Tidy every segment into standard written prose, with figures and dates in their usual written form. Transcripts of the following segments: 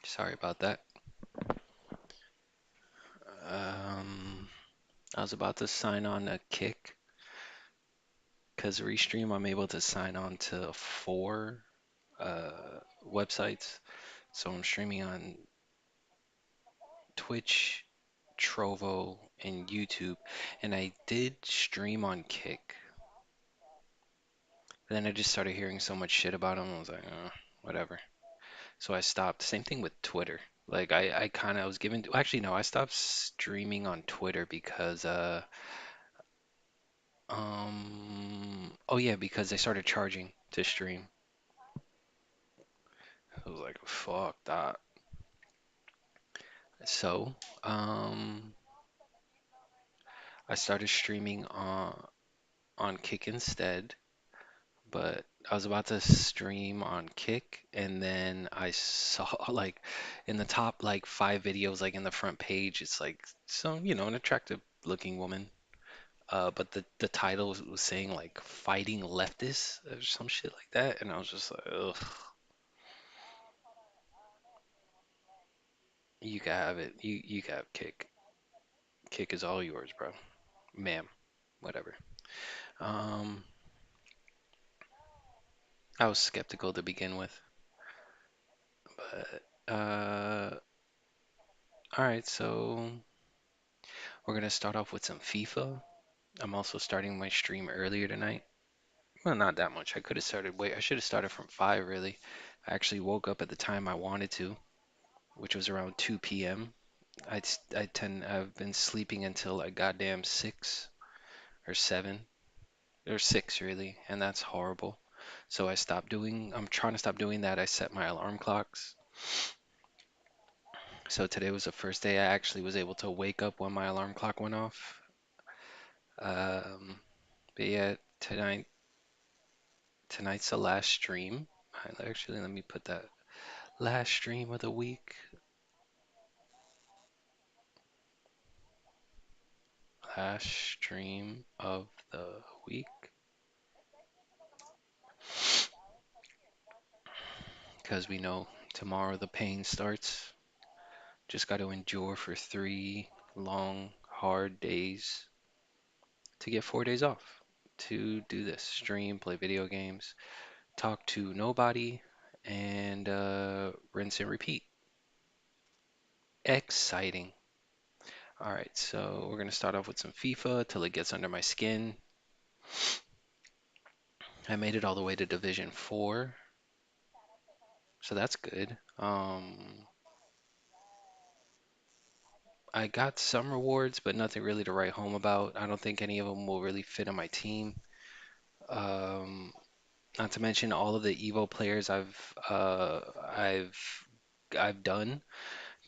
Sorry about that. Um, I was about to sign on to Kick because Restream I'm able to sign on to four websites. So I'm streaming on Twitch, Trovo, and YouTube. And I did stream on Kick. But then I just started hearing so much shit about them. I was like, whatever. So I stopped. Same thing with Twitter. Like I kind of was given. Actually, no, I stopped streaming on Twitter because oh yeah, because they started charging to stream. I was like, fuck that. So, um, I started streaming on Kick instead, but I was about to stream on Kick, and then I saw like in the top like five videos, like in the front page, it's like some, an attractive looking woman. But the title was saying like fighting leftists or some shit like that, and I was just like, ugh, you can have it. You can have Kick. Kick is all yours, bro. Ma'am. Whatever. Um, I was skeptical to begin with, but all right. So we're gonna start off with some FIFA. I'm also starting my stream earlier tonight. Well, not that much. I could have started. Wait, I should have started from 5 really. I actually woke up at the time I wanted to, which was around 2 p.m. I've been sleeping until like goddamn 6 or 7 or 6 really, and that's horrible. So I'm trying to stop doing that. I set my alarm clocks. So today was the first day I actually was able to wake up when my alarm clock went off. Um, but yeah, tonight's the last stream. Actually, let me put that last stream of the week. Last stream of the week. Because we know tomorrow the pain starts. Just got to endure for 3 long, hard days to get 4 days off to do this stream, play video games, talk to nobody, and rinse and repeat. Exciting. All right, so we're going to start off with some FIFA till it gets under my skin. I made it all the way to Division 4, so that's good. I got some rewards, but nothing really to write home about. I don't think any of them will really fit on my team. Um, Not to mention all of the Evo players I've done.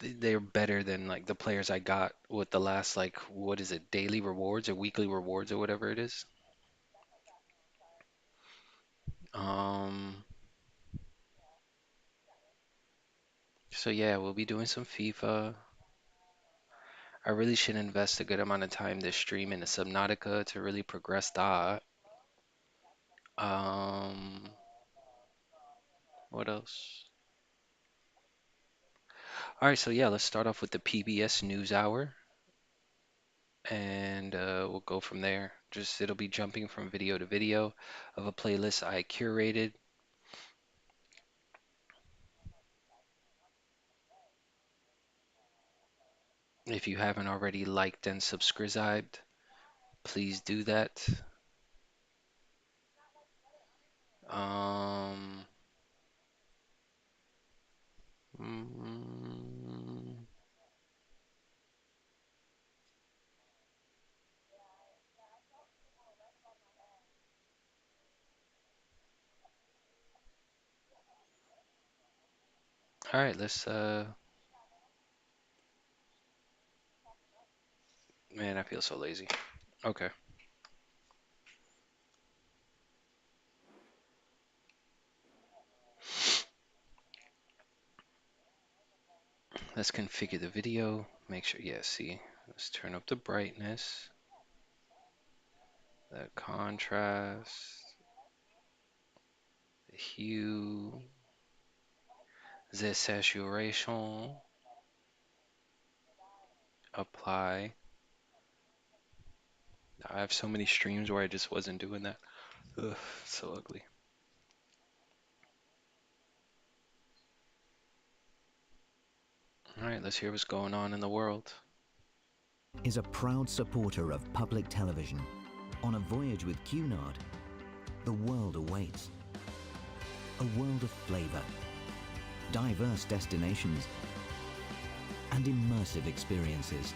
They're better than like the players I got with the last like what is it, daily rewards or weekly rewards or whatever it is. Um, so yeah, we'll be doing some FIFA. I really should invest a good amount of time this stream into Subnautica to really progress that. Um, what else? All right, so yeah, let's start off with the PBS News Hour, and we'll go from there. Just it'll be jumping from video to video of a playlist I curated. If you haven't already liked and subscribed, please do that. Um, mm, all right, let's man, I feel so lazy. Okay, let's configure the video. Make sure, yeah, see, let's turn up the brightness, the contrast, the hue, The saturation. Apply. I have so many streams where I just wasn't doing that. Ugh, so ugly. All right, let's hear what's going on in the world. Is a proud supporter of public television. On a voyage with Cunard, the world awaits. A world of flavor, diverse destinations, and immersive experiences.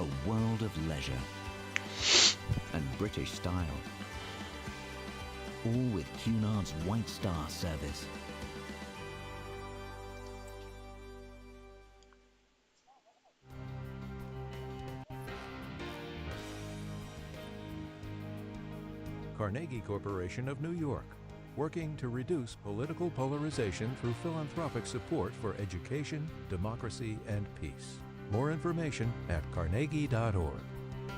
A world of leisure and British style. All with Cunard's White Star service. Carnegie Corporation of New York, working to reduce political polarization through philanthropic support for education, democracy, and peace. More information at carnegie.org.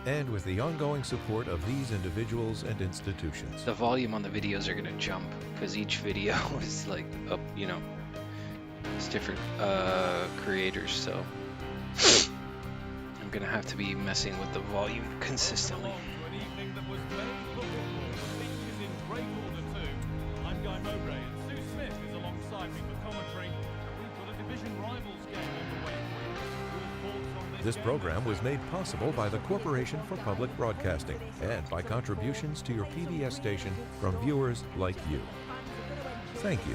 And with the ongoing support of these individuals and institutions. The volume on the videos are gonna jump because each video is like up, you know, it's different creators, so I'm gonna have to be messing with the volume consistently. This program was made possible by the Corporation for Public Broadcasting and by contributions to your PBS station from viewers like you. Thank you.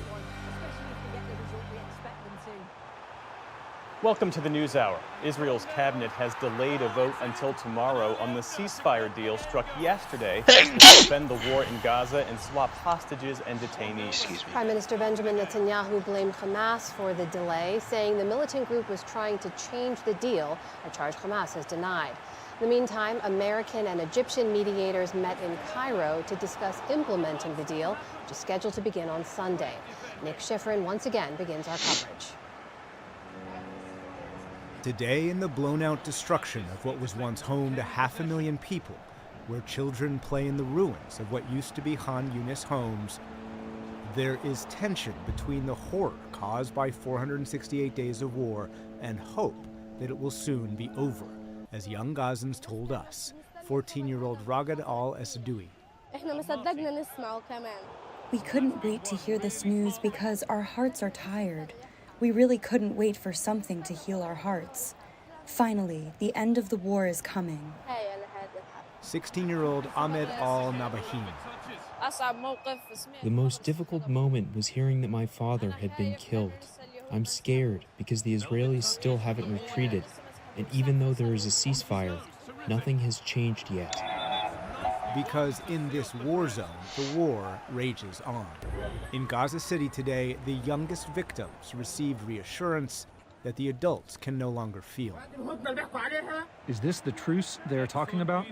Welcome to the NewsHour. Israel's cabinet has delayed a vote until tomorrow on the ceasefire deal struck yesterday to suspend the war in Gaza and swap hostages and detainees. Prime Minister Benjamin Netanyahu blamed Hamas for the delay, saying the militant group was trying to change the deal, a charge Hamas has denied. In the meantime, American and Egyptian mediators met in Cairo to discuss implementing the deal, which is scheduled to begin on Sunday. Nick Schifrin once again begins our coverage. Today, in the blown-out destruction of what was once home to 500,000 people, where children play in the ruins of what used to be Han Yunis homes, there is tension between the horror caused by 468 days of war and hope that it will soon be over, as young Gazans told us, 14-year-old Ragad al-Asadoui. We couldn't wait to hear this news because our hearts are tired. We really couldn't wait for something to heal our hearts. Finally, the end of the war is coming. 16-year-old Ahmed al-Nabahim. The most difficult moment was hearing that my father had been killed. I'm scared because the Israelis still haven't retreated, and even though there is a ceasefire, nothing has changed yet. Because in this war zone, the war rages on. In Gaza City today, the youngest victims received reassurance that the adults can no longer feel. Is this the truce they're talking about?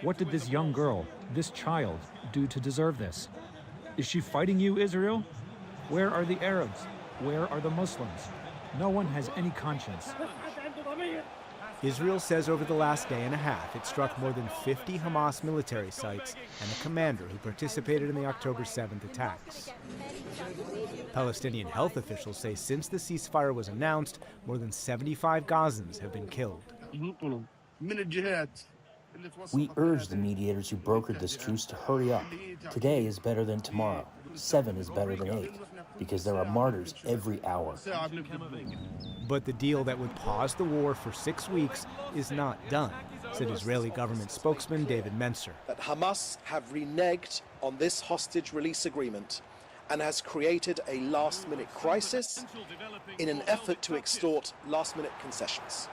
What did this young girl, this child, do to deserve this? Is she fighting you, Israel? Where are the Arabs? Where are the Muslims? No one has any conscience. Israel says over the last day and a half it struck more than 50 Hamas military sites and a commander who participated in the October 7th attacks. Palestinian health officials say since the ceasefire was announced, more than 75 Gazans have been killed. We urge the mediators who brokered this truce to hurry up. Today is better than tomorrow. 7 is better than 8, because there are martyrs every hour. But the deal that would pause the war for 6 weeks is not done, said Israeli government spokesman David Mencer. That Hamas have reneged on this hostage release agreement and has created a last-minute crisis in an effort to extort last-minute concessions.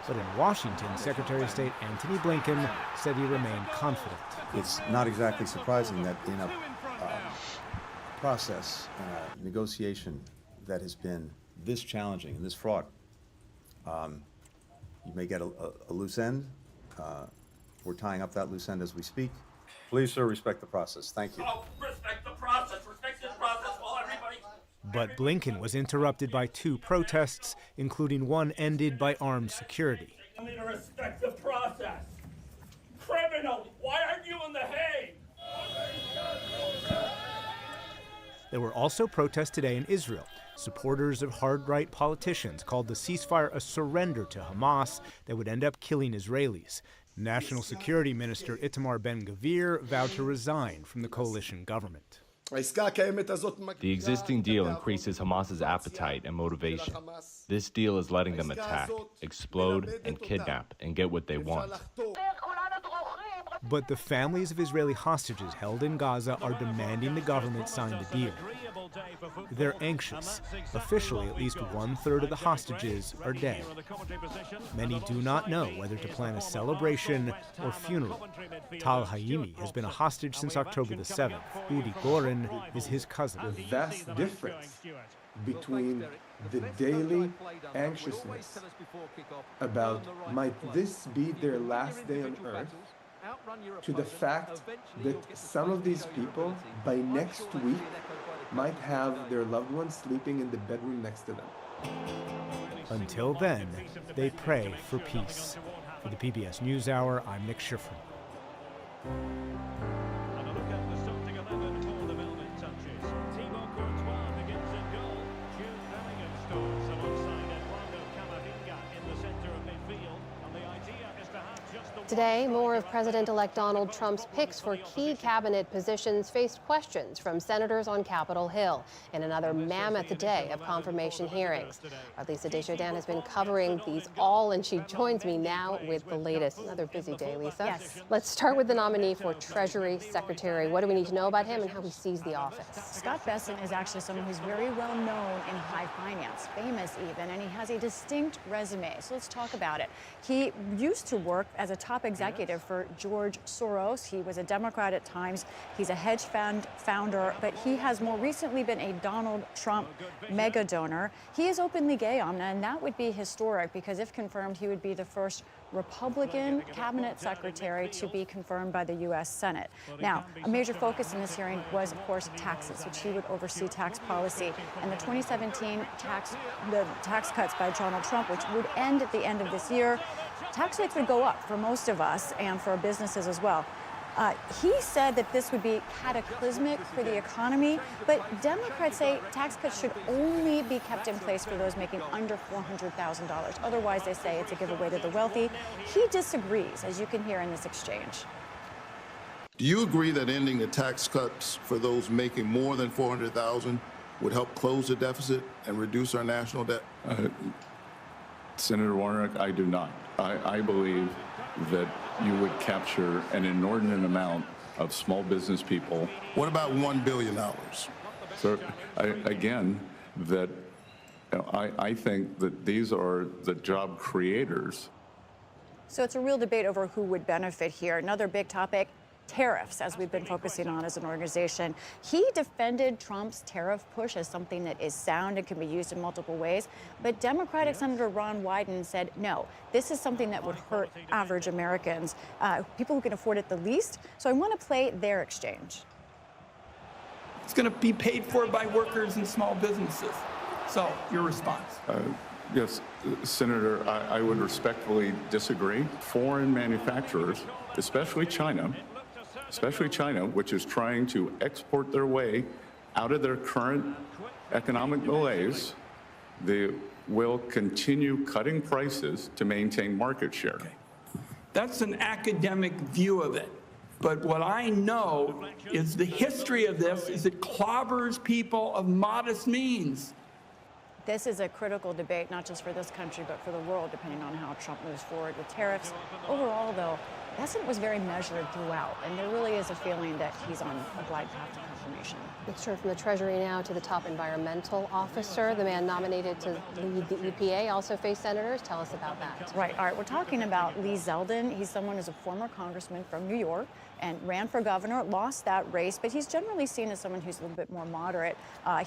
But in Washington, Secretary of State Antony Blinken said he remained confident. It's not exactly surprising that in a process, a negotiation that has been this challenging and this fraught, you may get a loose end. We're tying up that loose end as we speak. Please, sir, respect the process. Thank you. Oh, respect the process. Respect this process while everybody... But Blinken was interrupted by 2 protests, including one ended by armed security. I need to respect the process. Criminal, why aren't you in The Hague? There were also protests today in Israel. Supporters of hard-right politicians called the ceasefire a surrender to Hamas that would end up killing Israelis. National Security Minister Itamar Ben-Gvir vowed to resign from the coalition government. The existing deal increases Hamas's appetite and motivation. This deal is letting them attack, explode, and kidnap and get what they want. But the families of Israeli hostages held in Gaza are demanding the government sign the deal. They're anxious. Officially, at least 1/3 of the hostages are dead. Many do not know whether to plan a celebration or funeral. Tal Haimi has been a hostage since October the 7th. Udi Goren is his cousin. The vast difference between the daily anxiousness about might this be their last day on earth, to the fact that some of these people by next week might have their loved ones sleeping in the bedroom next to them. Until then, they pray for peace. For the PBS NewsHour, I'm Nick Schifrin. Today, more of President-elect Donald Trump's picks for key cabinet positions faced questions from senators on Capitol Hill in another mammoth day of confirmation hearings. Our Lisa Desjardins has been covering these all, and she joins me now with the latest. Another busy day, Lisa. Yes. Let's start with the nominee for Treasury Secretary. What do we need to know about him and how he sees the office? Scott Bessent is actually someone who's very well known in high finance, famous even, and he has a distinct resume. So let's talk about it. He used to work as a top executive for George Soros. He was a Democrat at times. He's a hedge fund founder, but he has more recently been a Donald Trump mega donor. He is openly gay, Amna, and that would be historic because if confirmed, he would be the first Republican cabinet secretary to be confirmed by the U.S. Senate. Now, a major focus in this hearing was, of course, taxes, which he would oversee tax policy, and the 2017 tax cuts by Donald Trump, which would end at the end of this year. Tax rates would go up for most of us and for businesses as well. He said that this would be cataclysmic for the economy, but Democrats say tax cuts should only be kept in place for those making under $400,000. Otherwise, they say it's a giveaway to the wealthy. He disagrees, as you can hear in this exchange. Do you agree that ending the tax cuts for those making more than $400,000 would help close the deficit and reduce our national debt? Senator Warnock, I do not. I believe that you would capture an inordinate amount of small business people. What about $1 billion? So, I think that these are the job creators. So it's a real debate over who would benefit here. Another big topic, tariffs, as we've been focusing on as an organization. He defended Trump's tariff push as something that is sound and can be used in multiple ways. But Democratic Senator Ron Wyden said, no, this is something that would hurt average Americans, people who can afford it the least. So I want to play their exchange. It's going to be paid for by workers and small businesses. So your response? Yes, Senator, I would respectfully disagree. Foreign manufacturers, especially China, which is trying to export their way out of their current economic malaise, they will continue cutting prices to maintain market share. Okay. That's an academic view of it. But what I know is the history of this is it clobbers people of modest means. This is a critical debate, not just for this country, but for the world, depending on how Trump moves forward with tariffs. Overall, though, Bessent was very measured throughout, and there really is a feeling that he's on a glide path to confirmation. Let's turn from the Treasury now to the top environmental officer. The man nominated to lead the EPA also faced senators. Tell us about that. Right. All right. We're talking about Lee Zeldin. He's someone who's a former congressman from New York and ran for governor, lost that race, but he's generally seen as someone who's a little bit more moderate.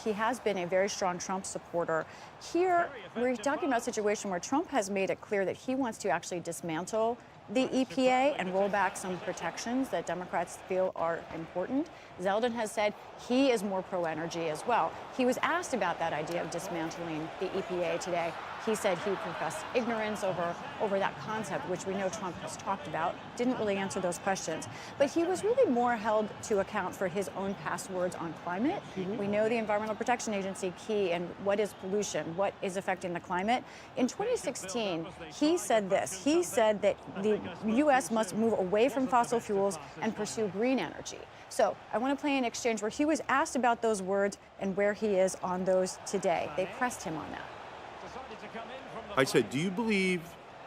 He has been a very strong Trump supporter. Here, we're talking about a situation where Trump has made it clear that he wants to actually dismantle the EPA and roll back some protections that Democrats feel are important. Zeldin has said he is more pro-energy as well. He was asked about that idea of dismantling the EPA today. He said he professed ignorance over that concept, which we know Trump has talked about, didn't really answer those questions. But he was really more held to account for his own past words on climate. We know the Environmental Protection Agency key and what is pollution, what is affecting the climate. In 2016, he said this. He said that the U.S. must move away from fossil fuels and pursue green energy. So I want to play an exchange where he was asked about those words and where he is on those today. They pressed him on that. I said, do you believe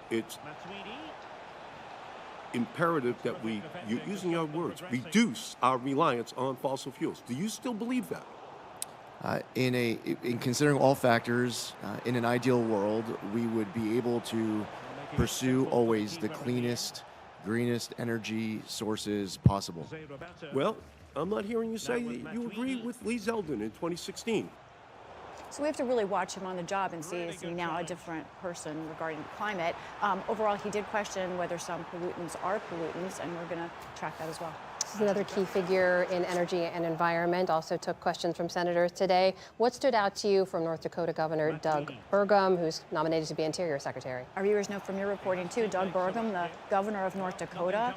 it's imperative that we, using your words, reduce our reliance on fossil fuels? Do you still believe that? In considering all factors, in an ideal world, we would be able to pursue always the cleanest, greenest energy sources possible. Well, I'm not hearing you say that you agree with Lee Zeldin in 2016. So we have to really watch him on the job and see, is he now a different person regarding climate? Overall, he did question whether some pollutants are pollutants, and we're going to track that as well. This is another key figure in energy and environment. Also took questions from senators today. What stood out to you from North Dakota Governor Doug Burgum, who's nominated to be Interior Secretary? Our viewers know from your reporting, too, Doug Burgum, the governor of North Dakota,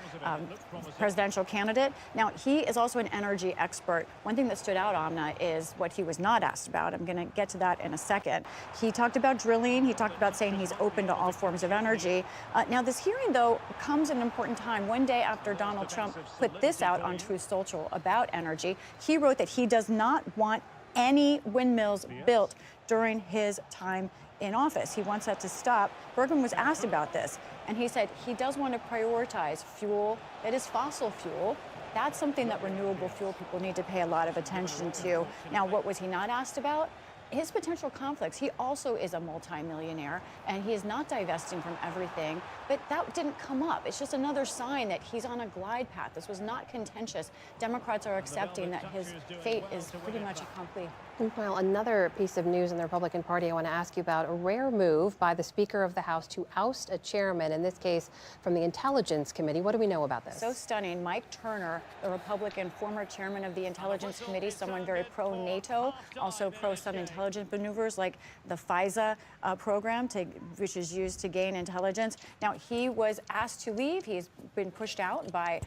presidential candidate. Now, he is also an energy expert. One thing that stood out, Amna, is what he was not asked about. I'm going to get to that in a second. He talked about drilling. He talked about saying he's open to all forms of energy. Now, this hearing, though, comes at an important time. One day after Donald Trump put this out on Truth Social about energy, he wrote that he does not want any windmills built during his time in office. He wants that to stop. Burgum was asked about this, and he said he does want to prioritize fuel that is fossil fuel. That's something that renewable fuel people need to pay a lot of attention to. Now, what was he not asked about? His potential conflicts. He also is a multimillionaire, and he is not divesting from everything, but that didn't come up. It's just another sign that he's on a glide path. This was not contentious. Democrats are accepting that his fate is pretty much accomplished. Well, another piece of news in the Republican Party I want to ask you about, a rare move by the Speaker of the House to oust a chairman, in this case from the Intelligence Committee. What do we know about this? So stunning. Mike Turner, the Republican former chairman of the Intelligence Committee, someone very pro-NATO, also pro some intelligence maneuvers like the FISA program, which is used to gain intelligence. Now, he was asked to leave. He's been pushed out by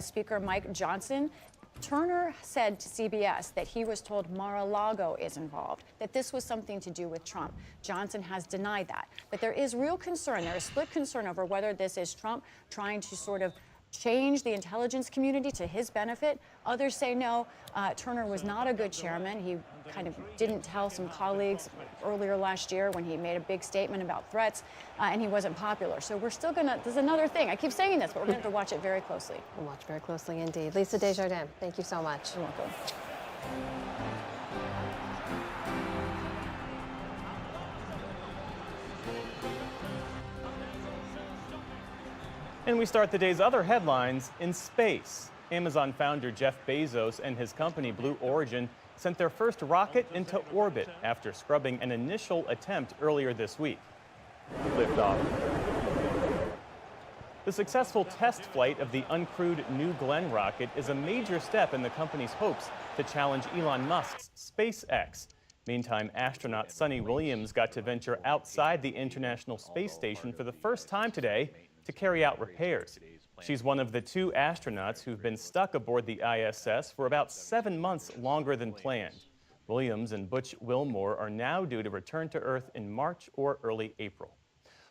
Speaker Mike Johnson. Turner said to CBS that he was told Mar-a-Lago is involved, that this was something to do with Trump. Johnson has denied that. But there is real concern, there is split concern over whether this is Trump trying to sort of change the intelligence community to his benefit. Others say no, Turner was not a good chairman. He kind of didn't tell some colleagues earlier last year when he made a big statement about threats, and he wasn't popular. So we're still going to, there's another thing. I keep saying this, but we're going to have to watch it very closely. We'll watch very closely indeed. Lisa Desjardins, thank you so much. You're welcome. And we start the day's other headlines in space. Amazon founder Jeff Bezos and his company Blue Origin sent their first rocket into orbit after scrubbing an initial attempt earlier this week. Liftoff. The successful test flight of the uncrewed New Glenn rocket is a major step in the company's hopes to challenge Elon Musk's SpaceX. Meantime, astronaut Suni Williams got to venture outside the International Space Station for the first time today to carry out repairs. She's one of the 2 astronauts who've been stuck aboard the ISS for about 7 months longer than planned. Williams and Butch Wilmore are now due to return to Earth in March or early April.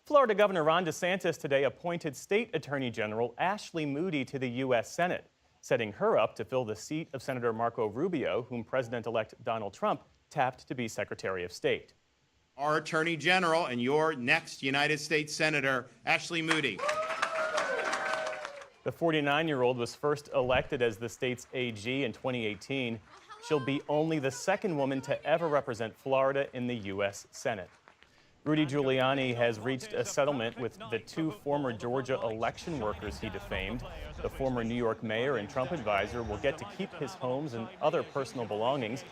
Florida Governor Ron DeSantis today appointed State Attorney General Ashley Moody to the U.S. Senate, setting her up to fill the seat of Senator Marco Rubio, whom President-elect Donald Trump tapped to be Secretary of State. Our Attorney General and your next United States Senator, Ashley Moody. The 49-year-old was first elected as the state's AG in 2018. She'll be only the second woman to ever represent Florida in the U.S. Senate. Rudy Giuliani has reached a settlement with the 2 former Georgia election workers he defamed. The former New York mayor and Trump advisor will get to keep his homes and other personal belongings.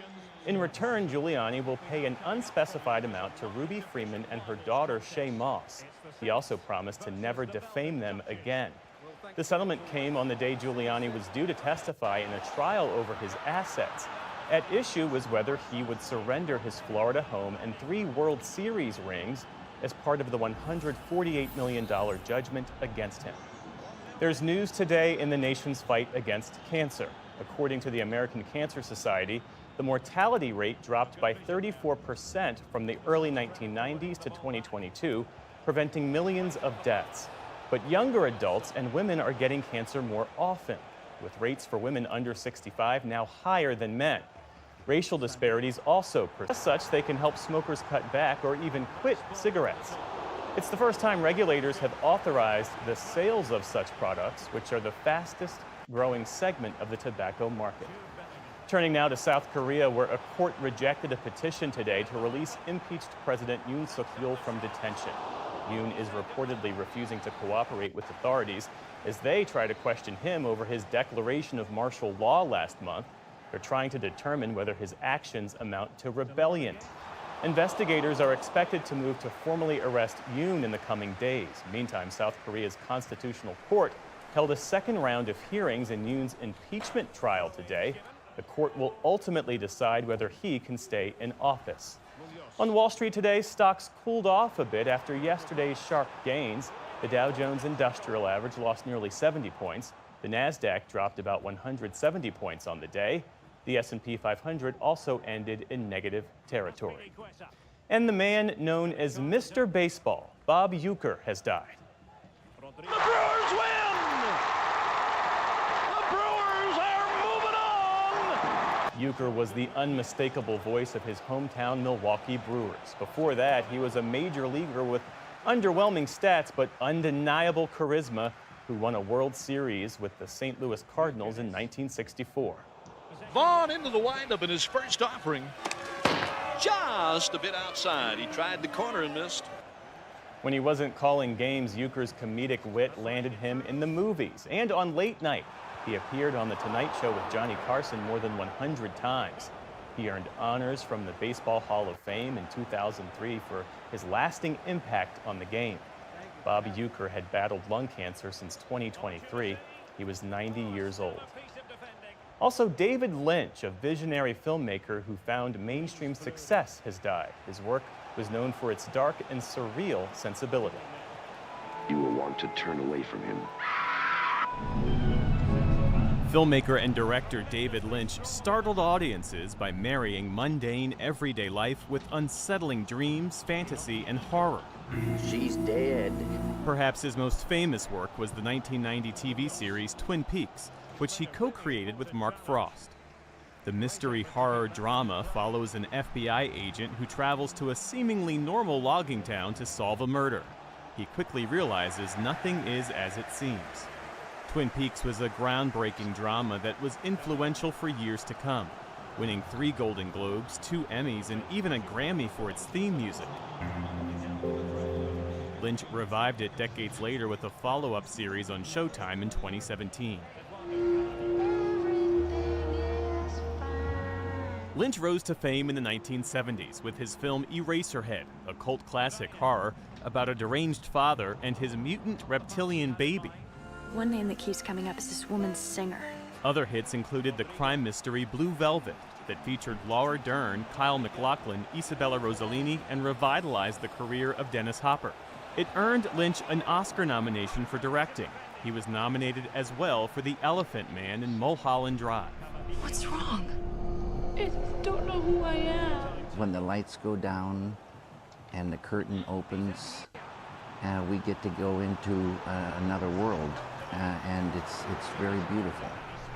In return, Giuliani will pay an unspecified amount to Ruby Freeman and her daughter, Shay Moss. He also promised to never defame them again. The settlement came on the day Giuliani was due to testify in a trial over his assets. At issue was whether he would surrender his Florida home and 3 World Series rings, as part of the $148 million judgment against him. There's news today in the nation's fight against cancer. According to the American Cancer Society, the mortality rate dropped by 34% from the early 1990s to 2022, preventing millions of deaths. But younger adults and women are getting cancer more often, with rates for women under 65 now higher than men. Racial disparities also persist. As such, they can help smokers cut back or even quit cigarettes. It's the first time regulators have authorized the sales of such products, which are the fastest growing segment of the tobacco market. Turning now to South Korea, where a court rejected a petition today to release impeached President Yoon Suk-yeol from detention. Yoon is reportedly refusing to cooperate with authorities as they try to question him over his declaration of martial law last month. They're trying to determine whether his actions amount to rebellion. Investigators are expected to move to formally arrest Yoon in the coming days. Meantime, South Korea's Constitutional Court held a second round of hearings in Yoon's impeachment trial today. The court will ultimately decide whether he can stay in office. On Wall Street today, stocks cooled off a bit after yesterday's sharp gains. The Dow Jones Industrial Average lost nearly 70 points. The Nasdaq dropped about 170 points on the day. The S&P 500 also ended in negative territory. And the man known as Mr. Baseball, Bob Uecker, has died. The Brewers win! The Brewers are moving on! Uecker was the unmistakable voice of his hometown Milwaukee Brewers. Before that, he was a major leaguer with underwhelming stats but undeniable charisma, who won a World Series with the St. Louis Cardinals in 1964. Vaughn into the windup in his first offering. Just a bit outside. He tried the corner and missed. When he wasn't calling games, Uecker's comedic wit landed him in the movies and on late night. He appeared on The Tonight Show with Johnny Carson more than 100 times. He earned honors from the Baseball Hall of Fame in 2003 for his lasting impact on the game. Bob Uecker had battled lung cancer since 2023. He was 90 years old. Also, David Lynch, a visionary filmmaker who found mainstream success, has died. His work was known for its dark and surreal sensibility. You will want to turn away from him. Filmmaker and director David Lynch startled audiences by marrying mundane, everyday life with unsettling dreams, fantasy, and horror. She's dead. Perhaps his most famous work was the 1990 TV series Twin Peaks, which he co-created with Mark Frost. The mystery horror drama follows an FBI agent who travels to a seemingly normal logging town to solve a murder. He quickly realizes nothing is as it seems. Twin Peaks was a groundbreaking drama that was influential for years to come, winning 3 Golden Globes, 2 Emmys, and even a Grammy for its theme music. Lynch revived it decades later with a follow-up series on Showtime in 2017. Lynch rose to fame in the 1970s with his film Eraserhead, a cult classic horror about a deranged father and his mutant reptilian baby. One name that keeps coming up is this woman singer. Other hits included the crime mystery Blue Velvet, that featured Laura Dern, Kyle MacLachlan, Isabella Rossellini, and revitalized the career of Dennis Hopper. It earned Lynch an Oscar nomination for directing. He was nominated as well for The Elephant Man in Mulholland Drive. What's wrong? I don't know who I am. When the lights go down and the curtain opens, we get to go into another world, and it's very beautiful.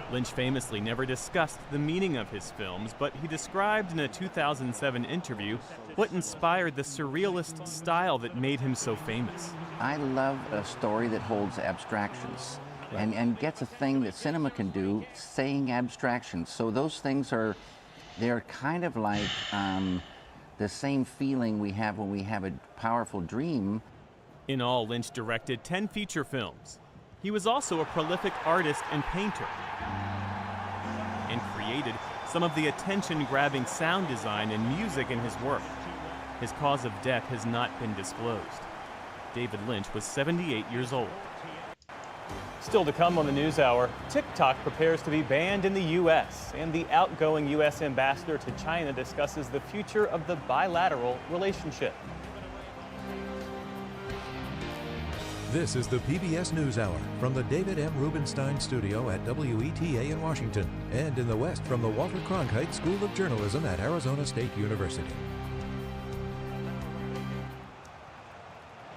Lynch famously never discussed the meaning of his films, but he described in a 2007 interview what inspired the surrealist style that made him so famous. I love a story that holds abstractions and gets a thing that cinema can do, saying abstractions. So those things they're kind of like the same feeling we have when we have a powerful dream. In all, Lynch directed 10 feature films. He was also a prolific artist and painter, and created some of the attention-grabbing sound design and music in his work. His cause of death has not been disclosed. David Lynch was 78 years old. Still to come on the NewsHour, TikTok prepares to be banned in the U.S., and the outgoing U.S. ambassador to China discusses the future of the bilateral relationship. This is the PBS NewsHour from the David M. Rubenstein Studio at WETA in Washington, and in the West from the Walter Cronkite School of Journalism at Arizona State University.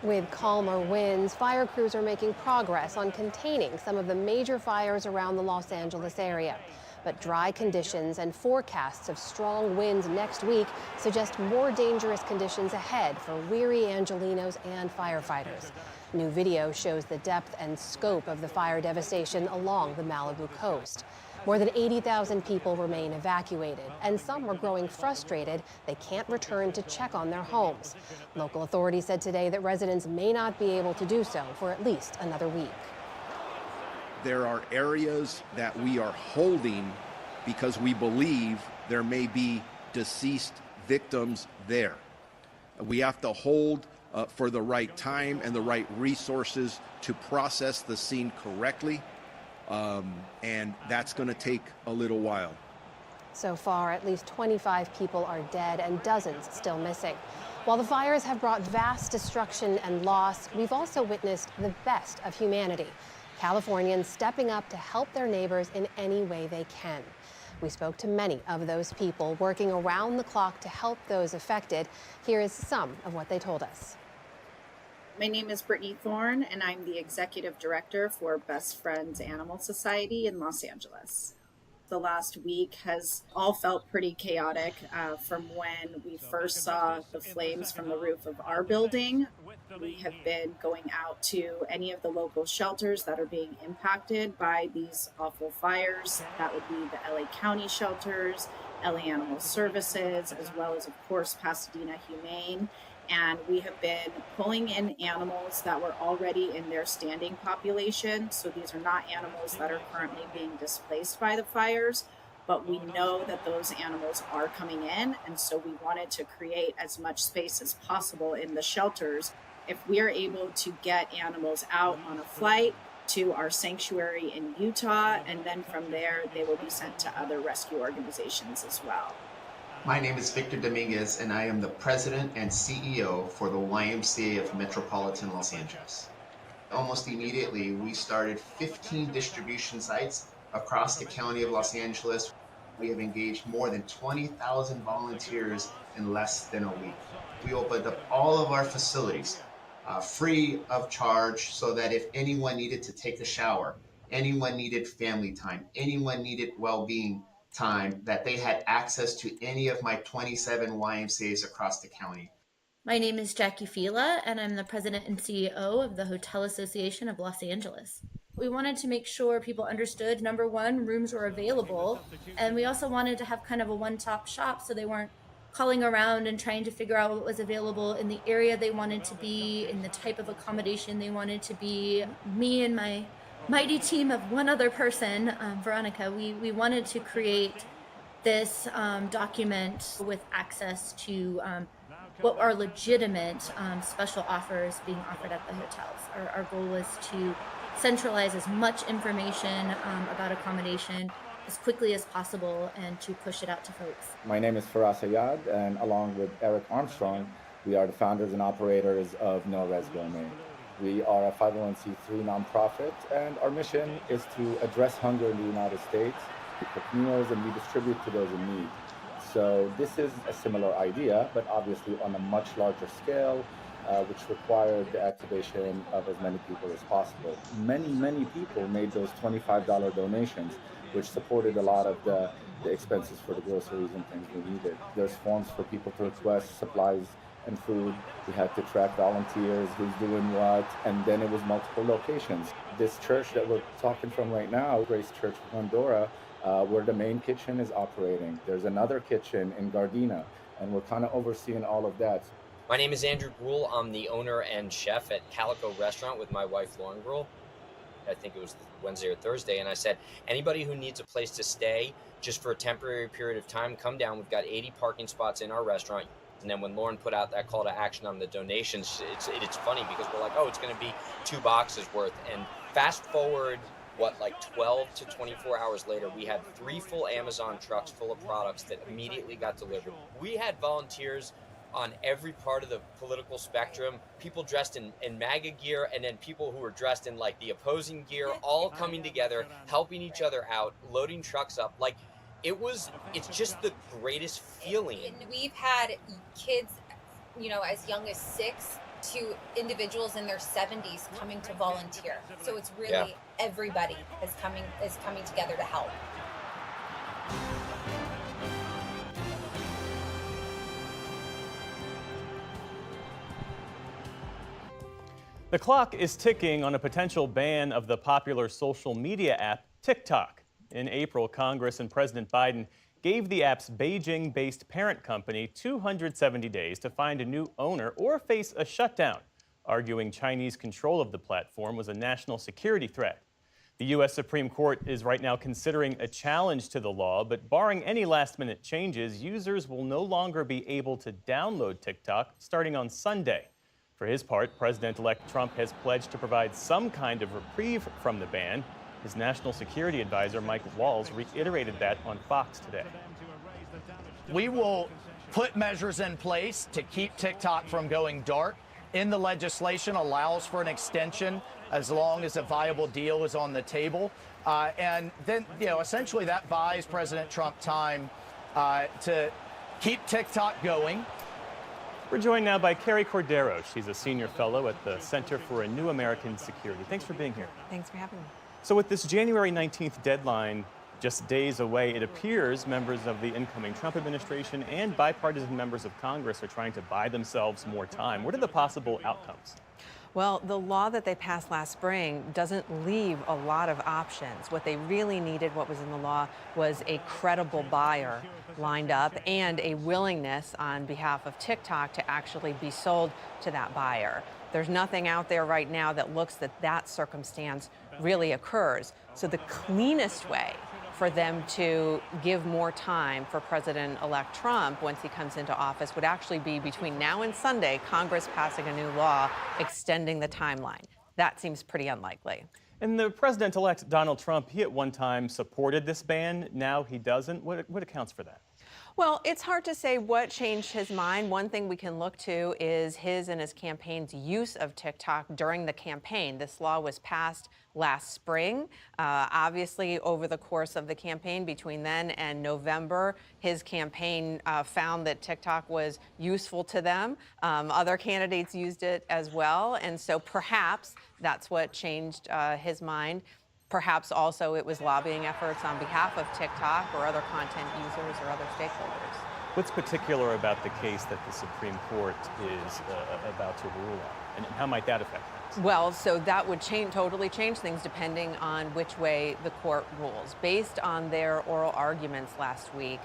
With calmer winds, fire crews are making progress on containing some of the major fires around the Los Angeles area. But dry conditions and forecasts of strong winds next week suggest more dangerous conditions ahead for weary Angelenos and firefighters. New video shows the depth and scope of the fire devastation along the Malibu coast. More than 80,000 people remain evacuated, and some are growing frustrated they can't return to check on their homes. Local authorities said today that residents may not be able to do so for at least another week. There are areas that we are holding because we believe there may be deceased victims there. We have to hold for the right time and the right resources to process the scene correctly, and that's going to take a little while. So far, at least 25 people are dead and dozens still missing. While the fires have brought vast destruction and loss, we've also witnessed the best of humanity. Californians stepping up to help their neighbors in any way they can. We spoke to many of those people working around the clock to help those affected. Here is some of what they told us. My name is Brittany Thorne, and I'm the executive director for Best Friends Animal Society in Los Angeles. The last week has all felt pretty chaotic from when we first saw the flames from the roof of our building. We have been going out to any of the local shelters that are being impacted by these awful fires. That would be the LA County shelters, LA Animal Services, as well as, of course, Pasadena Humane. And we have been pulling in animals that were already in their standing population. So these are not animals that are currently being displaced by the fires, but we know that those animals are coming in. And so we wanted to create as much space as possible in the shelters. If we are able to get animals out on a flight to our sanctuary in Utah, and then from there, they will be sent to other rescue organizations as well. My name is Victor Dominguez, and I am the president and CEO for the YMCA of Metropolitan Los Angeles. Almost immediately, we started 15 distribution sites across the county of Los Angeles. We have engaged more than 20,000 volunteers in less than a week. We opened up all of our facilities free of charge so that if anyone needed to take a shower, anyone needed family time, anyone needed well-being time, that they had access to any of my 27 YMCAs across the county. My name is Jackie Fila, and I'm the president and CEO of the Hotel Association of Los Angeles. We wanted to make sure people understood, number one, rooms were available, and we also wanted to have kind of a one-stop shop so they weren't calling around and trying to figure out what was available in the area they wanted to be, in the type of accommodation they wanted to be. Me and my mighty team of one other person, Veronica, we wanted to create this document with access to what are legitimate special offers being offered at the hotels. Our goal was to centralize as much information about accommodation as quickly as possible and to push it out to folks. My name is Faraz Ayad, and along with Eric Armstrong, we are the founders and operators of No Res Gourmet. We are a 501c3 nonprofit, and our mission is to address hunger in the United States. We cook meals and we distribute to those in need. So this is a similar idea, but obviously on a much larger scale, which required the activation of as many people as possible. Many people made those $25 donations, which supported a lot of the expenses for the groceries and things we needed. There's forms for people to request supplies and food. We had to track volunteers, who's doing what, and then it was multiple locations. This church that we're talking from right now, Grace Church of Glendora, where the main kitchen is operating. There's another kitchen in Gardena, and we're kind of overseeing all of that. My name is Andrew Gruhl. I'm the owner and chef at Calico Restaurant with my wife, Lauren Gruhl. I think it was Wednesday or Thursday, and I said, anybody who needs a place to stay just for a temporary period of time, come down. We've got 80 parking spots in our restaurant. And then when Lauren put out that call to action on the donations, it's funny because we're like, oh, it's going to be 2 boxes worth. And fast forward, 12 to 24 hours later, we had 3 full Amazon trucks full of products that immediately got delivered. We had volunteers on every part of the political spectrum, people dressed in MAGA gear, and then people who were dressed in like the opposing gear, all coming together, helping each other out, loading trucks up. Like, it's just the greatest feeling. And we've had kids, as young as 6 to individuals in their 70s coming to volunteer. So it's really everybody is coming together to help. The clock is ticking on a potential ban of the popular social media app TikTok. In April, Congress and President Biden gave the app's Beijing-based parent company 270 days to find a new owner or face a shutdown, arguing Chinese control of the platform was a national security threat. The U.S. Supreme Court is right now considering a challenge to the law, but barring any last-minute changes, users will no longer be able to download TikTok starting on Sunday. For his part, President-elect Trump has pledged to provide some kind of reprieve from the ban. His national security advisor, Mike Walls, reiterated that on Fox today. We will put measures in place to keep TikTok from going dark. In the legislation allows for an extension as long as a viable deal is on the table. And then, essentially that buys President Trump time to keep TikTok going. We're joined now by Carrie Cordero. She's a senior fellow at the Center for a New American Security. Thanks for being here. Thanks for having me. So with this January 19th deadline just days away, it appears members of the incoming Trump administration and bipartisan members of Congress are trying to buy themselves more time. What are the possible outcomes? Well, the law that they passed last spring doesn't leave a lot of options. What they really needed, what was in the law, was a credible buyer lined up and a willingness on behalf of TikTok to actually be sold to that buyer. There's nothing out there right now that looks that circumstance really occurs. So the cleanest way for them to give more time for President-elect Trump once he comes into office would actually be between now and Sunday, Congress passing a new law extending the timeline. That seems pretty unlikely. And the President-elect Donald Trump, he at one time supported this ban. Now he doesn't. What accounts for that? Well, it's hard to say what changed his mind. One thing we can look to is his and his campaign's use of TikTok during the campaign. This law was passed last spring. Obviously, over the course of the campaign between then and November, his campaign found that TikTok was useful to them. Other candidates used it as well. And so perhaps that's what changed his mind. Perhaps also it was lobbying efforts on behalf of TikTok or other content users or other stakeholders. What's particular about the case that the Supreme Court is about to rule on, and how might that affect things? Well, so that would totally change things depending on which way the court rules. Based on their oral arguments last week,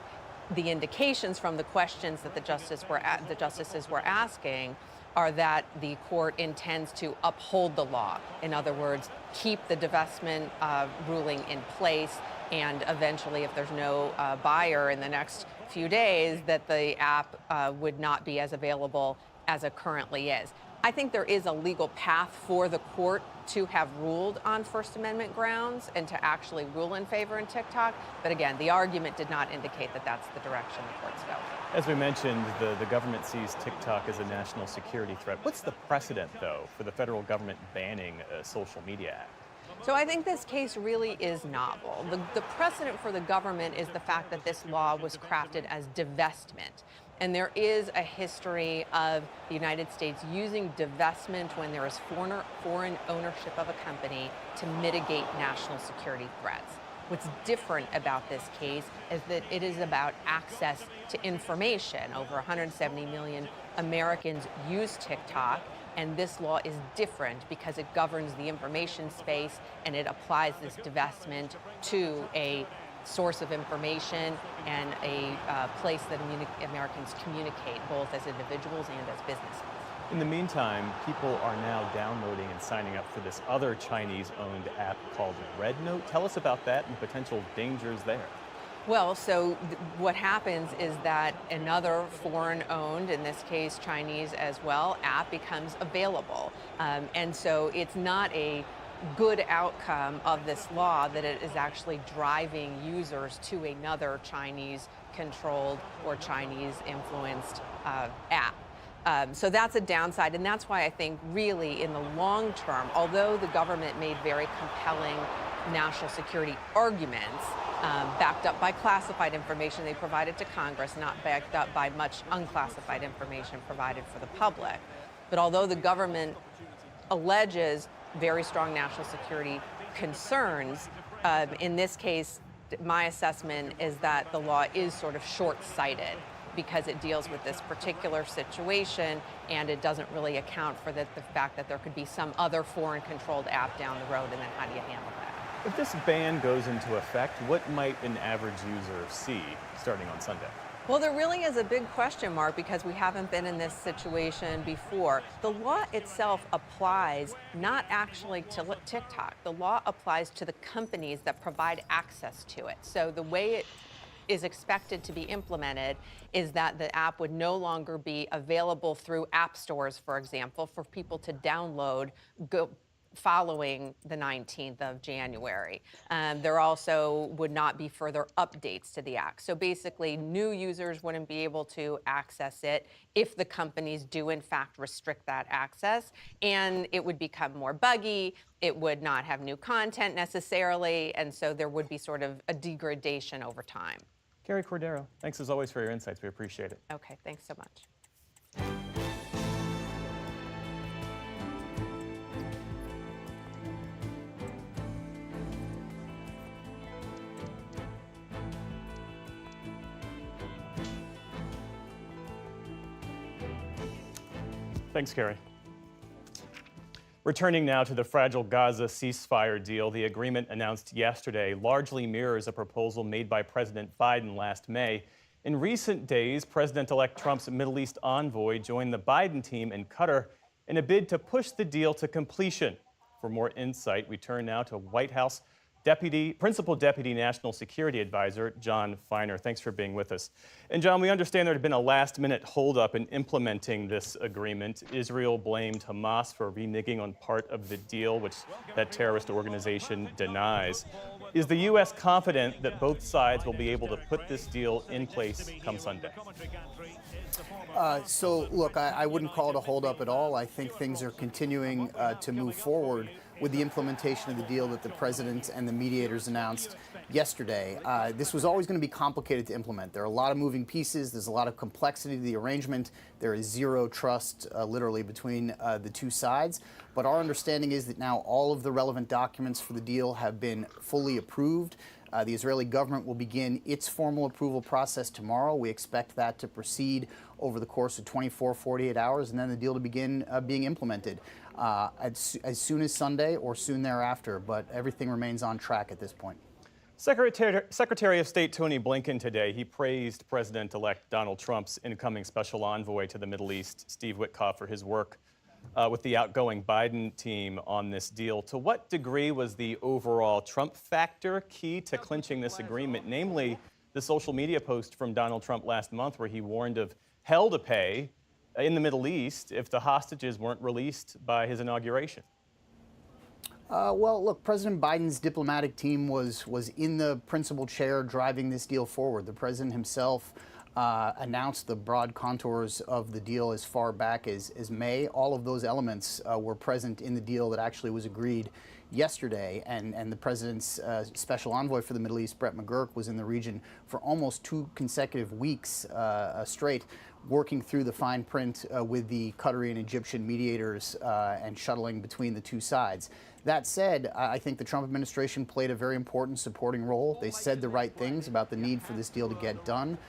the indications from the questions that the justices were asking are that the court intends to uphold the law. In other words, keep the divestment ruling in place, and eventually, if there's no buyer in the next few days, that the app would not be as available as it currently is. I think there is a legal path for the court to have ruled on First Amendment grounds and to actually rule in favor in TikTok. But again, the argument did not indicate that that's the direction the court's going. As we mentioned, the government sees TikTok as a national security threat. What's the precedent, though, for the federal government banning a social media app? So I think this case really is novel. The precedent for the government is the fact that this law was crafted as divestment. And there is a history of the United States using divestment when there is foreign ownership of a company to mitigate national security threats. What's different about this case is that it is about access to information. Over 170 million Americans use TikTok, and this law is different because it governs the information space and it applies this divestment to a source of information and a place that Americans communicate both as individuals and as businesses. In the meantime, people are now downloading and signing up for this other Chinese-owned app called Red Note. Tell us about that and potential dangers there. Well, so what happens is that another foreign-owned, in this case Chinese as well, app becomes available. And so it's not a good outcome of this law that it is actually driving users to another Chinese-controlled or Chinese-influenced app. So that's a downside, and that's why I think really in the long term, although the government made very compelling national security arguments, backed up by classified information they provided to Congress, not backed up by much unclassified information provided for the public. But although the government alleges very strong national security concerns, in this case, my assessment is that the law is sort of short-sighted because it deals with this particular situation and it doesn't really account for the fact that there could be some other foreign-controlled app down the road, and then how do you handle that? If this ban goes into effect, what might an average user see starting on Sunday? Well, there really is a big question mark because we haven't been in this situation before. The law itself applies not actually to TikTok. The law applies to the companies that provide access to it. So the way it is expected to be implemented is that the app would no longer be available through app stores, for example, for people to download following the 19th of January. There also would not be further updates to the app. So basically, new users wouldn't be able to access it if the companies do in fact restrict that access, and it would become more buggy. It would not have new content necessarily, and so there would be sort of a degradation over time. Carrie Cordero, thanks as always for your insights. We appreciate it. Okay, thanks so much. Thanks, Carrie. Returning now to the fragile Gaza ceasefire deal, the agreement announced yesterday largely mirrors a proposal made by President Biden last May. In recent days, President-elect Trump's Middle East envoy joined the Biden team in Qatar in a bid to push the deal to completion. For more insight, we turn now to White House Principal Deputy National Security Advisor John Feiner. Thanks for being with us. And John, we understand there had been a last-minute holdup in implementing this agreement. Israel blamed Hamas for reneging on part of the deal, which that terrorist organization denies. Is the U.S. confident that both sides will be able to put this deal in place come Sunday? So, look, I wouldn't call it a holdup at all. I think things are continuing to move forward with the implementation of the deal that the president and the mediators announced yesterday. This was always going to be complicated to implement. There are a lot of moving pieces. There's a lot of complexity to the arrangement. There is zero trust, literally, between the two sides. But our understanding is that now all of the relevant documents for the deal have been fully approved. The Israeli government will begin its formal approval process tomorrow. We expect that to proceed over the course of 48 hours, and then the deal to begin being implemented as soon as Sunday or soon thereafter. But everything remains on track at this point. Secretary of State Tony Blinken today, he praised President-elect Donald Trump's incoming special envoy to the Middle East, Steve Witkoff, for his work with the outgoing Biden team on this deal. To what degree was the overall Trump factor key to clinching this agreement, namely the social media post from Donald Trump last month where he warned of hell to pay in the Middle East if the hostages weren't released by his inauguration? Well, look, President Biden's diplomatic team was in the principal chair driving this deal forward. The president himself announced the broad contours of the deal as far back as May. All of those elements were present in the deal that actually was agreed yesterday, and the president's special envoy for the Middle East, Brett McGurk, was in the region for almost 2 consecutive weeks straight, working through the fine print with the Qatari and Egyptian mediators and shuttling between the two sides. That said, I think the Trump administration played a very important supporting role. They said the right things about the need for this deal to get done,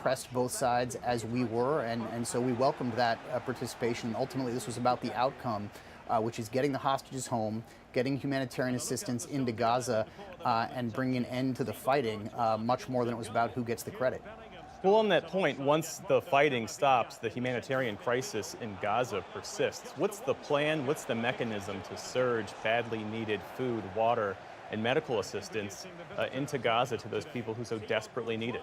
pressed both sides as we were, and so we welcomed that participation. Ultimately, this was about the outcome, which is getting the hostages home, getting humanitarian assistance into Gaza, and bringing an end to the fighting, much more than it was about who gets the credit. Well, on that point, once the fighting stops, the humanitarian crisis in Gaza persists. What's the plan? What's the mechanism to surge badly needed food, water, and medical assistance into Gaza to those people who so desperately need it?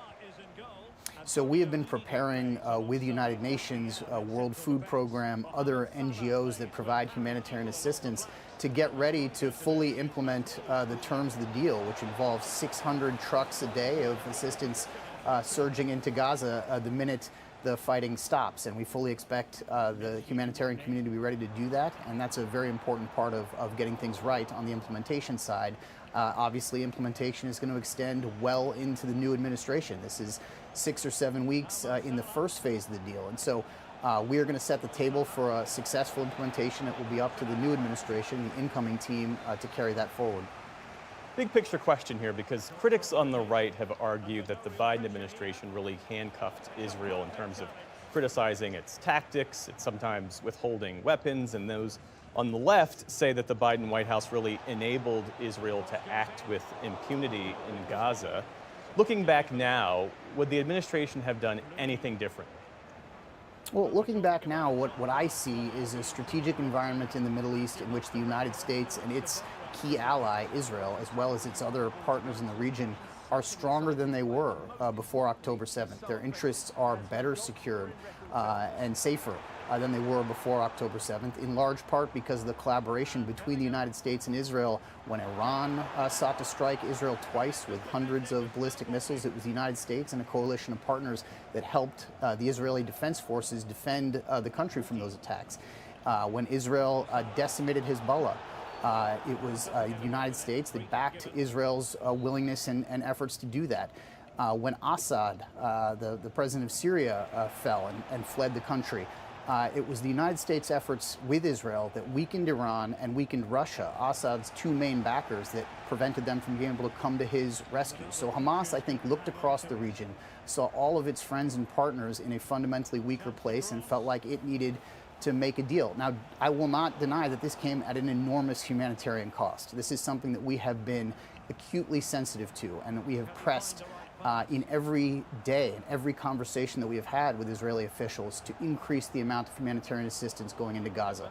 So we have been preparing with the United Nations, World Food Program, other NGOs that provide humanitarian assistance to get ready to fully implement the terms of the deal, which involves 600 trucks a day of assistance surging into Gaza the minute the fighting stops. And we fully expect the humanitarian community to be ready to do that. And that's a very important part of getting things right on the implementation side. Obviously, implementation is going to extend well into the new administration. This is 6 or 7 weeks in the first phase of the deal. And so we are going to set the table for a successful implementation. It will be up to the new administration, the incoming team, to carry that forward. Big picture question here, because critics on the right have argued that the Biden administration really handcuffed Israel in terms of criticizing its tactics, it's sometimes withholding weapons, and those on the left say that the Biden White House really enabled Israel to act with impunity in Gaza. Looking back now, would the administration have done anything different? Well, looking back now, what I see is a strategic environment in the Middle East in which the United States and its key ally, Israel, as well as its other partners in the region, are stronger than they were before October 7th. Their interests are better secured and safer than they were before October 7th, in large part because of the collaboration between the United States and Israel. When Iran sought to strike Israel twice with hundreds of ballistic missiles, it was the United States and a coalition of partners that helped the Israeli Defense Forces defend the country from those attacks. When Israel decimated Hezbollah, it was the United States that backed Israel's willingness and efforts to do that. When Assad, the president of Syria, fell and fled the country, it was the United States' efforts with Israel that weakened Iran and weakened Russia, Assad's two main backers, that prevented them from being able to come to his rescue. So Hamas, I think, looked across the region, saw all of its friends and partners in a fundamentally weaker place, and felt like it needed to make a deal. Now, I will not deny that this came at an enormous humanitarian cost. This is something that we have been acutely sensitive to and that we have pressed in every day, in every conversation that we have had with Israeli officials, to increase the amount of humanitarian assistance going into Gaza.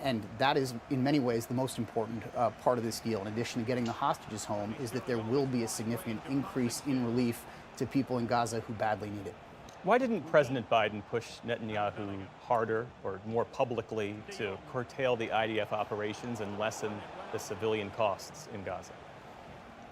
And that is, in many ways, the most important part of this deal, in addition to getting the hostages home, is that there will be a significant increase in relief to people in Gaza who badly need it. Why didn't President Biden push Netanyahu harder or more publicly to curtail the IDF operations and lessen the civilian costs in Gaza?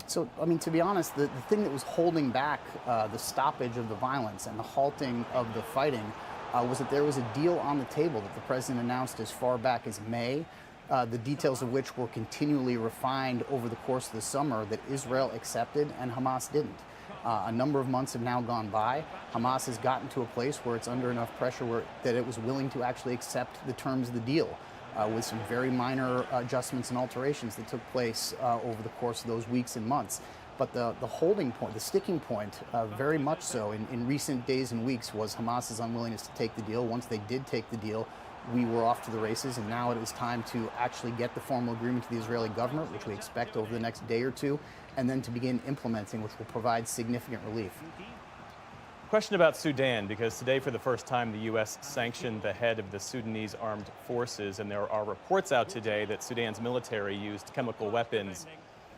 So, I mean, to be honest, the thing that was holding back the stoppage of the violence and the halting of the fighting was that there was a deal on the table that the president announced as far back as May, the details of which were continually refined over the course of the summer, that Israel accepted and Hamas didn't. A number of months have now gone by. Hamas has gotten to a place where it's under enough pressure that it was willing to actually accept the terms of the deal, with some very minor adjustments and alterations that took place over the course of those weeks and months. But the holding point, the sticking point, very much so in recent days and weeks, was Hamas's unwillingness to take the deal. Once they did take the deal, we were off to the races, and now it is time to actually get the formal agreement to the Israeli government, which we expect over the next day or two, and then to begin implementing, which will provide significant relief. Question about Sudan, because today for the first time the U.S. sanctioned the head of the Sudanese armed forces, and there are reports out today that Sudan's military used chemical weapons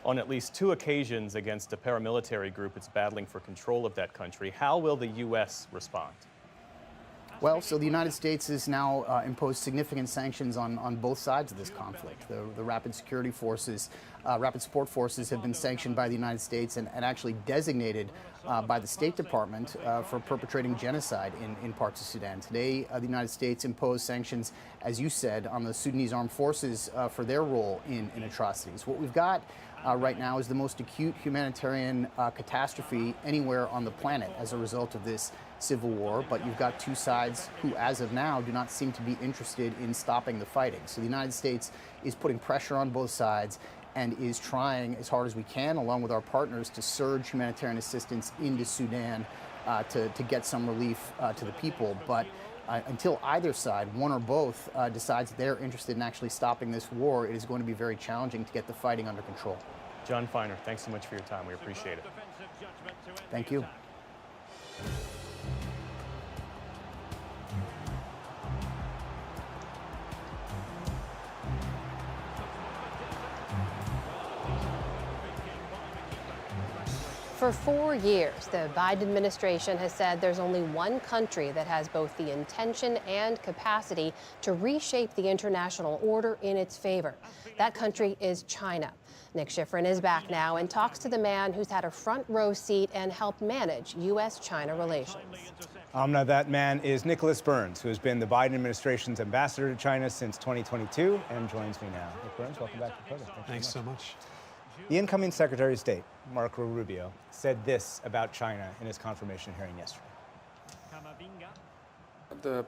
on at least 2 occasions against a paramilitary group that's battling for control of that country. How will the U.S. respond? Well, so the United States has now imposed significant sanctions on both sides of this conflict. The rapid security forces, rapid support forces have been sanctioned by the United States and actually designated by the State Department for perpetrating genocide in parts of Sudan. Today, the United States imposed sanctions, as you said, on the Sudanese armed forces for their role in atrocities. What we've got right now is the most acute humanitarian catastrophe anywhere on the planet as a result of this civil war, but you've got two sides who, as of now, do not seem to be interested in stopping the fighting. So the United States is putting pressure on both sides and is trying as hard as we can, along with our partners, to surge humanitarian assistance into Sudan to get some relief to the people. But until either side, one or both, decides they're interested in actually stopping this war, it is going to be very challenging to get the fighting under control. John Feiner, thanks so much for your time. We appreciate it. Thank you. For 4 years, the Biden administration has said there's only one country that has both the intention and capacity to reshape the international order in its favor. That country is China. Nick Schifrin is back now and talks to the man who's had a front row seat and helped manage U.S.-China relations. That man is Nicholas Burns, who has been the Biden administration's ambassador to China since 2022 and joins me now. Nick Burns, welcome back to the program. Thanks so much. The incoming Secretary of State, Marco Rubio, said this about China in his confirmation hearing yesterday. The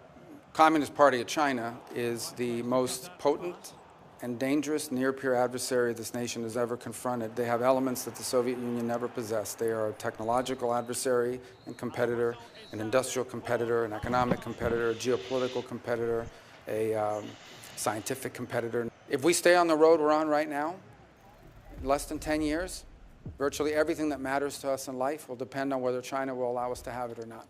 Communist Party of China is the most potent and dangerous near-peer adversary this nation has ever confronted. They have elements that the Soviet Union never possessed. They are a technological adversary and competitor, an industrial competitor, an economic competitor, a geopolitical competitor, a scientific competitor. If we stay on the road we're on right now, in less than 10 years, virtually everything that matters to us in life will depend on whether China will allow us to have it or not.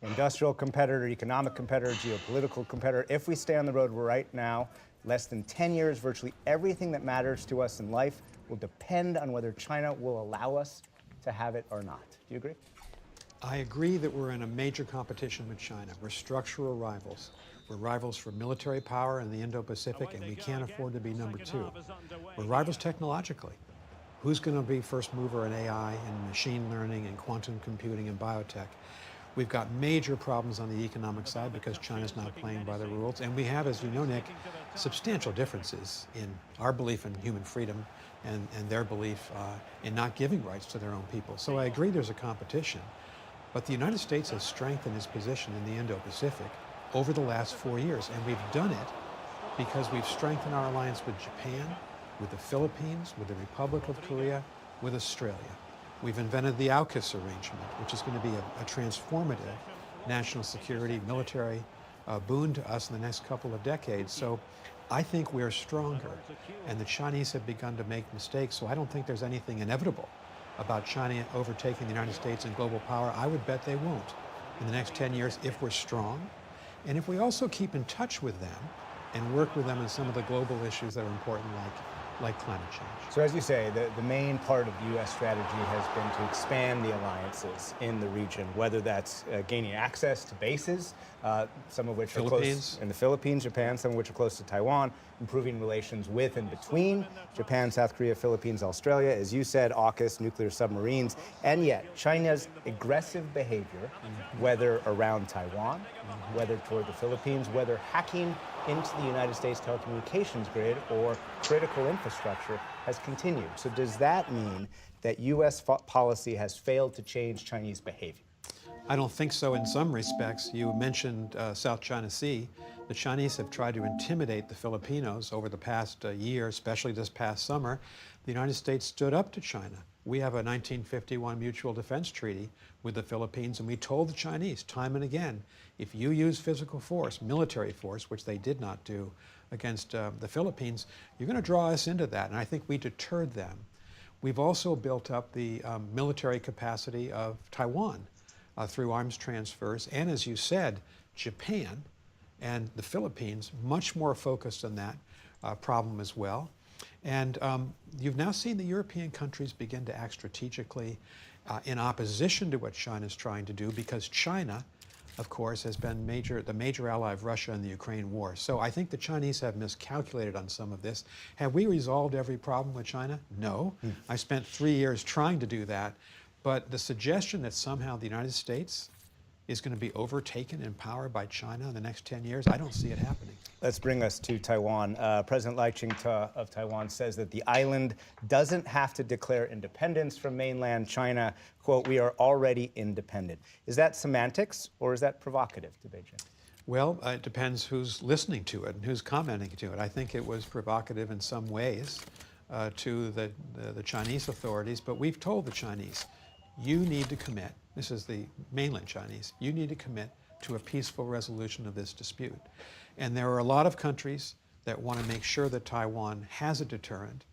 Industrial competitor, economic competitor, geopolitical competitor. If we stay on the road we're right now, less than 10 years, virtually everything that matters to us in life will depend on whether China will allow us to have it or not. Do you agree? I agree that we're in a major competition with China. We're structural rivals. We're rivals for military power in the Indo-Pacific, and we can't afford to be number two. We're rivals technologically. Who's going to be first mover in AI and machine learning and quantum computing and biotech? We've got major problems on the economic side because China's not playing by the rules. And we have, as you know, Nick, substantial differences in our belief in human freedom and their belief in not giving rights to their own people. So I agree there's a competition. But the United States has strengthened its position in the Indo-Pacific over the last 4 years. And we've done it because we've strengthened our alliance with Japan, with the Philippines, with the Republic of Korea, with Australia. We've invented the AUKUS arrangement, which is going to be a transformative national security, military boon to us in the next couple of decades. So I think we're stronger, and the Chinese have begun to make mistakes, so I don't think there's anything inevitable about China overtaking the United States in global power. I would bet they won't in the next 10 years if we're strong, and if we also keep in touch with them and work with them on some of the global issues that are important, like climate change. So as you say, the main part of U.S. strategy has been to expand the alliances in the region, whether that's gaining access to bases, some of which are close in the Philippines, Japan, some of which are close to Taiwan, improving relations with and between Japan, South Korea, Philippines, Australia, as you said, AUKUS, nuclear submarines, and yet China's aggressive behavior, whether around Taiwan, whether toward the Philippines, whether hacking into the United States telecommunications grid or critical infrastructure, has continued. So does that mean that U.S. policy has failed to change Chinese behavior? I don't think so in some respects. You mentioned South China Sea. The Chinese have tried to intimidate the Filipinos over the past year, especially this past summer. The United States stood up to China. We have a 1951 mutual defense treaty with the Philippines, and we told the Chinese time and again, if you use physical force, military force, which they did not do against the Philippines, you're going to draw us into that. And I think we deterred them. We've also built up the military capacity of Taiwan through arms transfers. And as you said, Japan and the Philippines, much more focused on that problem as well. And you've now seen the European countries begin to act strategically in opposition to what China's trying to do, because China, of course, has been the major ally of Russia in the Ukraine war. So I think the Chinese have miscalculated on some of this. Have we resolved every problem with China? No. I spent 3 years trying to do that. But the suggestion that somehow the United States is going to be overtaken in power by China in the next 10 years, I don't see it happening. Let's bring us to Taiwan. President Lai Ching-te of Taiwan says that the island doesn't have to declare independence from mainland China. Quote, "We are already independent." Is that semantics or is that provocative to Beijing? Well, it depends who's listening to it and who's commenting to it. I think it was provocative in some ways to the Chinese authorities, but we've told the Chinese, you need to commit, this is the mainland Chinese, you need to commit to a peaceful resolution of this dispute. And there are a lot of countries that want to make sure that Taiwan has a deterrent,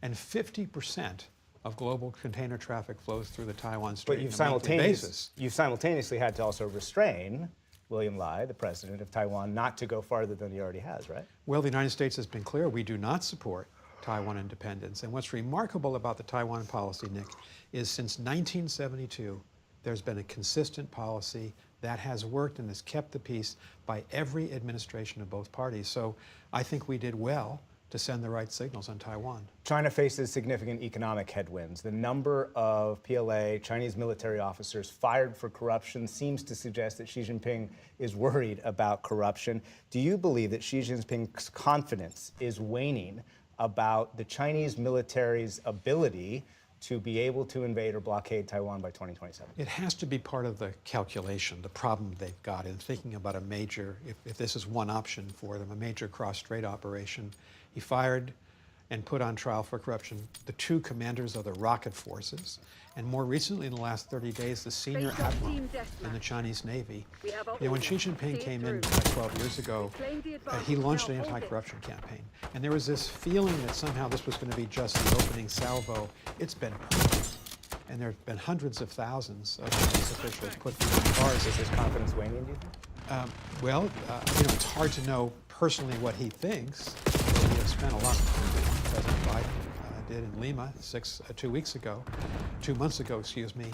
and 50% of global container traffic flows through the Taiwan Strait on a monthly basis. You've simultaneously had to also restrain William Lai, the president of Taiwan, not to go farther than he already has, right? Well, the United States has been clear, we do not support Taiwan independence. And what's remarkable about the Taiwan policy, Nick, is since 1972, there's been a consistent policy that has worked and has kept the peace by every administration of both parties. So I think we did well to send the right signals on Taiwan. China faces significant economic headwinds. The number of PLA Chinese military officers fired for corruption seems to suggest that Xi Jinping is worried about corruption. Do you believe that Xi Jinping's confidence is waning about the Chinese military's ability to be able to invade or blockade Taiwan by 2027? It has to be part of the calculation, the problem they've got in thinking about a major, if this is one option for them, a major cross-strait operation. He fired and put on trial for corruption the two commanders of the rocket forces, and more recently in the last 30 days, the senior admiral in the Chinese Navy. You know, when Xi Jinping came in 12 years ago, he launched an anti-corruption campaign. And there was this feeling that somehow this was going to be just the opening salvo. It's been permanent. And there have been hundreds of thousands of Chinese officials put behind bars. Is his confidence waning, do you think? Well, you know, it's hard to know personally what he thinks. We have spent a lot of time with President Biden did in Lima 2 months ago, excuse me.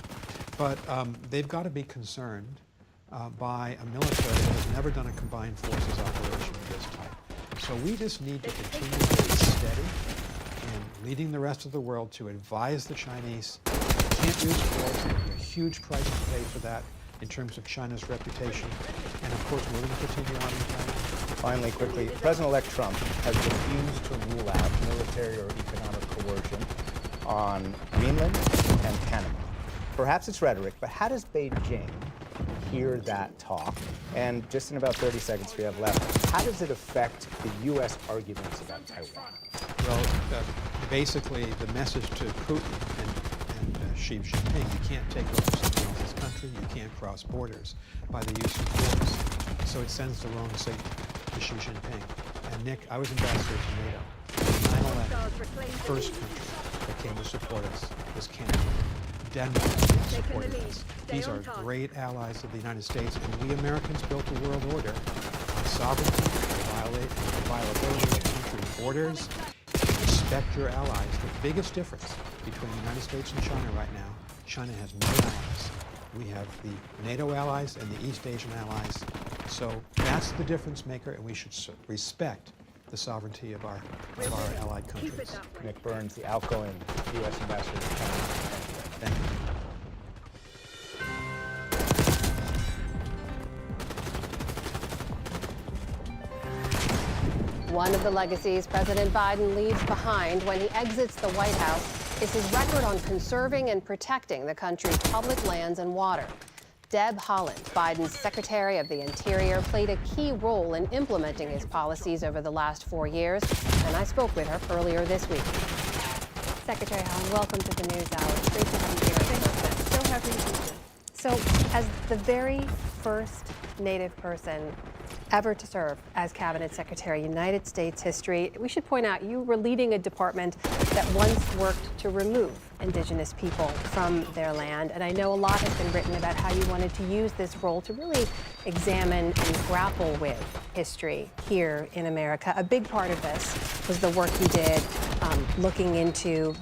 But they've got to be concerned by a military that has never done a combined forces operation of this type. So we just need to continue to be steady and leading the rest of the world to advise the Chinese. Can't use force. There'll be a huge price to pay for that in terms of China's reputation. And of course, we're going to continue on in China. Finally, quickly, President-elect Trump has refused to rule out military or economic coercion on Greenland and Panama. Perhaps it's rhetoric, but how does Beijing hear that talk? And just in about 30 seconds we have left, how does it affect the U.S. arguments about Taiwan? Well, basically, the message to Putin and Xi Jinping, you can't take over someone else's country, you can't cross borders by the use of force. So it sends the wrong signal to Xi Jinping. And Nick, I was ambassador to NATO. 9/11, the first country that came to support us was Canada. Denmark supported us. These are great allies of the United States, and we Americans built a world order on sovereignty, violability of country borders, respect your allies. The biggest difference between the United States and China right now, China has no allies. We have the NATO allies and the East Asian allies. So that's the difference maker, and we should respect the sovereignty of our allied countries. Nick Burns, the outgoing U.S. ambassador to China. Thank you. One of the legacies President Biden leaves behind when he exits the White House is his record on conserving and protecting the country's public lands and water. Deb Haaland, Biden's Secretary of the Interior, played a key role in implementing his policies over the last 4 years, and I spoke with her earlier this week. Secretary Haaland, welcome to the News Hour. It's great to have you here in person. So happy to be here. So, as the very first Native person ever to serve as Cabinet Secretary in United States history, we should point out you were leading a department that once worked to remove Indigenous people from their land. And I know a lot has been written about how you wanted to use this role to really examine and grapple with history here in America. A big part of this was the work you did looking into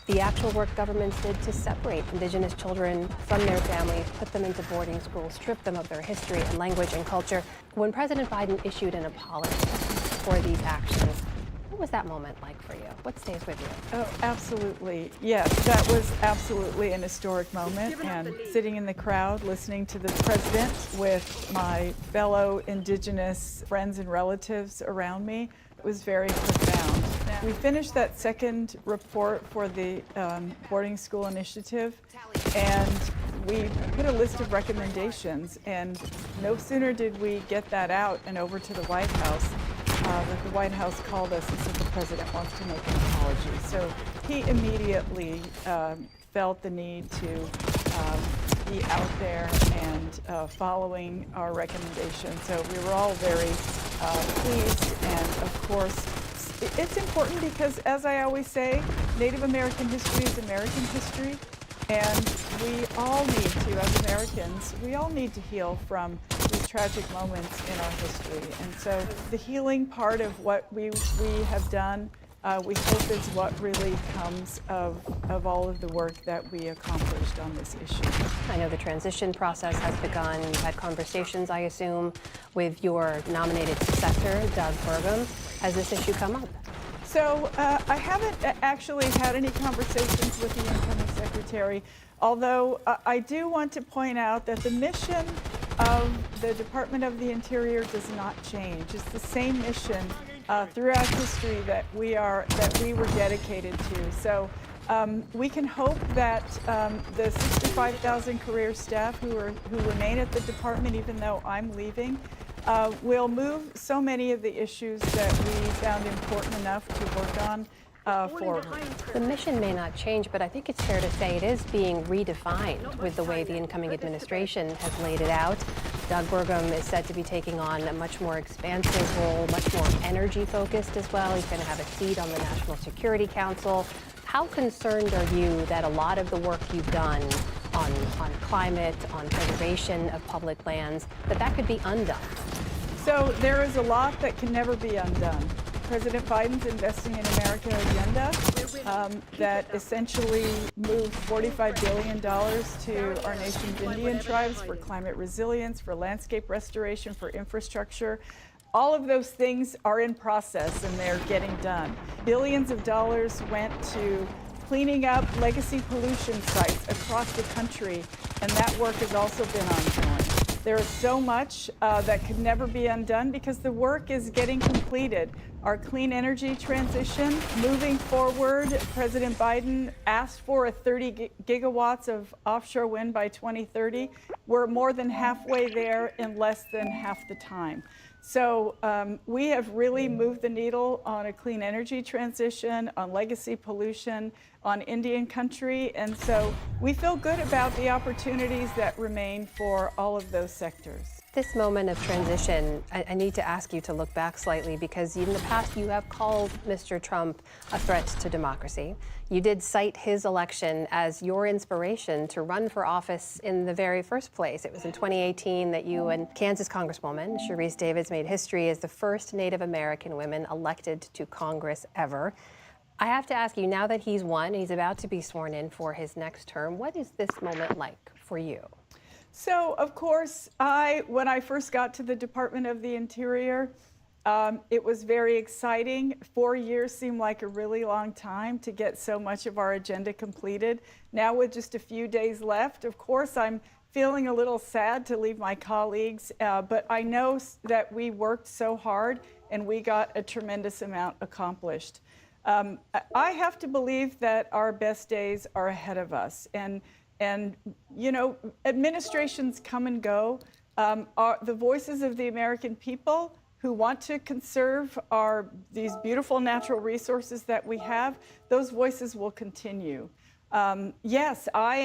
the actual work governments did to separate Indigenous children from their families, put them into boarding schools, strip them of their history and language and culture. When President Biden issued an apology for these actions, what was that moment like for you? What stays with you? Oh, absolutely. Yes, that was absolutely an historic moment. And sitting in the crowd, listening to the president with my fellow Indigenous friends and relatives around me, was very profound. We finished that second report for the boarding school initiative, and we put a list of recommendations, and no sooner did we get that out and over to the White House, that the White House called us and said the president wants to make an apology. So he immediately felt the need to be out there and following our recommendations. So we were all very pleased, and of course, it's important because, as I always say, Native American history is American history, and we all need to, as Americans, we all need to heal from these tragic moments in our history. And so the healing part of what we have done we hope is what really comes of all of the work that we accomplished on this issue. I know the transition process has begun. You've had conversations, I assume, with your nominated successor, Doug Burgum. Has this issue come up? So I haven't actually had any conversations with the incoming secretary, although I do want to point out that the mission of the Department of the Interior does not change. It's the same mission throughout history that we were dedicated to. So we can hope that the 65,000 career staff who remain at the department, even though I'm leaving, will move so many of the issues that we found important enough to work on forward. The mission may not change, but I think it's fair to say it is being redefined with the way the incoming administration has laid it out. Doug Burgum is said to be taking on a much more expansive role, much more energy-focused as well. He's going to have a seat on the National Security Council. How concerned are you that a lot of the work you've done on climate, on preservation of public lands, that could be undone? So there is a lot that can never be undone. President Biden's Investing in America agenda that essentially moved $45 billion to our nation's Indian tribes for climate resilience, for landscape restoration, for infrastructure. All of those things are in process and they're getting done. Billions of dollars went to cleaning up legacy pollution sites across the country, and that work has also been ongoing. There is so much that could never be undone because the work is getting completed. Our clean energy transition, moving forward, President Biden asked for 30 gigawatts of offshore wind by 2030. We're more than halfway there in less than half the time. So we have really moved the needle on a clean energy transition, on legacy pollution, on Indian country. And so we feel good about the opportunities that remain for all of those sectors. This moment of transition, I need to ask you to look back slightly because in the past you have called Mr. Trump a threat to democracy. You did cite his election as your inspiration to run for office in the very first place. It was in 2018 that you and Kansas Congresswoman Sharice Davids made history as the first Native American women elected to Congress ever. I have to ask you, now that he's won, he's about to be sworn in for his next term, what is this moment like for you? So, of course, when I first got to the Department of the Interior, it was very exciting. 4 years seemed like a really long time to get so much of our agenda completed. Now, with just a few days left, of course, I'm feeling a little sad to leave my colleagues, but I know that we worked so hard and we got a tremendous amount accomplished. I have to believe that our best days are ahead of us. And you know, administrations come and go. The voices of the American people who want to conserve these beautiful natural resources that we have, those voices will continue. Yes, I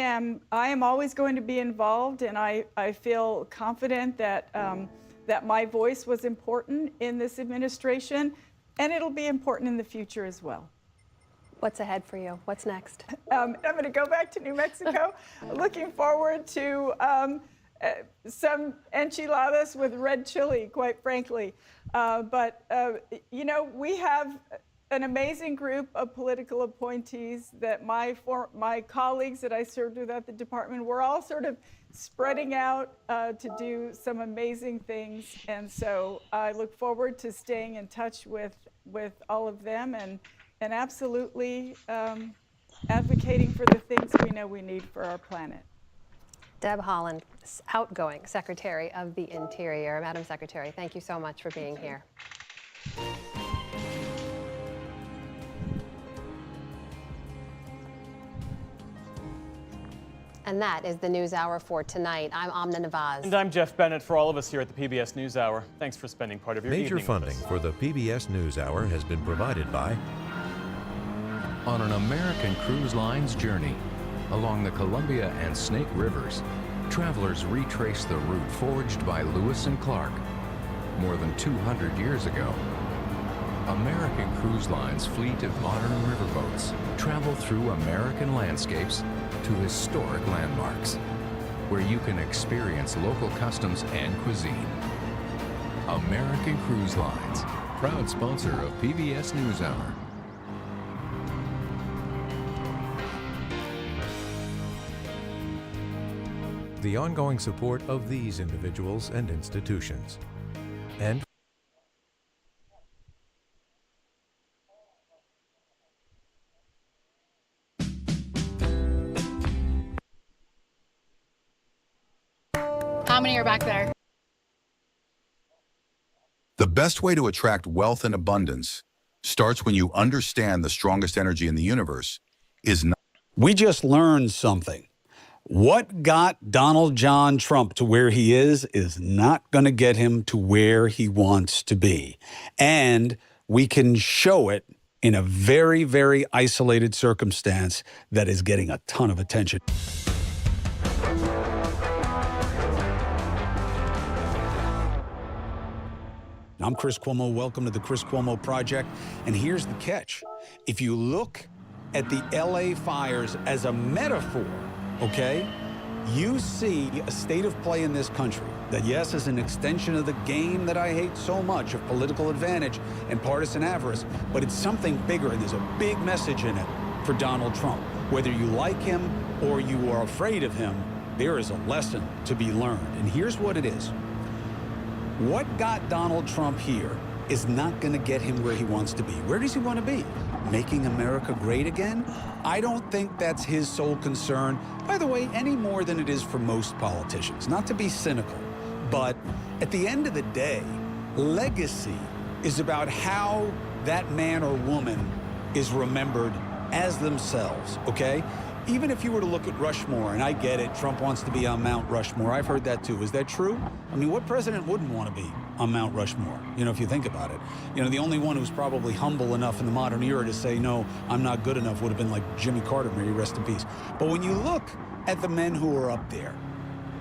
am always going to be involved, and I feel confident that my voice was important in this administration, and it'll be important in the future as well. What's ahead for you? What's next? I'm going to go back to New Mexico. Looking forward to some enchiladas with red chili, quite frankly. But you know, we have an amazing group of political appointees that my colleagues that I served with at the department, we're all sort of spreading out to do some amazing things. And so I look forward to staying in touch with all of them and absolutely advocating for the things we know we need for our planet. Deb Haaland, outgoing Secretary of the Interior. Madam Secretary, thank you so much for being here. And that is the News Hour for tonight. I'm Amna Nawaz. And I'm Jeff Bennett. For all of us here at the PBS News Hour, thanks for spending part of your Major evening funding with us. for the PBS News Hour has been provided by... On an American Cruise Line's journey along the Columbia and Snake Rivers, travelers retrace the route forged by Lewis and Clark more than 200 years ago. American Cruise Line's fleet of modern riverboats travel through American landscapes to historic landmarks, where you can experience local customs and cuisine. American Cruise Lines, proud sponsor of PBS NewsHour. the ongoing support of these individuals and institutions. And how many are back there? The best way to attract wealth and abundance starts when you understand the strongest energy in the universe is not. We just learned something. What got Donald John Trump to where he is not going to get him to where he wants to be. And we can show it in a very, very isolated circumstance that is getting a ton of attention. I'm Chris Cuomo. Welcome to the Chris Cuomo Project. And here's the catch. If you look at the LA fires as a metaphor, okay, you see a state of play in this country that, yes, is an extension of the game that I hate so much of political advantage and partisan avarice, but it's something bigger, and there's a big message in it for Donald Trump. Whether you like him or you are afraid of him, there is a lesson to be learned. And here's what it is. What got Donald Trump here is not going to get him where he wants to be. Where does he want to be? Making America great again? I don't think that's his sole concern, by the way, any more than it is for most politicians. Not to be cynical, but at the end of the day, legacy is about how that man or woman is remembered as themselves, okay? Even if you were to look at Rushmore, and I get it, Trump wants to be on Mount Rushmore. I've heard that too. Is that true? I mean, what president wouldn't want to be on Mount Rushmore? You know, if you think about it. You know, the only one who's probably humble enough in the modern era to say, no, I'm not good enough would have been like Jimmy Carter, may he rest in peace. But when you look at the men who are up there,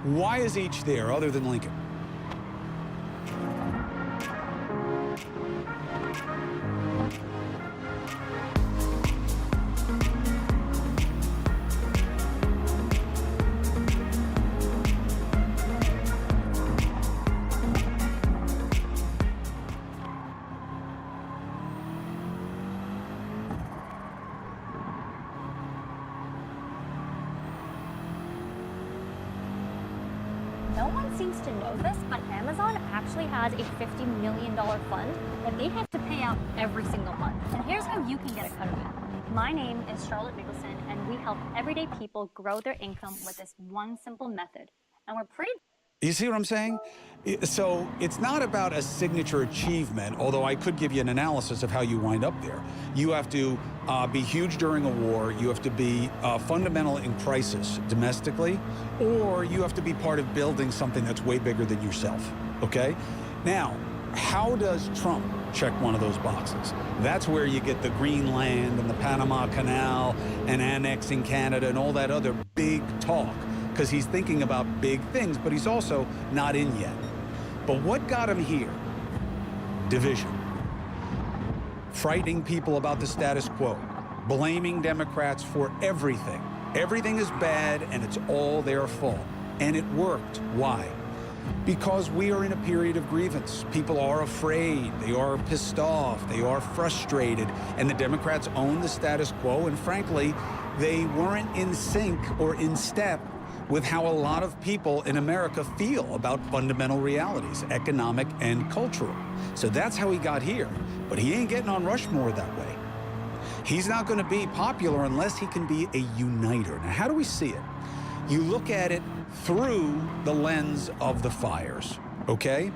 why is each there other than Lincoln? No one seems to know this, but Amazon actually has a $50 million fund that they have to pay out every single month. And here's how you can get a cut of it. My name is Charlotte Nicholson, and we help everyday people grow their income with this one simple method. And we're pretty... You see what I'm saying? So it's not about a signature achievement, although I could give you an analysis of how you wind up there. You have to be huge during a war, you have to be fundamental in crisis domestically, or you have to be part of building something that's way bigger than yourself, okay? Now, how does Trump check one of those boxes? That's where you get the Greenland and the Panama Canal and annexing Canada and all that other big talk, because he's thinking about big things, but he's also not in yet. But what got him here? Division. Frightening people about the status quo. Blaming Democrats for everything. Everything is bad and it's all their fault. And it worked. Why? Because we are in a period of grievance. People are afraid, they are pissed off, they are frustrated, and the Democrats own the status quo, and frankly, they weren't in sync or in step with how a lot of people in America feel about fundamental realities, economic and cultural. So that's how he got here. But he ain't getting on Rushmore that way. He's not going to be popular unless he can be a uniter. Now, how do we see it? You look at it through the lens of the fires, okay?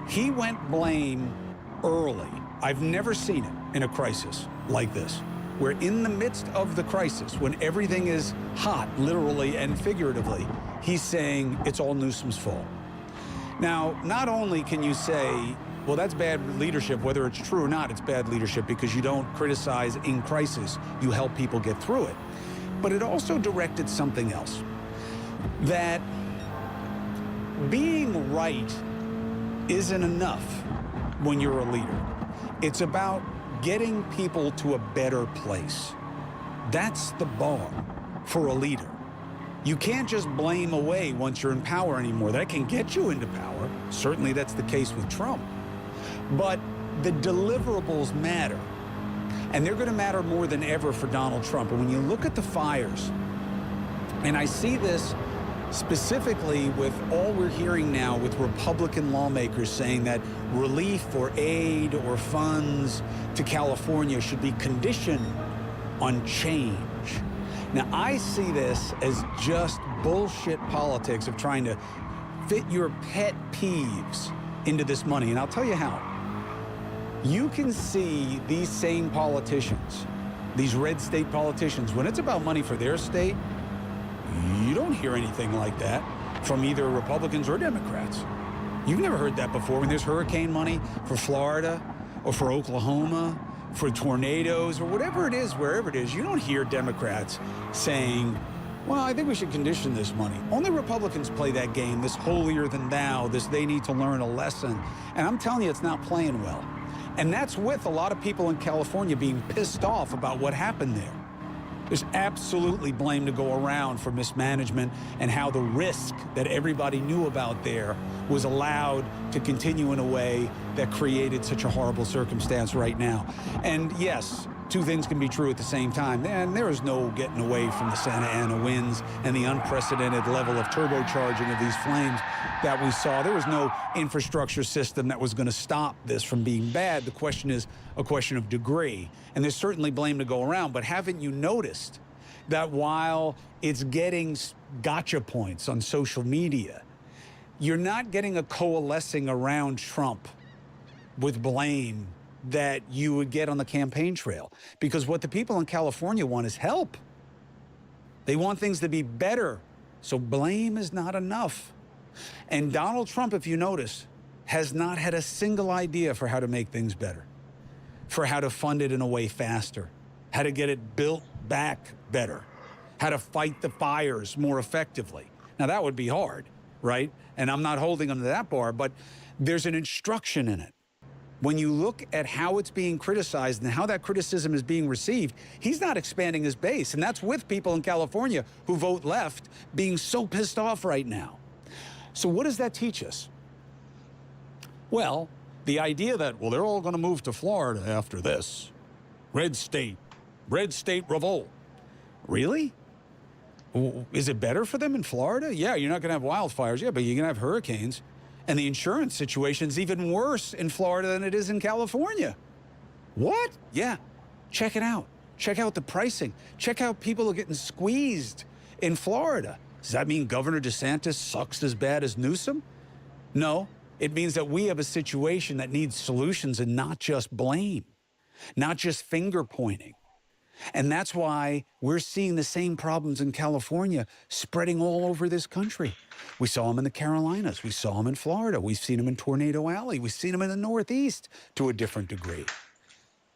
He went blame early. I've never seen it in a crisis like this. We're in the midst of the crisis, when everything is hot, literally and figuratively, he's saying it's all Newsom's fault. Now, not only can you say, well, that's bad leadership, whether it's true or not, it's bad leadership because you don't criticize in crisis, you help people get through it. But it also directed something else, that being right isn't enough when you're a leader. It's about getting people to a better place. That's the bar for a leader. You can't just blame away once you're in power anymore. That can get you into power. Certainly that's the case with Trump. But the deliverables matter. And they're going to matter more than ever for Donald Trump. And when you look at the fires, and I see this specifically with all we're hearing now with Republican lawmakers saying that relief or aid or funds to California should be conditioned on change. Now, I see this as just bullshit politics of trying to fit your pet peeves into this money, and I'll tell you how. You can see these same politicians, these red state politicians, when it's about money for their state, you don't hear anything like that from either Republicans or Democrats. You've never heard that before when there's hurricane money for Florida or for Oklahoma, for tornadoes or whatever it is, wherever it is. You don't hear Democrats saying, well, I think we should condition this money. Only Republicans play that game, this holier than thou, this they need to learn a lesson. And I'm telling you, it's not playing well. And that's with a lot of people in California being pissed off about what happened there. There's absolutely blame to go around for mismanagement and how the risk that everybody knew about there was allowed to continue in a way that created such a horrible circumstance right now. And yes, two things can be true at the same time. And there is no getting away from the Santa Ana winds and the unprecedented level of turbocharging of these flames that we saw. There was no infrastructure system that was going to stop this from being bad. The question is a question of degree. And there's certainly blame to go around. But haven't you noticed that while it's getting gotcha points on social media, you're not getting a coalescing around Trump with blame that you would get on the campaign trail? Because what the people in California want is help. They want things to be better. So blame is not enough. And Donald Trump, if you notice, has not had a single idea for how to make things better, for how to fund it in a way faster, how to get it built back better, how to fight the fires more effectively. Now, that would be hard, right? And I'm not holding him to that bar, but there's an instruction in it. When you look at how it's being criticized and how that criticism is being received, he's not expanding his base. And that's with people in California who vote left being so pissed off right now. So what does that teach us? Well, the idea that, well, they're all going to move to Florida after this. Red state revolt. Really? Is it better for them in Florida? Yeah, you're not going to have wildfires. Yeah, but you're going to have hurricanes. And the insurance situation's even worse in Florida than it is in California. What? Yeah, check it out. Check out the pricing. Check out people are getting squeezed in Florida. Does that mean Governor DeSantis sucks as bad as Newsom? No, it means that we have a situation that needs solutions and not just blame, not just finger pointing. And that's why we're seeing the same problems in California spreading all over this country. We saw them in the Carolinas. We saw them in Florida. We've seen them in Tornado Alley. We've seen them in the Northeast to a different degree.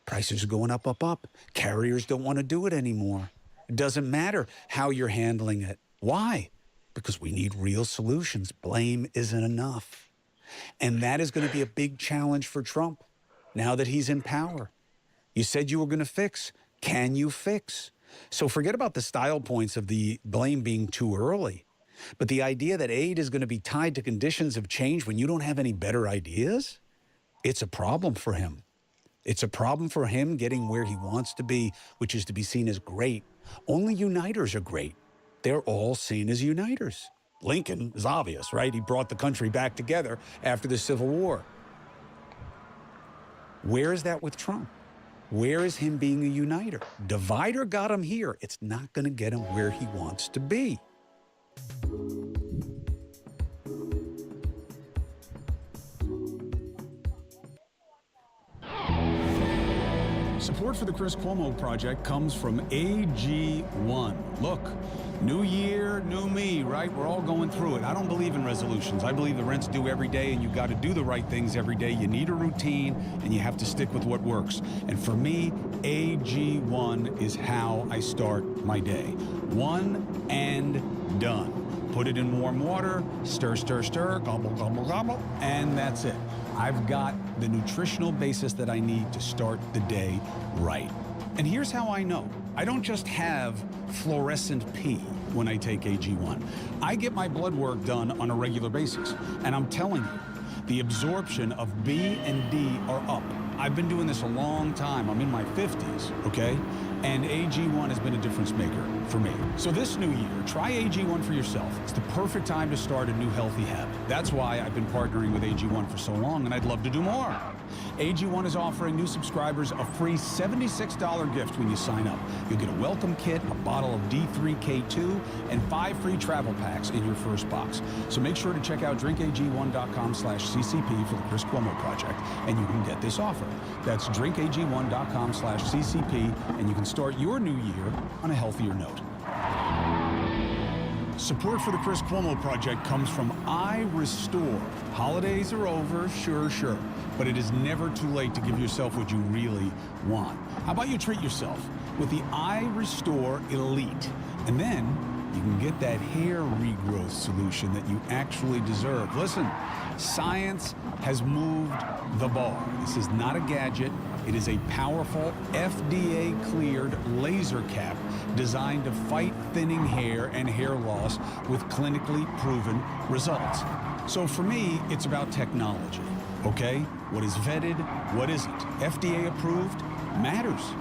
Prices are going up, up, up. Carriers don't want to do it anymore. It doesn't matter how you're handling it. Why? Because we need real solutions. Blame isn't enough. And that is going to be a big challenge for Trump now that he's in power. You said you were going to fix. Can you fix? So forget about the style points of the blame being too early. But the idea that aid is going to be tied to conditions of change when you don't have any better ideas, it's a problem for him. It's a problem for him getting where he wants to be, which is to be seen as great. Only uniters are great. They're all seen as uniters. Lincoln is obvious, right? He brought the country back together after the Civil War. Where is that with Trump? Where is him being a uniter? Divider got him here. It's not going to get him where he wants to be. Support for the Chris Cuomo Project comes from AG1. Look, new year, new me, right? We're all going through it. I don't believe in resolutions. I believe the rent's due every day, and you got to do the right things every day. You need a routine, and you have to stick with what works. And for me, AG1 is how I start my day. One and done. Put it in warm water, stir, stir, stir, gobble, gobble, gobble, and that's it. I've got the nutritional basis that I need to start the day right. And here's how I know. I don't just have fluorescent pee when I take AG1. I get my blood work done on a regular basis. And I'm telling you, The absorption of B and D are up. I've been doing this a long time. I'm in my 50s, okay? And AG1 has been a difference maker for me. So this new year, try AG1 for yourself. It's the perfect time to start a new healthy habit. That's why I've been partnering with AG1 for so long, and I'd love to do more. AG1 is offering new subscribers a free $76 gift when you sign up. You'll get a welcome kit, a bottle of D3K2, and 5 free travel packs in your first box. So make sure to check out drinkag1.com/CCP for the Chris Cuomo Project, and you can get this offer. That's drinkag1.com/CCP, and you can start your new year on a healthier note. Support for the Chris Cuomo Project comes from iRestore. Holidays are over, sure, but it is never too late to give yourself what you really want. How about you treat yourself with the iRestore Elite, and then you can get that hair regrowth solution that you actually deserve. Listen, science has moved the bar. This is not a gadget. It is a powerful, FDA-cleared laser cap designed to fight thinning hair and hair loss with clinically proven results. So for me, it's about technology, okay? What is vetted, what isn't. FDA approved matters.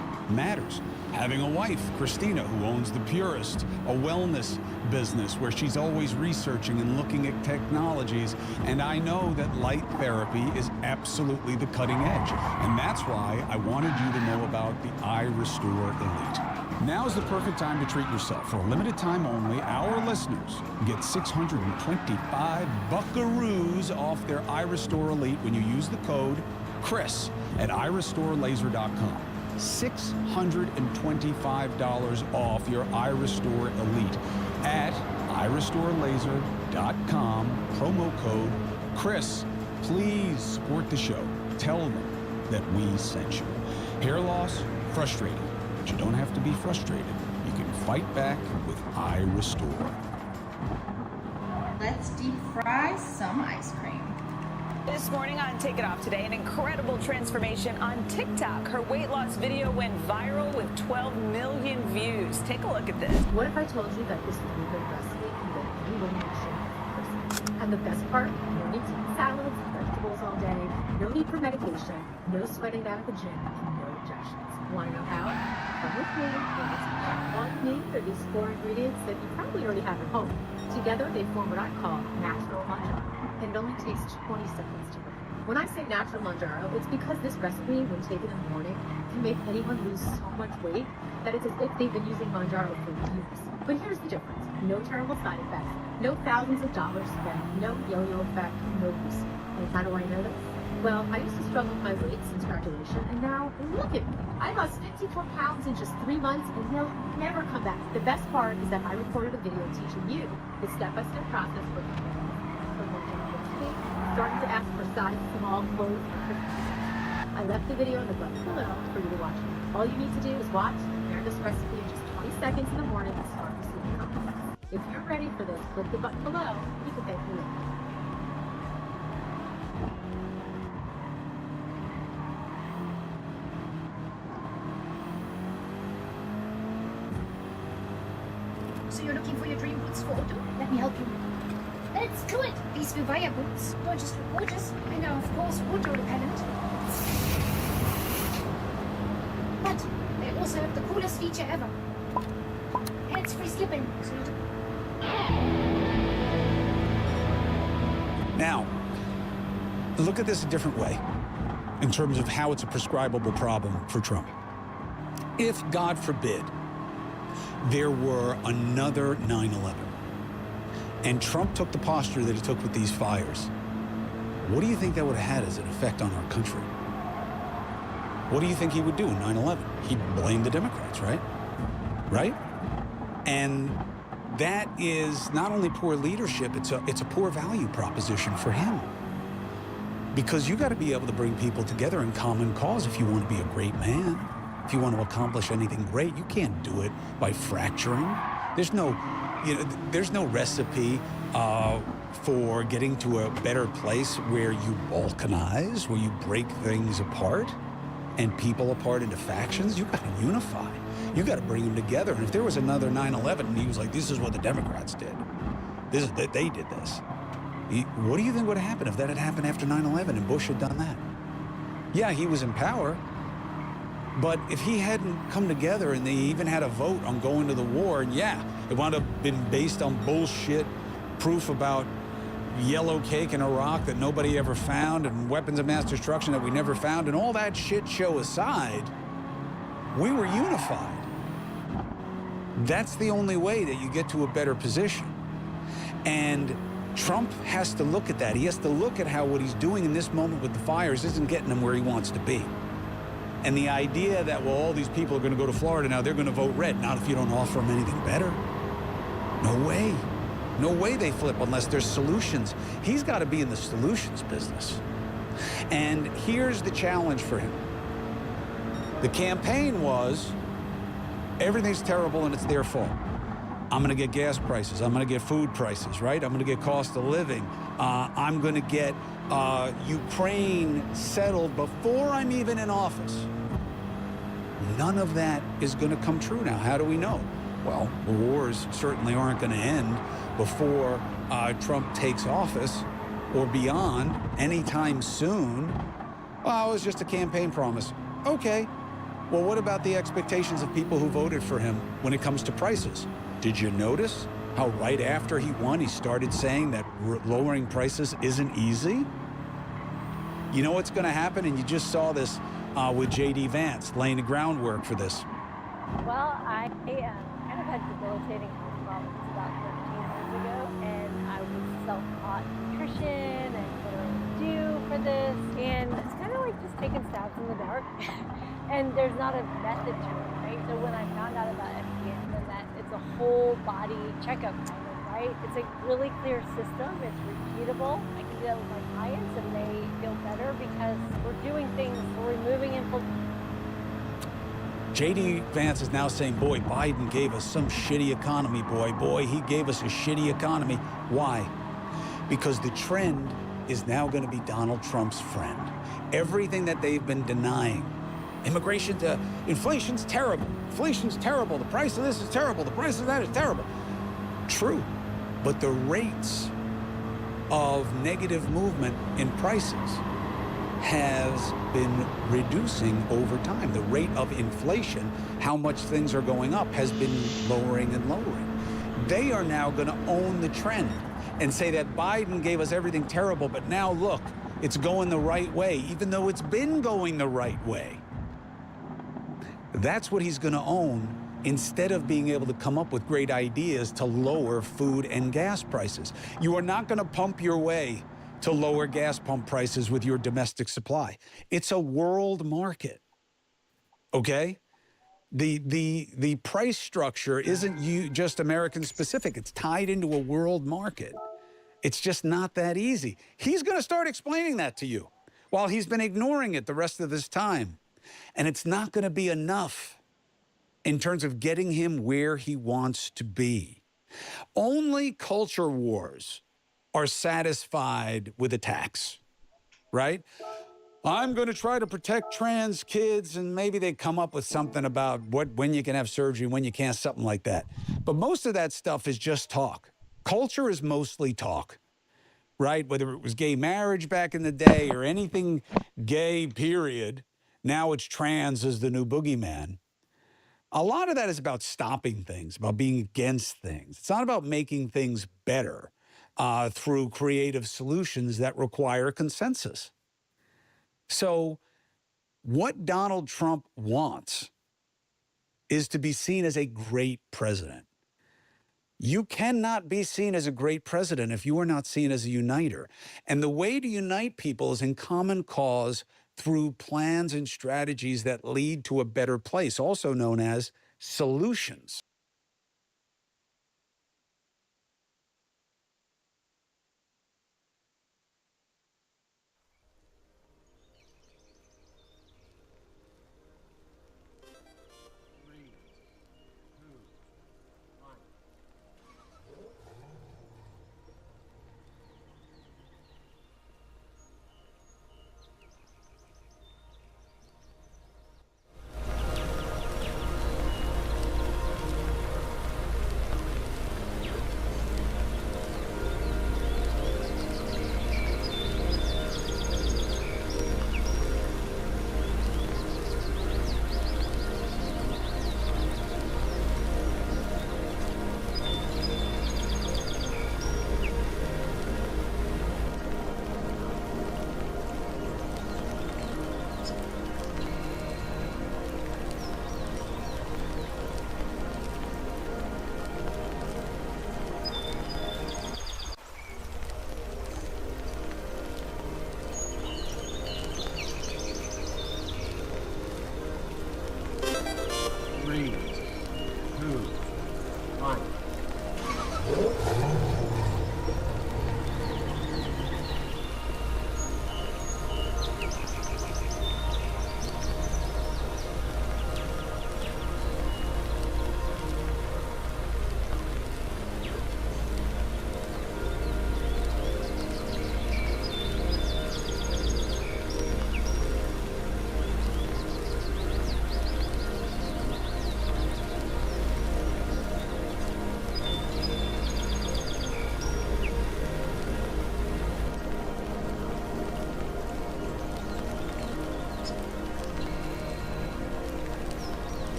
Having a wife, Christina, who owns The Purist, a wellness business where she's always researching and looking at technologies, and I know that light therapy is absolutely the cutting edge. And that's why I wanted you to know about the iRestore Elite. Now is the perfect time to treat yourself. For a limited time only, our listeners get 625 buckaroos off their iRestore Elite when you use the code CHRIS at iRestoreLaser.com. $625 off your iRestore Elite at iRestoreLaser.com, promo code CHRIS. Please support the show. Tell them that we sent you. Hair loss, frustrating, but you don't have to be frustrated. You can fight back with iRestore. Let's deep fry some ice cream. This morning on Take It Off Today, an incredible transformation on TikTok. Her weight loss video went viral with 12 million views. Take a look at this. What if I told you that this is the best way you can get any woman in shape? And the best part, no need to eat salads and vegetables all day, no need for medication, no sweating down at the gym, and no injections. Want to know how? Come with me. All you need are these 4 ingredients that you probably already have at home. Together, they form what I call natural manjaro. And it only takes 20 seconds to make. When I say natural manjaro, it's because this recipe, when taken in the morning, can make anyone lose so much weight that it's as if they've been using manjaro for years. But here's the difference. No terrible side effects, no thousands of dollars spent, no yo-yo effect, no use. And how do I know this? Well, I used to struggle with my weight since graduation, and now look at me. I lost 54 pounds in just 3 months, and they'll never come back. The best part is that I recorded a video teaching you the step-by-step process for starting to ask for size small clothes for Christmas. I left the video in the button below for you to watch. All you need to do is watch and prepare this recipe in just 20 seconds in the morning and start receiving compliments. If you're ready for this, click the button below. You can thank me later. So you're looking for your dream boots for autumn? Let me help you. Let's do it! These Vivaya boots don't just look gorgeous, and are of course water repellent, but they also have the coolest feature ever. And it's free skipping, so Now, look at this a different way in terms of how it's a prescribable problem for Trump. If, God forbid, there were another 9/11, and Trump took the posture that he took with these fires, what do you think that would have had as an effect on our country? What do you think he would do in 9/11? He'd blame the Democrats, right? Right? And that is not only poor leadership, it's a poor value proposition for him. Because you got to be able to bring people together in common cause if you want to be a great man. If you want to accomplish anything great, you can't do it by fracturing. There's no recipe for getting to a better place where you balkanize, where you break things apart and people apart into factions. You got to unify. You got to bring them together. And if there was another 9/11 and he was like, this is what the Democrats did, they did this, What do you think would have happened if that had happened after 9/11 and Bush had done that? Yeah, he was in power, but if he hadn't come together and they even had a vote on going to the war, and yeah, it wound up being based on bullshit proof about yellow cake in Iraq that nobody ever found and weapons of mass destruction that we never found, and all that shit show aside, we were unified. That's the only way that you get to a better position. And Trump has to look at that. He has to look at how what he's doing in this moment with the fires isn't getting him where he wants to be. And the idea that, well, all these people are going to go to Florida now, they're going to vote red, not if you don't offer them anything better. No way. No way they flip unless there's solutions. He's got to be in the solutions business. And here's the challenge for him. The campaign was, everything's terrible and it's their fault. I'm going to get gas prices. I'm going to get food prices, right? I'm going to get cost of living. I'm going to get Ukraine settled before I'm even in office. None of that is going to come true now. How do we know? Well, the wars certainly aren't going to end before Trump takes office or beyond anytime soon. Well, it was just a campaign promise. Okay. Well, what about the expectations of people who voted for him when it comes to prices? Did you notice how right after he won, he started saying that lowering prices isn't easy? You know what's going to happen? And you just saw this with J.D. Vance laying the groundwork for this. Well, I kind of had debilitating health problems about 13 years ago, and I was self-taught nutrition and what do I do for this? And it's kind of like just taking stabs in the dark. And there's not a method to it, right? So when I found out about FDN and that it's a whole body checkup kind of, right? It's a really clear system. It's repeatable. I can do that with my clients and they feel better because we're doing things, we're removing inflammation. J.D. Vance is now saying, boy, Biden gave us some shitty economy, boy, he gave us a shitty economy. Why? Because the trend is now going to be Donald Trump's friend. Everything that they've been denying. Immigration to inflation's terrible. Inflation's terrible. The price of this is terrible. The price of that is terrible. True, but the rates of negative movement in prices has been reducing over time. The rate of inflation, how much things are going up, has been lowering and lowering. They are now going to own the trend and say that Biden gave us everything terrible, but now look, it's going the right way, even though it's been going the right way. That's what he's going to own instead of being able to come up with great ideas to lower food and gas prices. You are not going to pump your way to lower gas pump prices with your domestic supply. It's a world market, okay? The price structure isn't just American specific. It's tied into a world market. It's just not that easy. He's going to start explaining that to you while he's been ignoring it the rest of this time. And it's not going to be enough in terms of getting him where he wants to be. Only culture wars are satisfied with attacks, right? I'm going to try to protect trans kids, and maybe they come up with something about when you can have surgery, when you can't, something like that. But most of that stuff is just talk. Culture is mostly talk, right? Whether it was gay marriage back in the day or anything gay, period. Now it's trans as the new boogeyman. A lot of that is about stopping things, about being against things. It's not about making things better through creative solutions that require consensus. So what Donald Trump wants is to be seen as a great president. You cannot be seen as a great president if you are not seen as a uniter. And the way to unite people is in common cause through plans and strategies that lead to a better place, also known as solutions.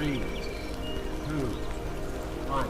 3, 2, 1.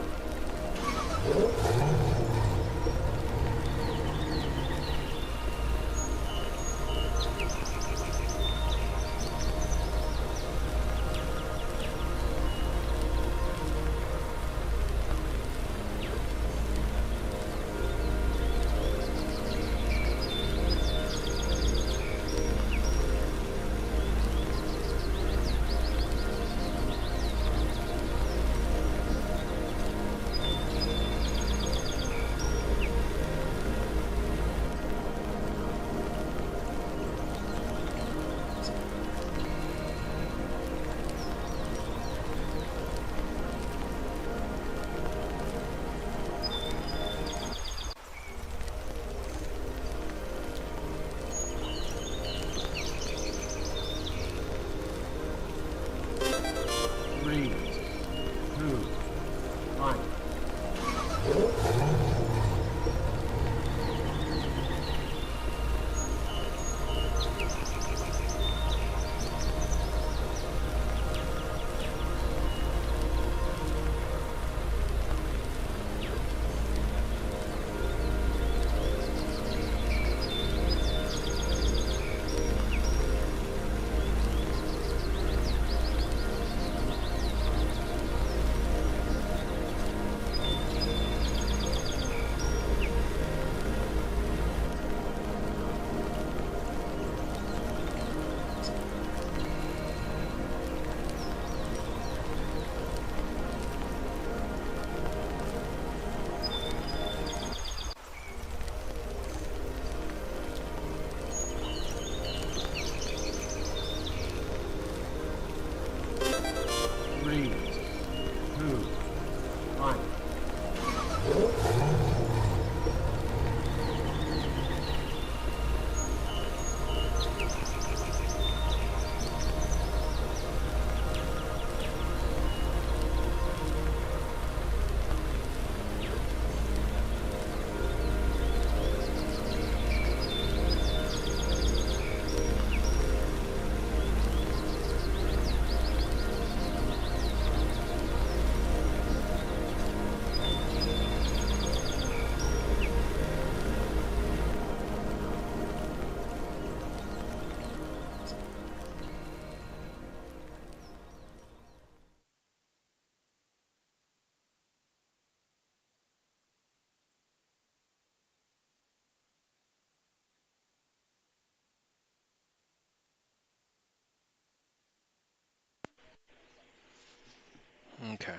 Okay.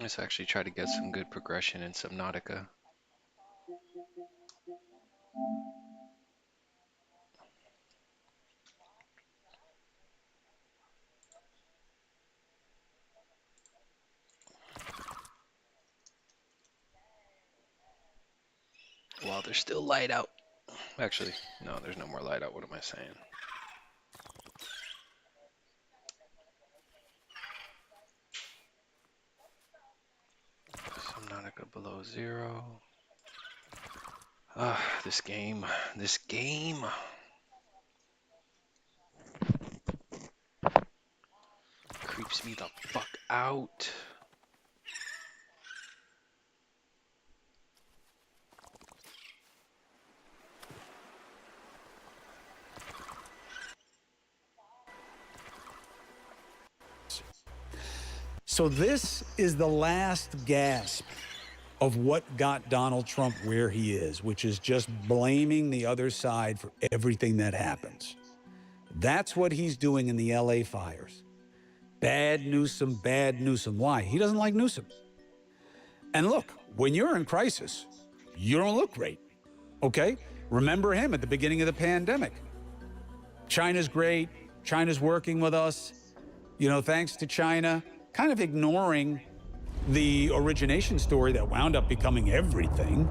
Let's actually try to get some good progression in Subnautica. While there's still light out. Actually, no, there's no more light out. What am I saying? Subnautica below 0. Ah, this game. Creeps me the fuck out. So this is the last gasp of what got Donald Trump where he is, which is just blaming the other side for everything that happens. That's what he's doing in the LA fires. Bad Newsom, bad Newsom. Why? He doesn't like Newsom. And look, when you're in crisis, you don't look great, okay? Remember him at the beginning of the pandemic. China's great, China's working with us, you know, thanks to China, kind of ignoring the origination story that wound up becoming everything.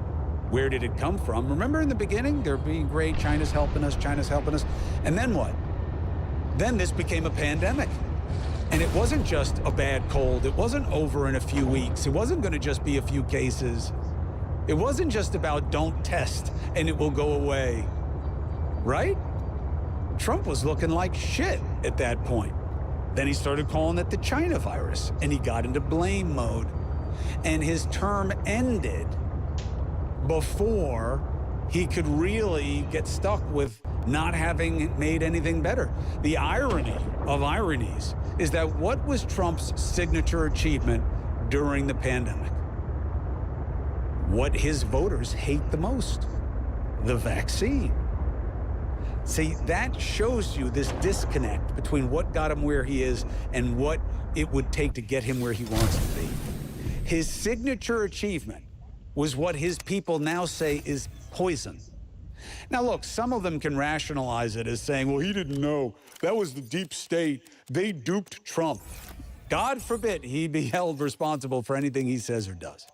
Where did it come from? Remember in the beginning, they're being great, China's helping us, and then what? Then this became a pandemic. And it wasn't just a bad cold. It wasn't over in a few weeks. It wasn't going to just be a few cases. It wasn't just about don't test and it will go away, right? Trump was looking like shit at that point. Then he started calling it the China virus, and he got into blame mode. And his term ended before he could really get stuck with not having made anything better. The irony of ironies is that what was Trump's signature achievement during the pandemic? What his voters hate the most: the vaccine. See, that shows you this disconnect between what got him where he is and what it would take to get him where he wants to be. His signature achievement was what his people now say is poison. Now, look, some of them can rationalize it as saying, well, he didn't know. That was the deep state. They duped Trump. God forbid he be held responsible for anything he says or does.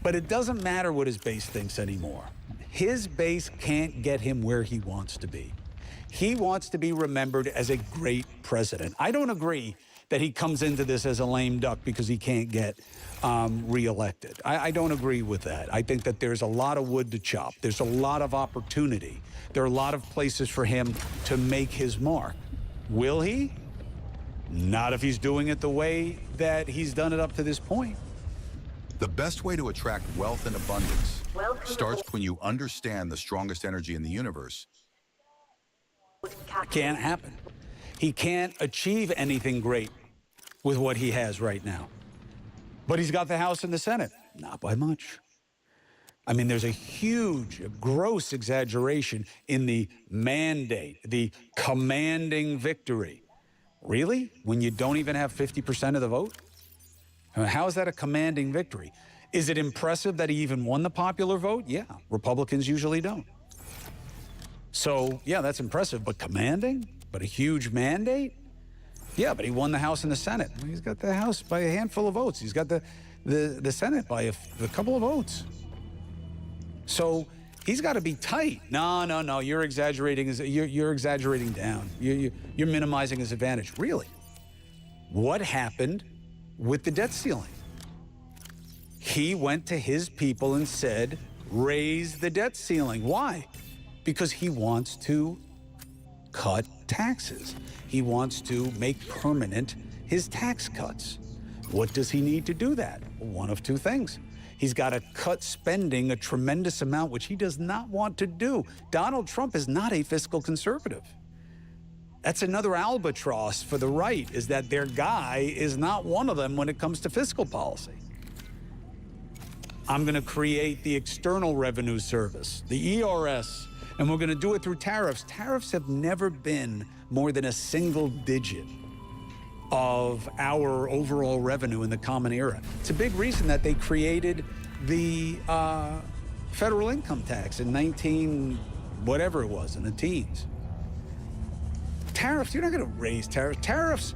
But it doesn't matter what his base thinks anymore. His base can't get him where he wants to be. He wants to be remembered as a great president. I don't agree that he comes into this as a lame duck because he can't get reelected. I don't agree with that. I think that there's a lot of wood to chop. There's a lot of opportunity. There are a lot of places for him to make his mark. Will he? Not if he's doing it the way that he's done it up to this point. The best way to attract wealth and abundance starts when you understand the strongest energy in the universe. Can't happen. He can't achieve anything great with what he has right now. But he's got the House and the Senate. Not by much. I mean, there's a huge, gross exaggeration in the mandate, the commanding victory. Really? When you don't even have 50% of the vote? I mean, how is that a commanding victory? Is it impressive that he even won the popular vote? Yeah, Republicans usually don't. So, yeah, that's impressive, but commanding? But a huge mandate? Yeah, but he won the House and the Senate. He's got the House by a handful of votes. He's got the Senate by a couple of votes. So he's got to be tight. No, you're exaggerating. You're exaggerating down. You're minimizing his advantage. Really? What happened with the debt ceiling? He went to his people and said, raise the debt ceiling. Why? Because he wants to cut taxes. He wants to make permanent his tax cuts. What does he need to do that? One of two things. He's got to cut spending a tremendous amount, which he does not want to do. Donald Trump is not a fiscal conservative. That's another albatross for the right, is that their guy is not one of them when it comes to fiscal policy. I'm going to create the External Revenue Service, the ERS, and we're going to do it through tariffs. Tariffs have never been more than a single digit of our overall revenue in the Common Era. It's a big reason that they created the federal income tax in whatever it was, in the teens. Tariffs, you're not going to raise tariffs.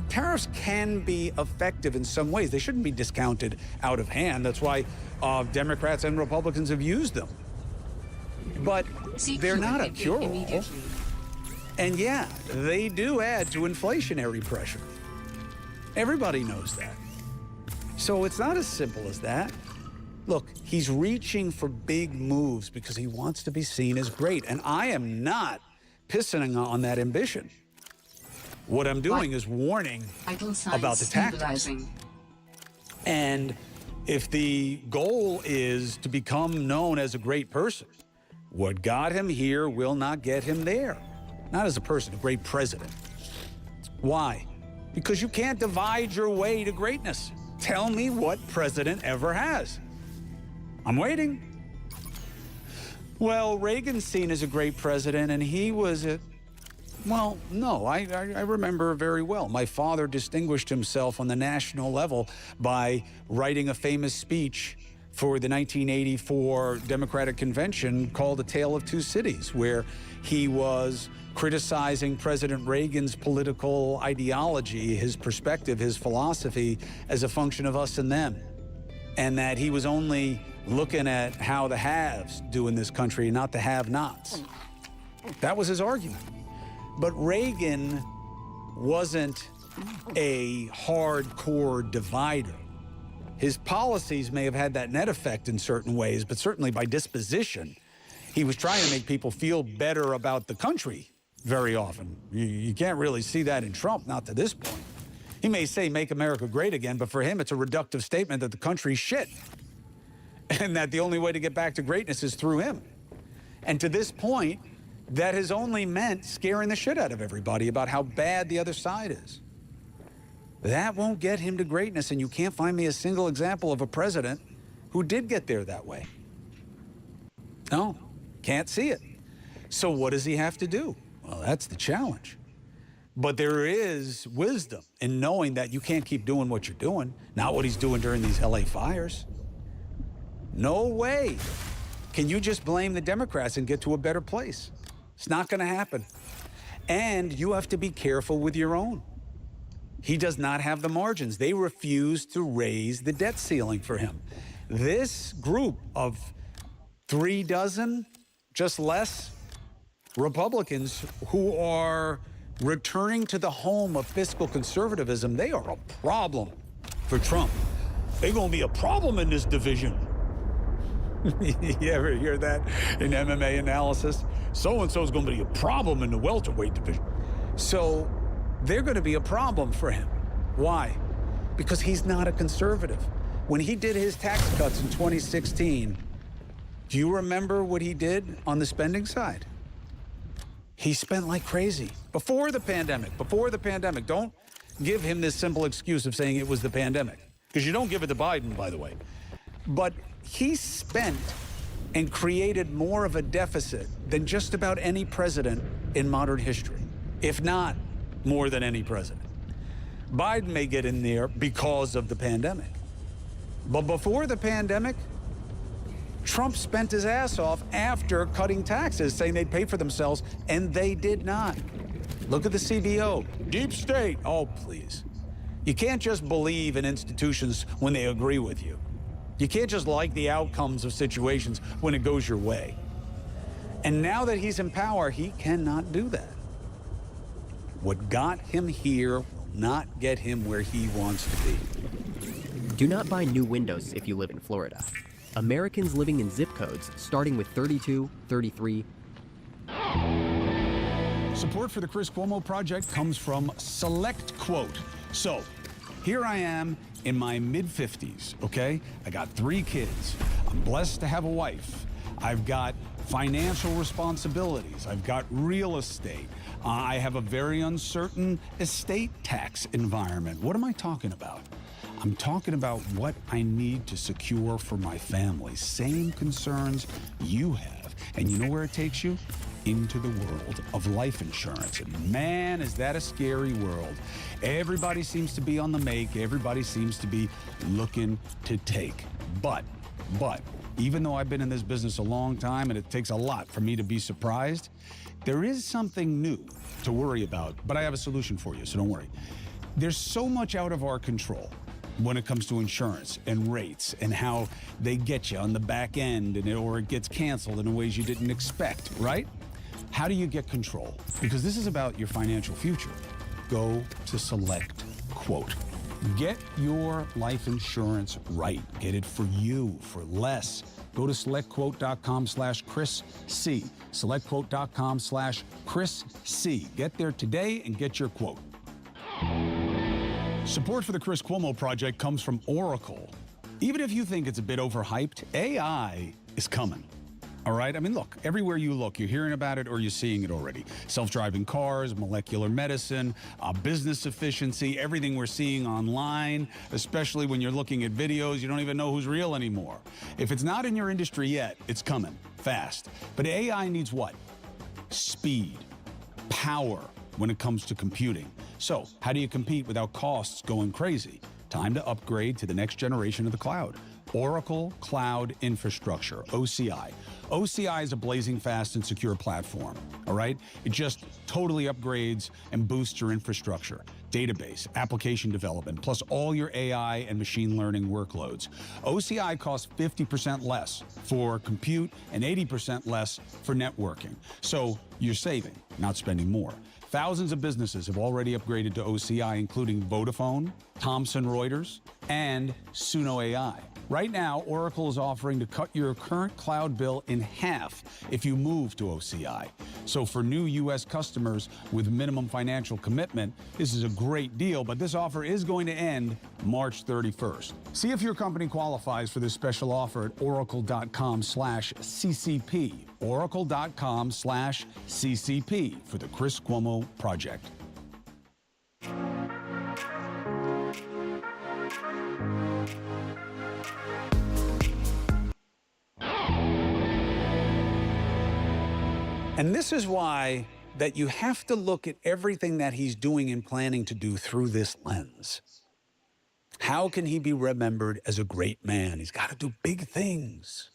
Tariffs can be effective in some ways. They shouldn't be discounted out of hand. That's why Democrats and Republicans have used them. But they're not a cure-all. And yeah, they do add to inflationary pressure. Everybody knows that. So it's not as simple as that. Look, he's reaching for big moves because he wants to be seen as great. And I am not pissing on that ambition. What I'm doing is warning about the tactics. And if the goal is to become known as a great person, what got him here will not get him there. Not as a person, a great president. Why? Because you can't divide your way to greatness. Tell me what president ever has. I'm waiting. Well, Reagan's seen as a great president, and he was well, no, I remember very well. My father distinguished himself on the national level by writing a famous speech for the 1984 Democratic Convention called A Tale of Two Cities, where he was criticizing President Reagan's political ideology, his perspective, his philosophy as a function of us and them, and that he was only looking at how the haves do in this country, not the have-nots. That was his argument. But Reagan wasn't a hardcore divider. His policies may have had that net effect in certain ways, but certainly by disposition, he was trying to make people feel better about the country very often. You can't really see that in Trump, not to this point. He may say, make America great again, but for him, it's a reductive statement that the country's shit. And that the only way to get back to greatness is through him. And to this point, that has only meant scaring the shit out of everybody about how bad the other side is. That won't get him to greatness, and you can't find me a single example of a president who did get there that way. No, can't see it. So what does he have to do? Well, that's the challenge. But there is wisdom in knowing that you can't keep doing what you're doing, not what he's doing during these LA fires. No way can you just blame the Democrats and get to a better place. It's not going to happen. And you have to be careful with your own. He does not have the margins. They refuse to raise the debt ceiling for him. This group of 36, just less, Republicans who are returning to the home of fiscal conservatism, they are a problem for Trump. They're going to be a problem in this division. You ever hear that in MMA analysis? So-and-so's going to be a problem in the welterweight division. So they're going to be a problem for him. Why? Because he's not a conservative. When he did his tax cuts in 2016, do you remember what he did on the spending side? He spent like crazy before the pandemic. Don't give him this simple excuse of saying it was the pandemic, because you don't give it to Biden, by the way. But he spent and created more of a deficit than just about any president in modern history, if not more than any president. Biden may get in there because of the pandemic. But before the pandemic, Trump spent his ass off after cutting taxes, saying they'd pay for themselves, and they did not. Look at the CBO. Deep state. Oh, please. You can't just believe in institutions when they agree with you. You can't just like the outcomes of situations when it goes your way. And now that he's in power, he cannot do that. What got him here will not get him where he wants to be. Do not buy new windows if you live in Florida. Americans living in zip codes starting with 32, 33. Support for the Chris Cuomo Project comes from Select Quote. So, here I am in my mid-50s, okay? I got 3 kids. I'm blessed to have a wife. I've got financial responsibilities. I've got real estate. I have a very uncertain estate tax environment. What am I talking about? I'm talking about what I need to secure for my family. Same concerns you have. And you know where it takes you? Into the world of life insurance. And man, is that a scary world. Everybody seems to be on the make. Everybody seems to be looking to take. But, even though I've been in this business a long time and it takes a lot for me to be surprised, there is something new to worry about. But I have a solution for you, so don't worry. There's so much out of our control when it comes to insurance and rates and how they get you on the back end or it gets canceled in ways you didn't expect, right? How do you get control? Because this is about your financial future. Go to Select Quote. Get your life insurance right. Get it for you for less. Go to selectquote.com/ChrisC. Selectquote.com/ChrisC. Get there today and get your quote. Support for the Chris Cuomo Project comes from Oracle. Even if you think it's a bit overhyped, AI is coming. All right? I mean, look, everywhere you look, you're hearing about it or you're seeing it already. Self-driving cars, molecular medicine, business efficiency, everything we're seeing online, especially when you're looking at videos, you don't even know who's real anymore. If it's not in your industry yet, it's coming fast. But AI needs what? Speed, power when it comes to computing. So how do you compete without costs going crazy? Time to upgrade to the next generation of the cloud. Oracle Cloud Infrastructure, OCI. OCI is a blazing fast and secure platform, all right? It just totally upgrades and boosts your infrastructure. database, application development, plus all your AI and machine learning workloads. OCI costs 50% less for compute and 80% less for networking. So you're saving, not spending more. Thousands of businesses have already upgraded to OCI, including Vodafone, Thomson Reuters, and Suno AI. Right now, Oracle is offering to cut your current cloud bill in half if you move to OCI. So for new U.S. customers with minimum financial commitment, this is a great deal, but this offer is going to end March 31st. See if your company qualifies for this special offer at oracle.com/CCP. Oracle.com/CCP for the Chris Cuomo Project. And this is why that you have to look at everything that he's doing and planning to do through this lens. How can he be remembered as a great man? He's got to do big things.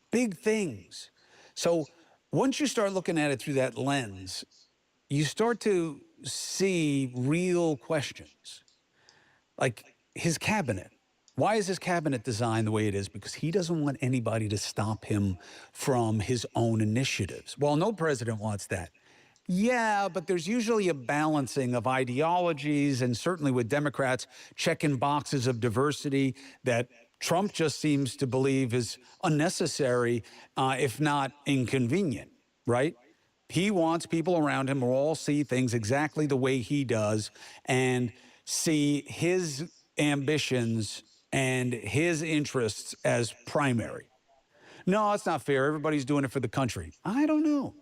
Big things. So once you start looking at it through that lens, you start to see real questions. Like his cabinet. Why is his cabinet designed the way it is? Because he doesn't want anybody to stop him from his own initiatives. Well, no president wants that. Yeah, but there's usually a balancing of ideologies, and certainly with Democrats checking boxes of diversity that Trump just seems to believe is unnecessary, if not inconvenient, right? He wants people around him who all see things exactly the way he does and see his ambitions and his interests as primary. No, it's not fair. Everybody's doing it for the country. I don't know.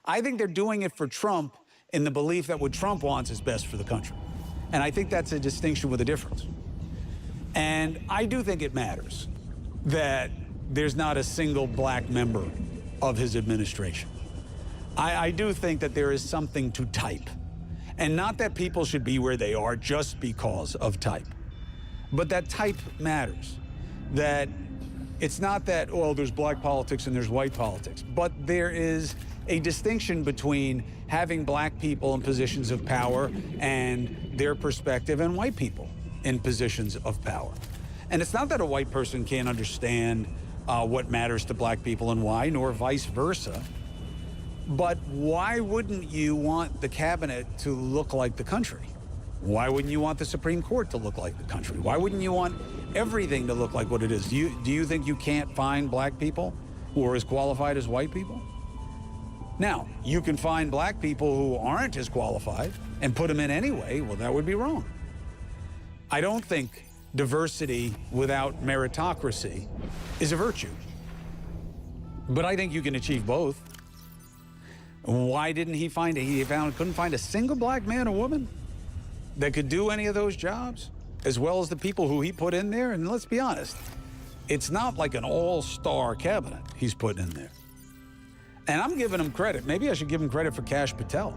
I think they're doing it for Trump in the belief that what Trump wants is best for the country. And I think that's a distinction with a difference. And I do think it matters that there's not a single black member of his administration. I do think that there is something to type. And not that people should be where they are just because of type. But that type matters. That it's not that, oh, there's black politics and there's white politics. But there is a distinction between having black people in positions of power and their perspective and white people in positions of power. And it's not that a white person can't understand what matters to black people and why, nor vice versa. But why wouldn't you want the cabinet to look like the country? Why wouldn't you want the Supreme Court to look like the country? Why wouldn't you want everything to look like what it is? Do you think you can't find black people who are as qualified as white people? Now, you can find black people who aren't as qualified and put them in anyway. Well, that would be wrong. I don't think diversity without meritocracy is a virtue. But I think you can achieve both. Why didn't he find it? Couldn't find a single black man or woman that could do any of those jobs, as well as the people who he put in there. And let's be honest, it's not like an all-star cabinet he's putting in there. And I'm giving him credit. Maybe I should give him credit for Kash Patel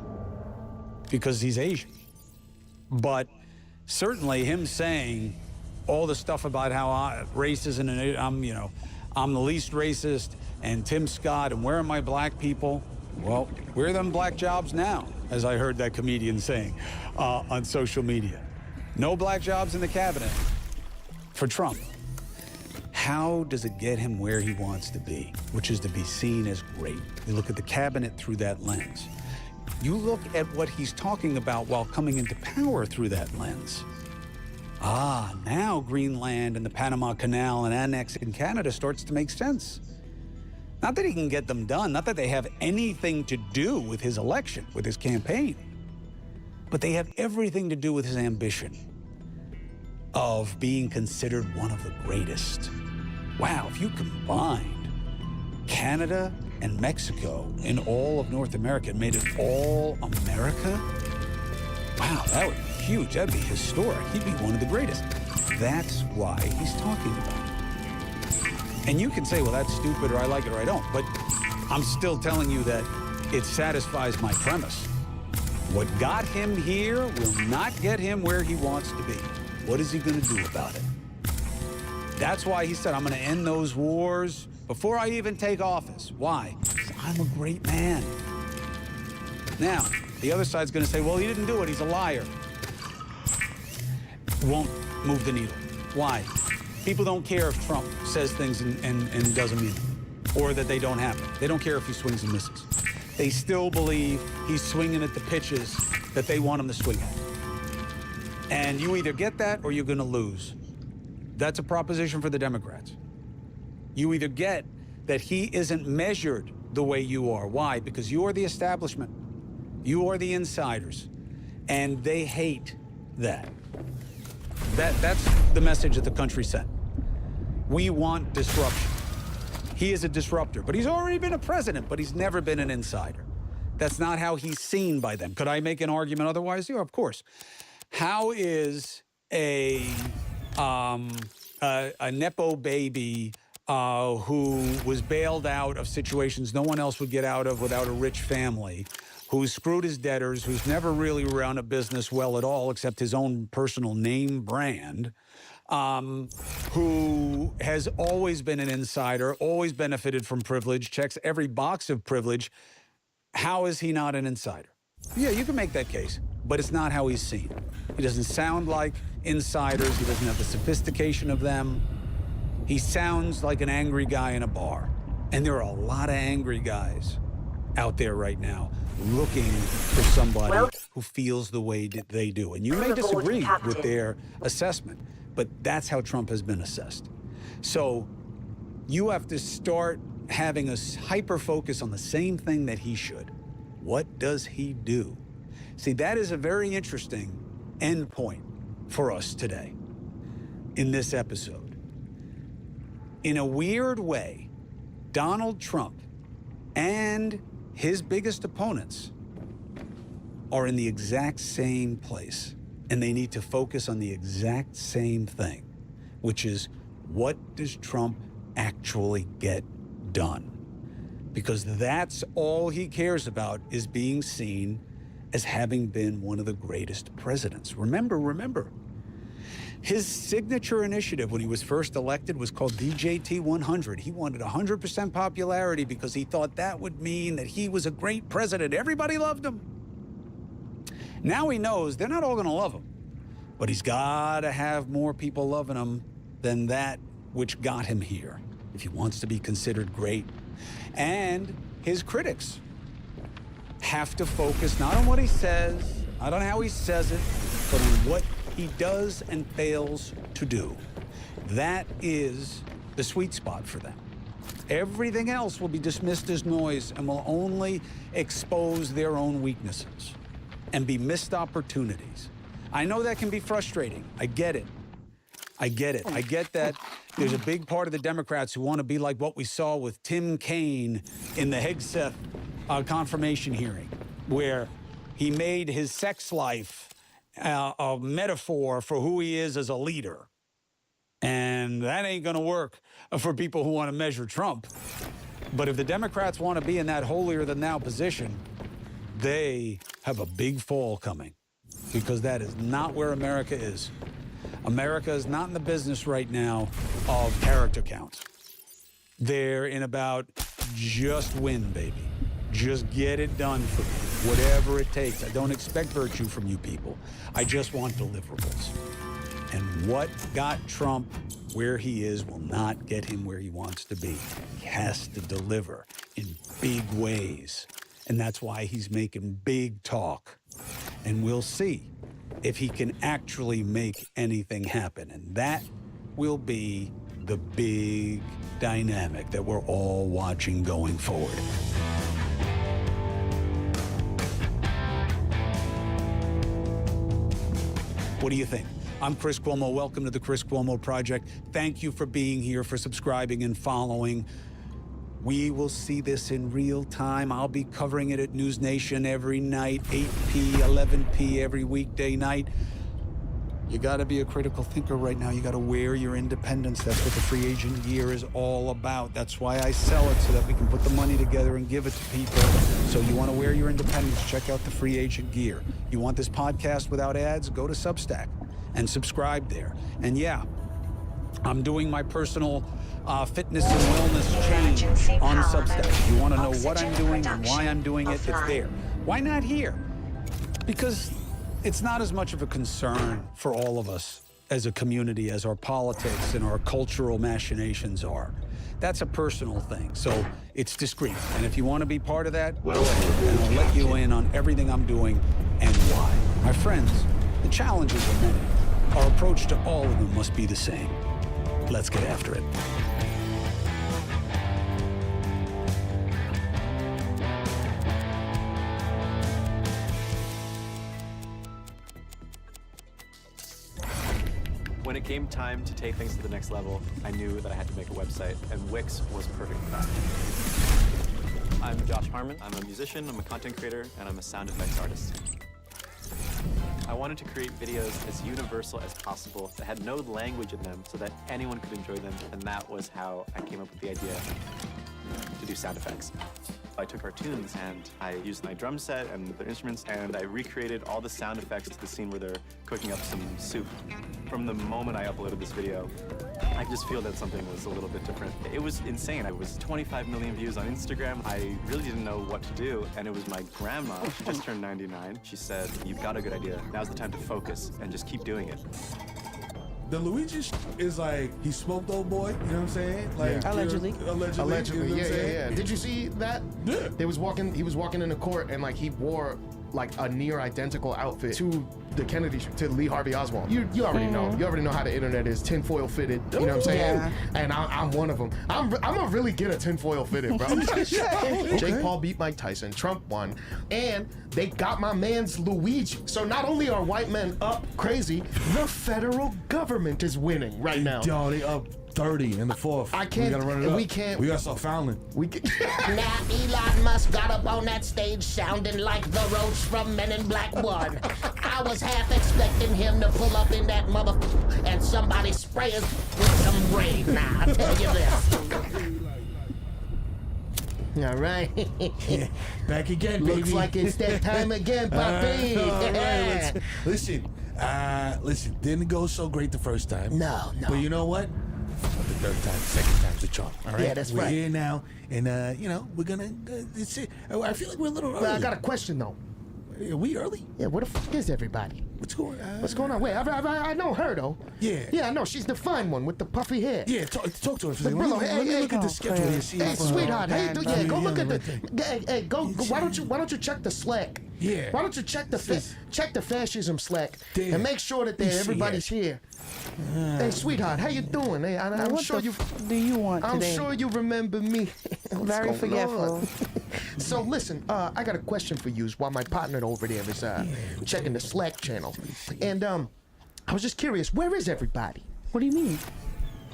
because he's Asian. But certainly him saying all the stuff about how racism and I'm the least racist and Tim Scott and where are my black people? Well, where are them black jobs now, as I heard that comedian saying on social media. No black jobs in the cabinet for Trump. How does it get him where he wants to be, which is to be seen as great? You look at the cabinet through that lens. You look at what he's talking about while coming into power through that lens. Now Greenland and the Panama Canal and annexing Canada starts to make sense. Not that he can get them done, not that they have anything to do with his election, with his campaign, but they have everything to do with his ambition of being considered one of the greatest. Wow, if you combined Canada and Mexico in all of North America and made it all America, wow, that would be huge. That'd be historic. He'd be one of the greatest. That's why he's talking about it. And you can say, well, that's stupid, or I like it, or I don't. But I'm still telling you that it satisfies my premise. What got him here will not get him where he wants to be. What is he going to do about it? That's why he said, I'm going to end those wars before I even take office. Why? Because I'm a great man. Now, the other side's going to say, well, he didn't do it. He's a liar. won't move the needle. Why? People don't care if Trump says things and doesn't mean them, or that they don't happen. They don't care if he swings and misses. They still believe he's swinging at the pitches that they want him to swing at. And you either get that or you're going to lose. That's a proposition for the Democrats. You either get that he isn't measured the way you are. Why? Because you are the establishment. You are the insiders. And they hate that. That's the message that the country sent. We want disruption. He is a disruptor, but he's already been a president, but he's never been an insider. That's not how he's seen by them. Could I make an argument otherwise? Yeah, of course. How is a Nepo baby who was bailed out of situations no one else would get out of without a rich family, who screwed his debtors, who's never really run a business well at all except his own personal name brand, who has always been an insider, always benefited from privilege, checks every box of privilege. How is he not an insider? Yeah, you can make that case, but it's not how he's seen. He doesn't sound like insiders. He doesn't have the sophistication of them. He sounds like an angry guy in a bar. And there are a lot of angry guys out there right now looking for somebody who feels the way that they do. And you may disagree with their assessment, but that's how Trump has been assessed. So you have to start having a hyper-focus on the same thing that he should. What does he do? See, that is a very interesting end point for us today in this episode. In a weird way, Donald Trump and his biggest opponents are in the exact same place, and they need to focus on the exact same thing, which is, what does Trump actually get done? Because that's all he cares about, is being seen as having been one of the greatest presidents. Remember, his signature initiative when he was first elected was called DJT 100. He wanted 100% popularity because he thought that would mean that he was a great president. Everybody loved him. Now he knows they're not all gonna love him, but he's gotta have more people loving him than that which got him here, if he wants to be considered great. And his critics have to focus not on what he says, not on how he says it, but on what he does and fails to do. That is the sweet spot for them. Everything else will be dismissed as noise and will only expose their own weaknesses and be missed opportunities. I know that can be frustrating. I get it. I get that there's a big part of the Democrats who want to be like what we saw with Tim Kaine in the Hegseth confirmation hearing, where he made his sex life a metaphor for who he is as a leader. And that ain't going to work for people who want to measure Trump. But if the Democrats want to be in that holier-than-thou position, they have a big fall coming, because that is not where America is. America is not in the business right now of character counts. They're in about just win, baby. Just get it done for me, whatever it takes. I don't expect virtue from you people. I just want deliverables. And what got Trump where he is will not get him where he wants to be. He has to deliver in big ways. And that's why he's making big talk. And we'll see if he can actually make anything happen. And that will be the big dynamic that we're all watching going forward. What do you think? I'm Chris Cuomo. Welcome to the Chris Cuomo Project. Thank you for being here, for subscribing and following. We will see this in real time. I'll be covering it at News Nation every night, 8p, 11p every weekday night. You got to be a critical thinker right now. You got to wear your independence. That's what the free agent gear is all about. That's why I sell it, so that we can put the money together and give it to people. So you want to wear your independence, check out the free agent gear. You want this podcast without ads? Go to Substack and subscribe there. And yeah, I'm doing my personal fitness and wellness change on Substack. If you want to know what I'm doing and why I'm doing it, it's there. Why not here? Because it's not as much of a concern for all of us as a community as our politics and our cultural machinations are. That's a personal thing, so it's discreet. And if you want to be part of that, well, and I'll let you in on everything I'm doing and why. My friends, the challenges are many. Our approach to all of them must be the same. Let's get after it. When it came time to take things to the next level, I knew that I had to make a website, and Wix was perfect for that. I'm Josh Harmon. I'm a musician, I'm a content creator, and I'm a sound effects artist. I wanted to create videos as universal as possible that had no language in them so that anyone could enjoy them, and that was how I came up with the idea to do sound effects. I took our tunes and I used my drum set and the instruments, and I recreated all the sound effects to the scene where they're cooking up some soup. From the moment I uploaded this video, I just feel that something was a little bit different. It was insane. I was 25 million views on Instagram. I really didn't know what to do, and it was my grandma. She just turned 99. She said, "You've got a good idea. Now's the time to focus and just keep doing it." The Luigi is like, he smoked old boy, you know what I'm saying? Like, Allegedly. Allegedly, you know yeah. Did you see that? Yeah. He was walking in the court, and like he wore like a near identical outfit to the Kennedy, to Lee Harvey Oswald. You already know. You already know how the internet is, tinfoil fitted. You know what I'm saying? Yeah. And I'm one of them. I'm gonna really get a tinfoil fitted, bro. Okay. Jake Paul beat Mike Tyson. Trump won, and they got my man's Luigi. So not only are white men up crazy, the federal government is winning right now. Yo, they up 30 in the fourth. I can't. We gotta run it up. We can't. We gotta start fouling. We can. Now Elon Musk got up on that stage sounding like the roach from Men in Black 1. I was half expecting him to pull up in that motherfucker and somebody spray us with some rain. Now, I tell you this. All right. Yeah, back again, baby. Looks like it's that time again, Papi. All right, listen, didn't go so great the first time. No. But you know what? The third time, second time's the charm. All right. Yeah, that's we're right. We're here now, and you know, we're gonna. I feel like we're a little early. Well, I got a question though. Are we early? Yeah, where the fuck is everybody? What's going on? What's going on? Wait, I know her though. Yeah. Yeah, I know. She's the fine one with the puffy hair. Yeah, talk to her for a second. Look, Let me look at the schedule here. See hey, sweetheart, how you doing? Yeah, go look at right the. Hey, go. Why don't you check the Slack? Yeah. Why don't you check the fascism Slack Damn. and make sure that everybody's here. Hey, sweetheart, how you doing? Hey, I'm sure you. Do you want I'm today? sure you remember me. What's Very going forgetful. on? So listen, I got a question for you while my partner over there is checking the Slack channel. And I was just curious, where is everybody? What do you mean?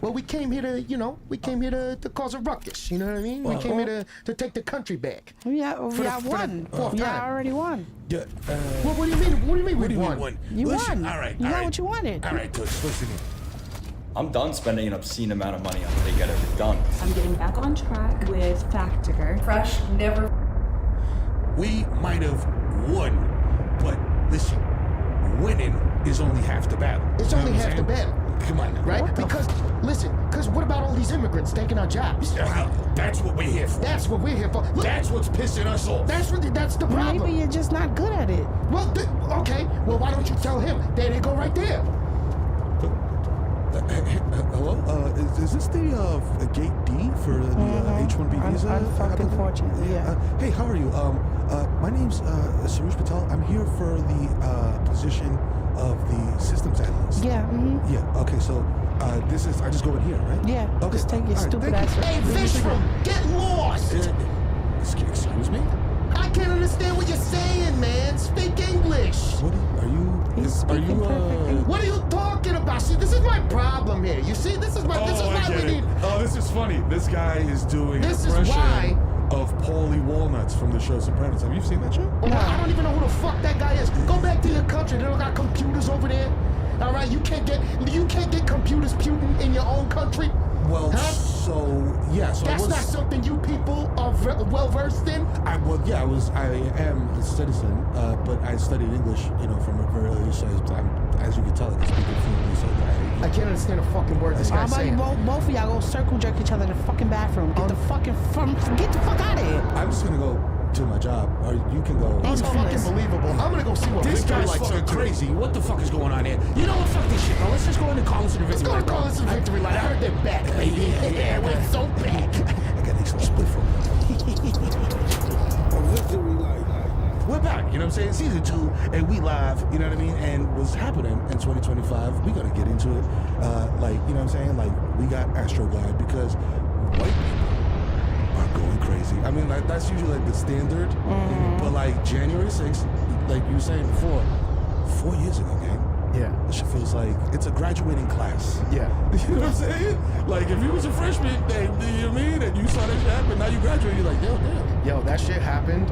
Well, we came here to cause a ruckus, you know what I mean? We came here to take the country back. Yeah, we won. Yeah, I already won. Yeah. Well, what do you mean? What do you mean we won? You Listen, won. All right. You got what you wanted. All right, Tush, listen here. I'm done spending an obscene amount of money on to get it done. I'm getting back on track with Factiger. Fresh, never. We might have won, but listen, winning is only half the battle. It's only half the battle. Come on now. Right? Because what about all these immigrants taking our jobs? That's what we're here for. That's what we're here for. Look, that's what's pissing us off. That's the problem. Maybe you're just not good at it. Well, okay. Well, why don't you tell him? There they go right there. Hello? Is this the gate D for the H-1B visa? Unfortunately, yeah. Hey, how are you? My name's Sarush Patel. I'm here for the position of the systems analyst. Yeah. Mm-hmm. Yeah. Okay. So this is. I just go in here, right? Yeah. Okay. Just take your stupid ass. Hey, Fishroom, get lost! Excuse me? I can't understand what you're saying, man. Speak English. What are you? What are you talking about? See, this is my problem here. You see, this is why we need. Oh, this is funny. This guy is doing This an is why. impression of Paulie Walnuts from the show Sopranos. Have you seen that show? No. I don't even know who the fuck that guy is. Go back to your country. They don't got computers over there. All right, you can't get computers Putin in your own country. Well, That's not something you people are well versed in. I am a citizen, but I studied English, from a very early age. So as you can tell, I can speak it fluently. So I can't understand a fucking word this guy's saying. Both of y'all go circle jerk each other in the fucking bathroom. Get the fuck out of here. I'm just gonna go to my job, or you can go. It's fucking believable. I'm gonna go see what This Victory guy's Light's fucking up to. crazy. What the fuck is going on here? You know what? Fuck this shit, bro. Let's just go into Collins and Let's Victory go Light. to Collins and Victory Light. I heard they're back, baby. Yeah, we're so back. I got these split from Victory Light. We're back, you know what I'm saying? Season 2, and we live, you know what I mean? And what's happening in 2025, we gotta get into it. Like, you know what I'm saying? Like, we got Astroglide because white people are going crazy. I mean, like, that's usually like the standard, but like January 6th, like you were saying before, 4 years ago, gang. Yeah. This shit feels like it's a graduating class. Yeah. You know what I'm saying? Like, if you was a freshman, you know what I mean? And you saw that shit happen, now you graduate, you're like, yo, damn. Yo, that shit happened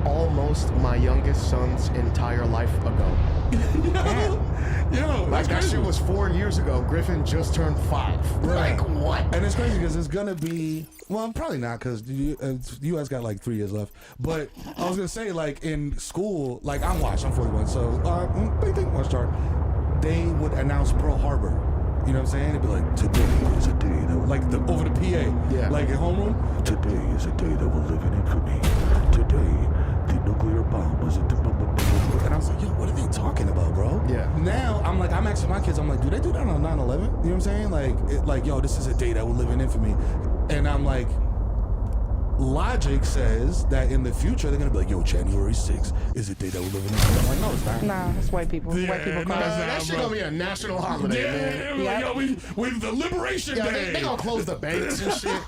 almost my youngest son's entire life ago. Yo, like that crazy. shit was 4 years ago. Griffin just turned 5. Right. Like what? And it's crazy because it's gonna be, well, probably not, because the U.S. got like 3 years left. But I was gonna say, like, in school, like, I'm 41, so one start. They would announce Pearl Harbor. You know what I'm saying? It'd be like, today is a day that, like, over the PA. Yeah. Like, at homeroom, today is a day that will live in infamy. Today, the nuclear bomb was at the and I was like, yo, what are they talking about, bro? Yeah. Now, I'm like, I'm asking my kids, I'm like, do they do that on 9/11? You know what I'm saying? Like, yo, this is a day that will live in infamy. And I'm like, logic says that in the future, they're going to be like, yo, January 6th is a day that will live in infamy. I'm like, no, it's not. Nah, it's white people. Yeah, White people nah, cause That shit gonna be a national holiday, man. Yeah, like, yo, we the Liberation Day. They gonna close the banks and shit.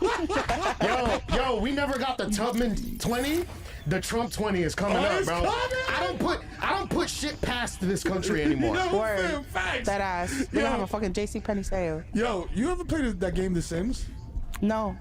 yo, we never got the Tubman 20. The Trump 20 is coming up, bro. I don't put shit past this country anymore. Word. Facts. That ass. They gonna have a fucking JCPenney sale. Yo, you ever played that game, The Sims? No.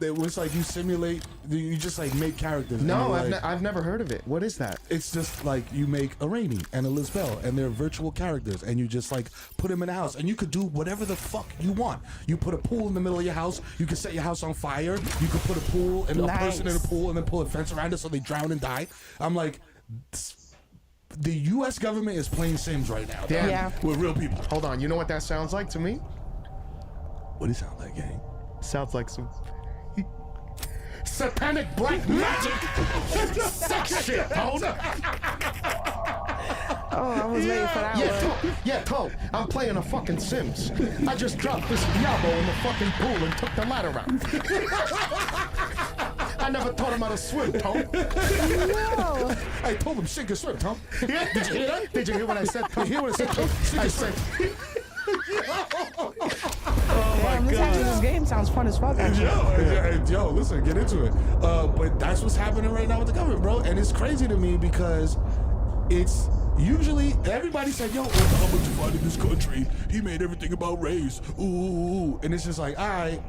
It was like you simulate, you just like make characters. No, and I've never heard of it. What is that? It's just like you make a Rainy and a Lizbel, and they're virtual characters, and you just like put them in a house, and you could do whatever the fuck you want. You put a pool in the middle of your house. You can set your house on fire. You could put a pool and a person in a pool, and then pull a fence around it so they drown and die. I'm like, the U.S. government is playing Sims right now. Damn. Yeah. With real people. Hold on, you know what that sounds like to me? What does it sound like, gang? Sounds like some satanic black magic sex shit, Tone. Oh, I was waiting for that one. Tone. I'm playing a fucking Sims. I just dropped this Diablo in the fucking pool and took the ladder out. I never taught him how to swim, Tone. No. I told him sink or swim, Tom. Did you hear that? Did you hear what I said, Tom? Did you hear what I said, Tom? I said... Damn, this game sounds fun as fuck, actually. Yo, listen, get into it. But that's what's happening right now with the government, bro. And it's crazy to me because it's usually everybody said, yo, how much you find in this country? He made everything about race. Ooh. And it's just like, all right,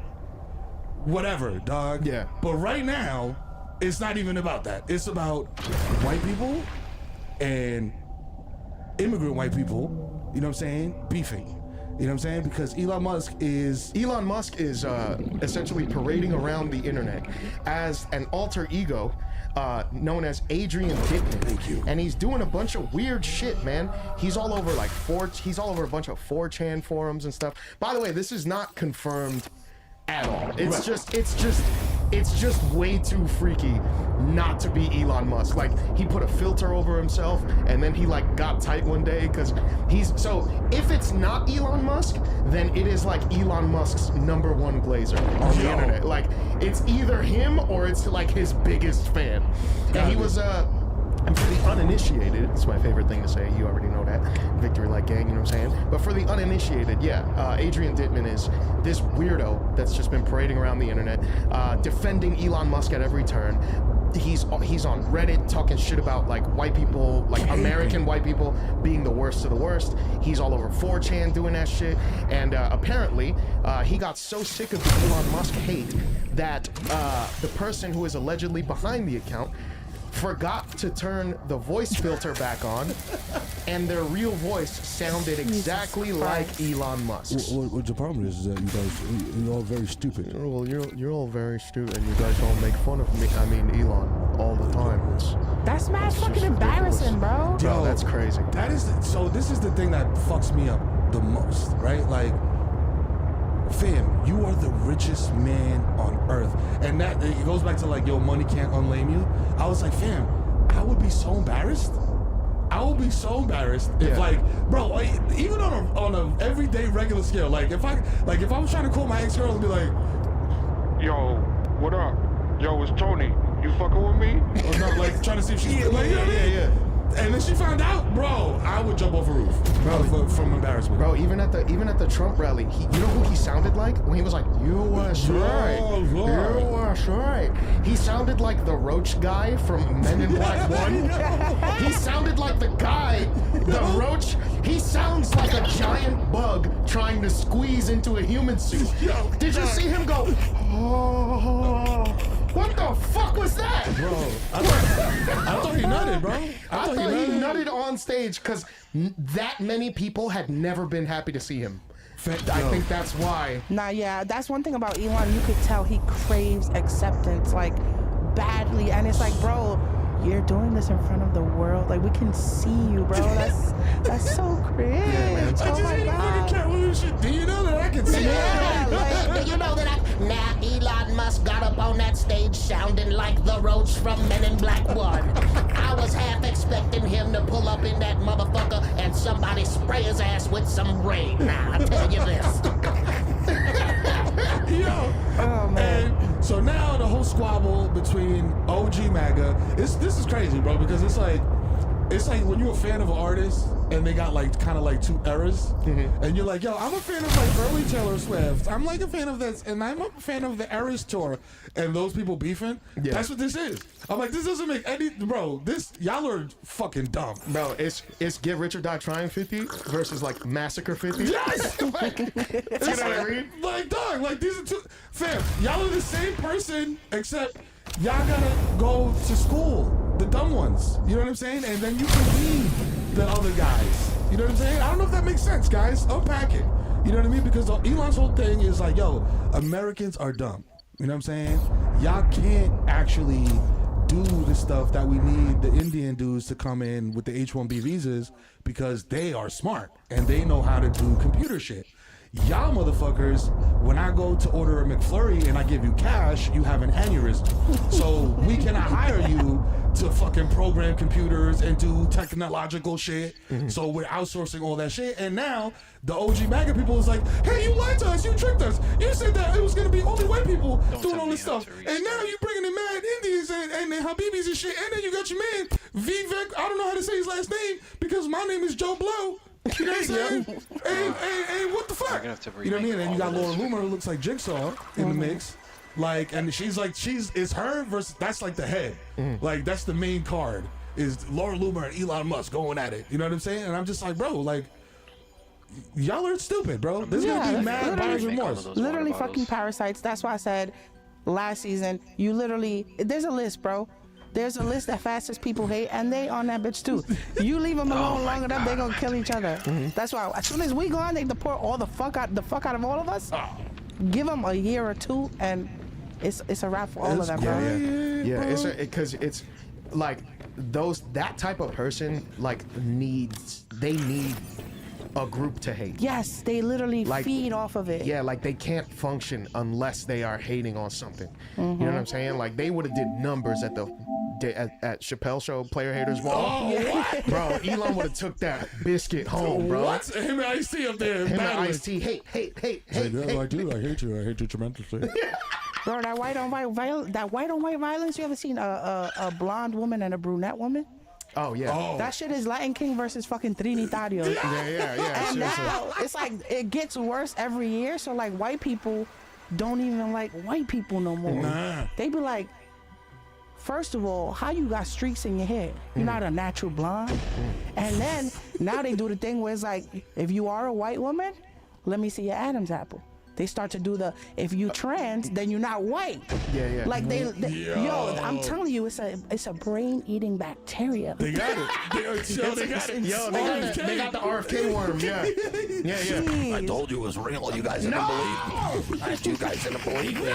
whatever, dog. Yeah. But right now, it's not even about that. It's about white people and immigrant white people, you know what I'm saying, beefing. You know what I'm saying? Because Elon Musk is essentially parading around the internet as an alter ego known as Adrian Dickman. Thank you. And he's doing a bunch of weird shit, man. He's all over he's all over a bunch of 4chan forums and stuff. By the way, this is not confirmed at all. It's just way too freaky not to be Elon Musk. Like, he put a filter over himself and then he like got tight one day because so if it's not Elon Musk, then it is like Elon Musk's #1 glazer on the internet. Like, it's either him or it's like his biggest fan. And he was and for the uninitiated, it's my favorite thing to say, you already know that, Victory Light Gang, you know what I'm saying? But for the uninitiated, Adrian Dittman is this weirdo that's just been parading around the internet, defending Elon Musk at every turn. He's on Reddit talking shit about like white people, like American white people being the worst of the worst. He's all over 4chan doing that shit. And apparently, he got so sick of the Elon Musk hate that the person who is allegedly behind the account forgot to turn the voice filter back on, and their real voice sounded exactly like Elon Musk. What the problem is that you guys, you're all very stupid. Well, you're all very stupid, and you guys all make fun of me. I mean, Elon, all the time. That's mad fucking embarrassing, bro. Yo, that's crazy. So this is the thing that fucks me up the most, right? Like, fam, you are the richest man on earth. And that, it goes back to like, yo, money can't unlame you. I was like, fam, I would be so embarrassed. I would be so embarrassed if like, bro, like, even on a everyday regular scale, like if I was trying to call my ex-girl and be like, yo, what up? Yo, it's Tony. You fucking with me? Or not, like trying to see if she's like, you know what I mean? And then she found out, bro, I would jump off a roof, bro, from embarrassment. Bro, even at the Trump rally, you know who he sounded like when he was like, "You was right, you was right." He sounded like the Roach guy from Men in Black 1. He sounded like the guy, the Roach. He sounds like a giant bug trying to squeeze into a human suit. Did you see him go? Oh. What the fuck was that? Bro, I thought he nutted, bro. I thought he nutted on stage because that many people had never been happy to see him. I think that's why. Nah, yeah, that's one thing about Elon. You could tell he craves acceptance, like, badly. And it's like, bro, you're doing this in front of the world. Like, we can see you, bro. That's so cringe. Yeah, oh my God. Do you know that I can see do you know that now Elon Musk got up on that stage sounding like the Roach from Men in Black 1. I was half expecting him to pull up in that motherfucker and somebody spray his ass with some rain. Now, I tell you this. Yo. Oh, man. And so now the whole squabble between OG MAGA, this is crazy, bro, because it's like when you're a fan of an artist and they got like kind of like two eras, and you're like, yo, I'm a fan of like early Taylor Swift, I'm like a fan of this, and I'm a fan of the Eras tour, and those people beefing. Yeah. That's what this is. I'm like, this doesn't make any, bro. Y'all are fucking dumb, bro. It's Get Rich or Die Trying 50 versus like Massacre 50. Yes. Like, you know what I mean? Like, dog, like these are two, fam. Y'all are the same person except y'all gotta go to school. The dumb ones, you know what I'm saying? And then you can lead the other guys. You know what I'm saying? I don't know if that makes sense, guys. Unpack it. You know what I mean? Because Elon's whole thing is like, yo, Americans are dumb. You know what I'm saying? Y'all can't actually do the stuff that we need the Indian dudes to come in with the H-1B visas because they are smart and they know how to do computer shit. Y'all motherfuckers, when I go to order a McFlurry and I give you cash, you have an aneurysm. So we cannot hire you to fucking program computers and do technological shit. So we're outsourcing all that shit. And now the OG MAGA people is like, hey, you lied to us, you tricked us. You said that it was gonna be only white people doing all this stuff. And now you bringing in mad Indians and Habibis and shit. And then you got your man, Vivek, I don't know how to say his last name because my name is Joe Blow. You know what I'm saying? And what the fuck? You know what I mean? And you got Laura Loomer who looks like Jigsaw in the mix. Like, and it's her versus, that's like the head. Like, that's the main card, is Laura Loomer and Elon Musk going at it. You know what I'm saying? And I'm just like, bro, like, y'all are stupid, bro. There's gonna be mad buyer's remorse. Literally fucking parasites. That's why I said last season, there's a list, bro. There's a list that fastest people hate, and they on that bitch too. You leave them alone long enough, they gonna kill each other. That's why as soon as we go on, they deport all the fuck out of all of us. Give them a year or two, and it's a wrap for all of them, bro. Yeah, it's because it's like that type of person like needs a group to hate. Yes, they literally feed off of it. Yeah, like they can't function unless they are hating on something. You know what I'm saying? Like they would have did numbers at Chappelle Show Player Haters Wall. Bro, Elon would have took that biscuit home, bro. What? Him and Ice-T up there. Him and Ice-T, hate. I do. I hate you tremendously. Bro, that white on white violence. You ever seen a blonde woman and a brunette woman? Oh yeah. That shit is Latin King versus fucking Trinitario. Yeah. And now it's like it gets worse every year. So like white people don't even like white people no more. Nah. They be like, first of all, how you got streaks in your hair? You're not a natural blonde. And then now they do the thing where it's like, if you are a white woman, let me see your Adam's apple. They start to do if you trans, then you're not white. Yeah. Like yo, I'm telling you, it's a brain-eating bacteria. They got it. They got it. They got the RFK worm. Yeah. I told you it was real. You guys didn't believe me. You guys didn't believe me.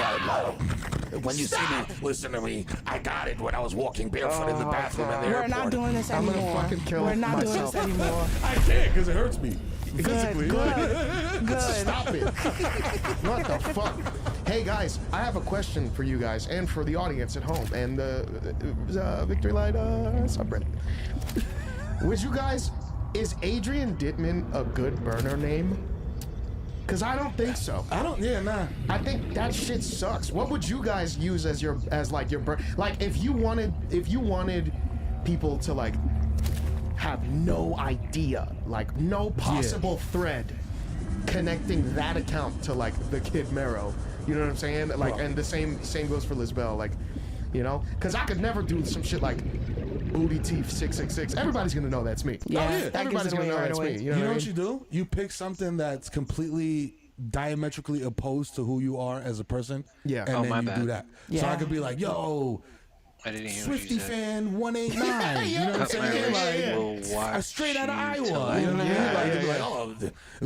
When you see me, listen to me. I got it when I was walking barefoot in the bathroom in the airport. We're not doing this anymore. I'm gonna fucking kill We're not myself. doing this anymore. I can't because it hurts me. Physically. Good. Stop it. What the fuck? Hey guys, I have a question for you guys and for the audience at home and the Victory Light subreddit. Would you guys, is Adrian Dittman a good burner name? Cause I don't think so. Nah. I think that shit sucks. What would you guys use as your like if you wanted people to like have no idea, like no possible thread connecting that account to like the Kid Mero. You know what I'm saying? Like, and the same goes for Lizbel. Like, you know, because I could never do some shit like Booty Teeth 666. Everybody's gonna know that's me. Everybody's gonna know that's me. You know what you do? You pick something that's completely diametrically opposed to who you are as a person. Yeah. And then you do that. So I could be like, yo, I didn't hear Swifty what you said. fan 189. You know what I'm saying? Like, straight out of Iowa. You know what I mean? Like, they'd be like, oh,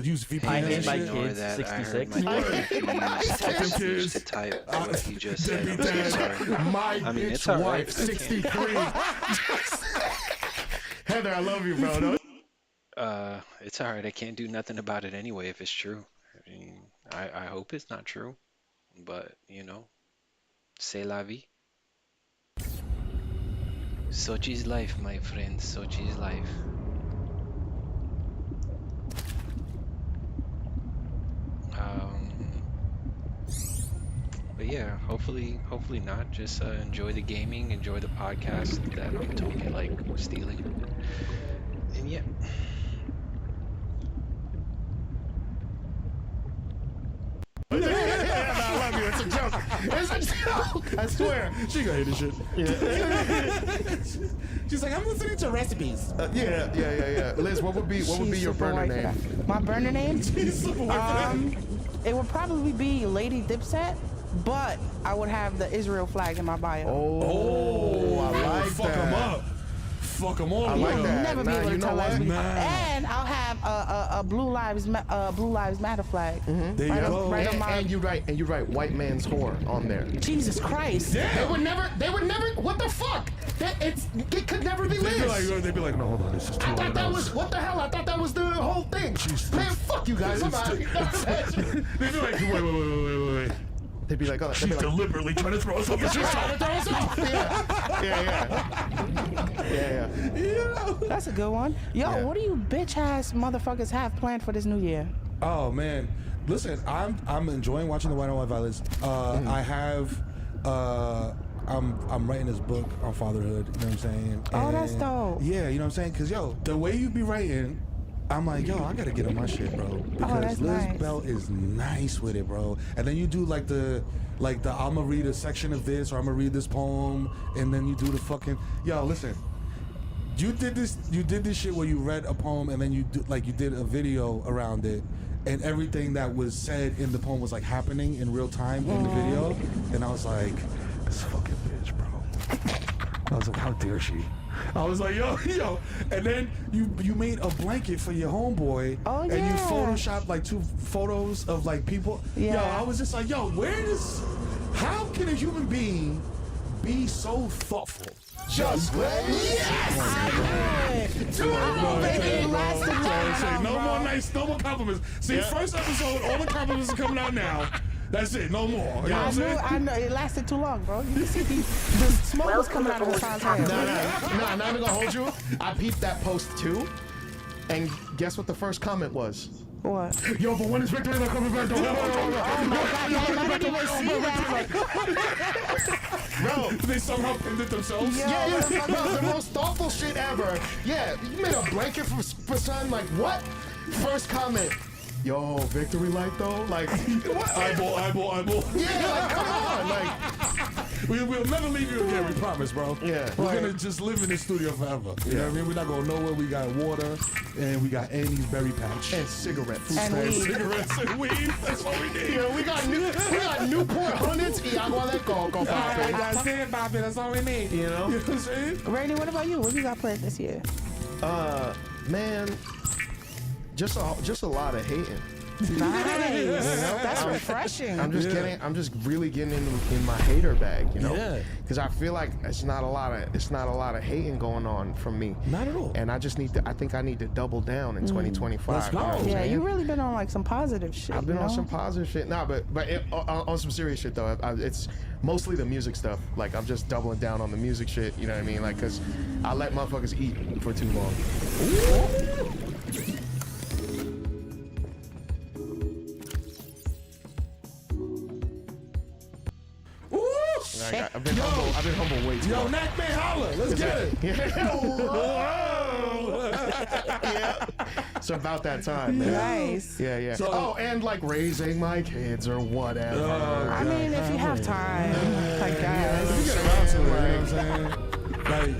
use VPN. I hate my Ignore kids, that. 66. I heard my text message to type what he just said. I'm so sorry. My I mean, bitch it's all right. wife 63. Heather, I love you, bro. It's all right. I can't do nothing about it anyway if it's true. I mean, I hope it's not true, but you know, c'est la vie. Sochi's life, my friend. Sochi's life. But yeah, hopefully not. Just enjoy the gaming, enjoy the podcast that Tony like stealing, and yeah. I love you. It's a joke. It's a joke. I swear. She gonna hate this shit. Yeah. She's like, I'm listening to recipes. Yeah. Liz, what would be your burner name? My burner name? It would probably be Lady Dipset, but I would have the Israel flag in my bio. Oh, I like fuck that. them up. Fuck them all. I like that. Never be able to tell us. Nah. And I'll have a Blue Lives Matter flag. There you go. Right and you write white man's whore on there. Jesus Christ. Damn. They would never, what the fuck? It could never be Liz. They'd be like, no, hold on, this is too I thought that was, what the hell? I thought that was the whole thing. Man, fuck you guys. I'm out. They'd be like, wait. They'd be like, oh, she's deliberately trying to throw us off. She's trying to throw us off. Yeah. That's a good one. Yo, what do you bitch ass motherfuckers have planned for this new year? Oh man, listen, I'm enjoying watching the White on White violence. I have I'm writing this book on fatherhood. You know what I'm saying? Oh, that's dope. Yeah, you know what I'm saying? Cause yo, the way you be writing, I'm like, yo, I gotta get on my shit, bro. Because Liz Bell is nice with it, bro. And then you do like the I'ma read a section of this or I'ma read this poem, and then you do the fucking listen. You did this shit where you read a poem and then you did a video around it, and everything that was said in the poem was like happening in real time in the video, and I was like, this fucking bitch, bro. I was like, how dare she? I was like, yo, and then you made a blanket for your homeboy, and you photoshopped like 2 photos of like people. Yeah. Yo, I was just like, yo, how can a human being be so thoughtful? Just no more compliments. See, first episode, all the compliments are coming out now. That's it, no more. You know I know, it lasted too long, bro. You can see the smoke was coming out of Hassan's head. No, I'm not gonna hold you. I peeped that post too, and guess what the first comment was? What? Yo, but when is Victory Light coming back? Oh my God, I didn't even see that. Bro, they somehow pinned it themselves? Yeah, bro, the most thoughtful shit ever. Yeah, you made a blanket for son, like what? First comment. Yo, Victory Light though? Like, what? Eyeball. Yeah, like, come on. Like, we'll never leave you again, we promise, bro. Yeah. We're gonna just live in this studio forever. You know what I mean? We're not going nowhere. We got water, and we got Andy's berry patch. And cigarettes. And weed. Cigarettes and weed. That's what we need. Yeah, we got Newport Hundreds y agua de coco, papi. That's it, papi. That's all we need. You know? You know what I'm saying? Randy, what about you? What you got planned this year? Man, just a lot of hating. Nice. That's refreshing. I'm just really getting in my hater bag, you know? Yeah. Because I feel like it's not a lot of hating going on from me. Not at all. And I think I need to double down in 2025. Let's go. You know what I'm Yeah, saying? you really been on like some positive shit. I've been you on know? some positive shit. Nah, but on some serious shit though. It's mostly the music stuff. Like I'm just doubling down on the music shit. You know what I mean? Like, cause I let motherfuckers eat for too long. I've been humble way too long. Yo, Knack Man, holla. Let's get it. Yeah. It's about that time, man. Nice. Yeah. So- and like raising my kids or whatever. I mean, if you have time, I guess. If you get around to it, you know what I'm saying? Like,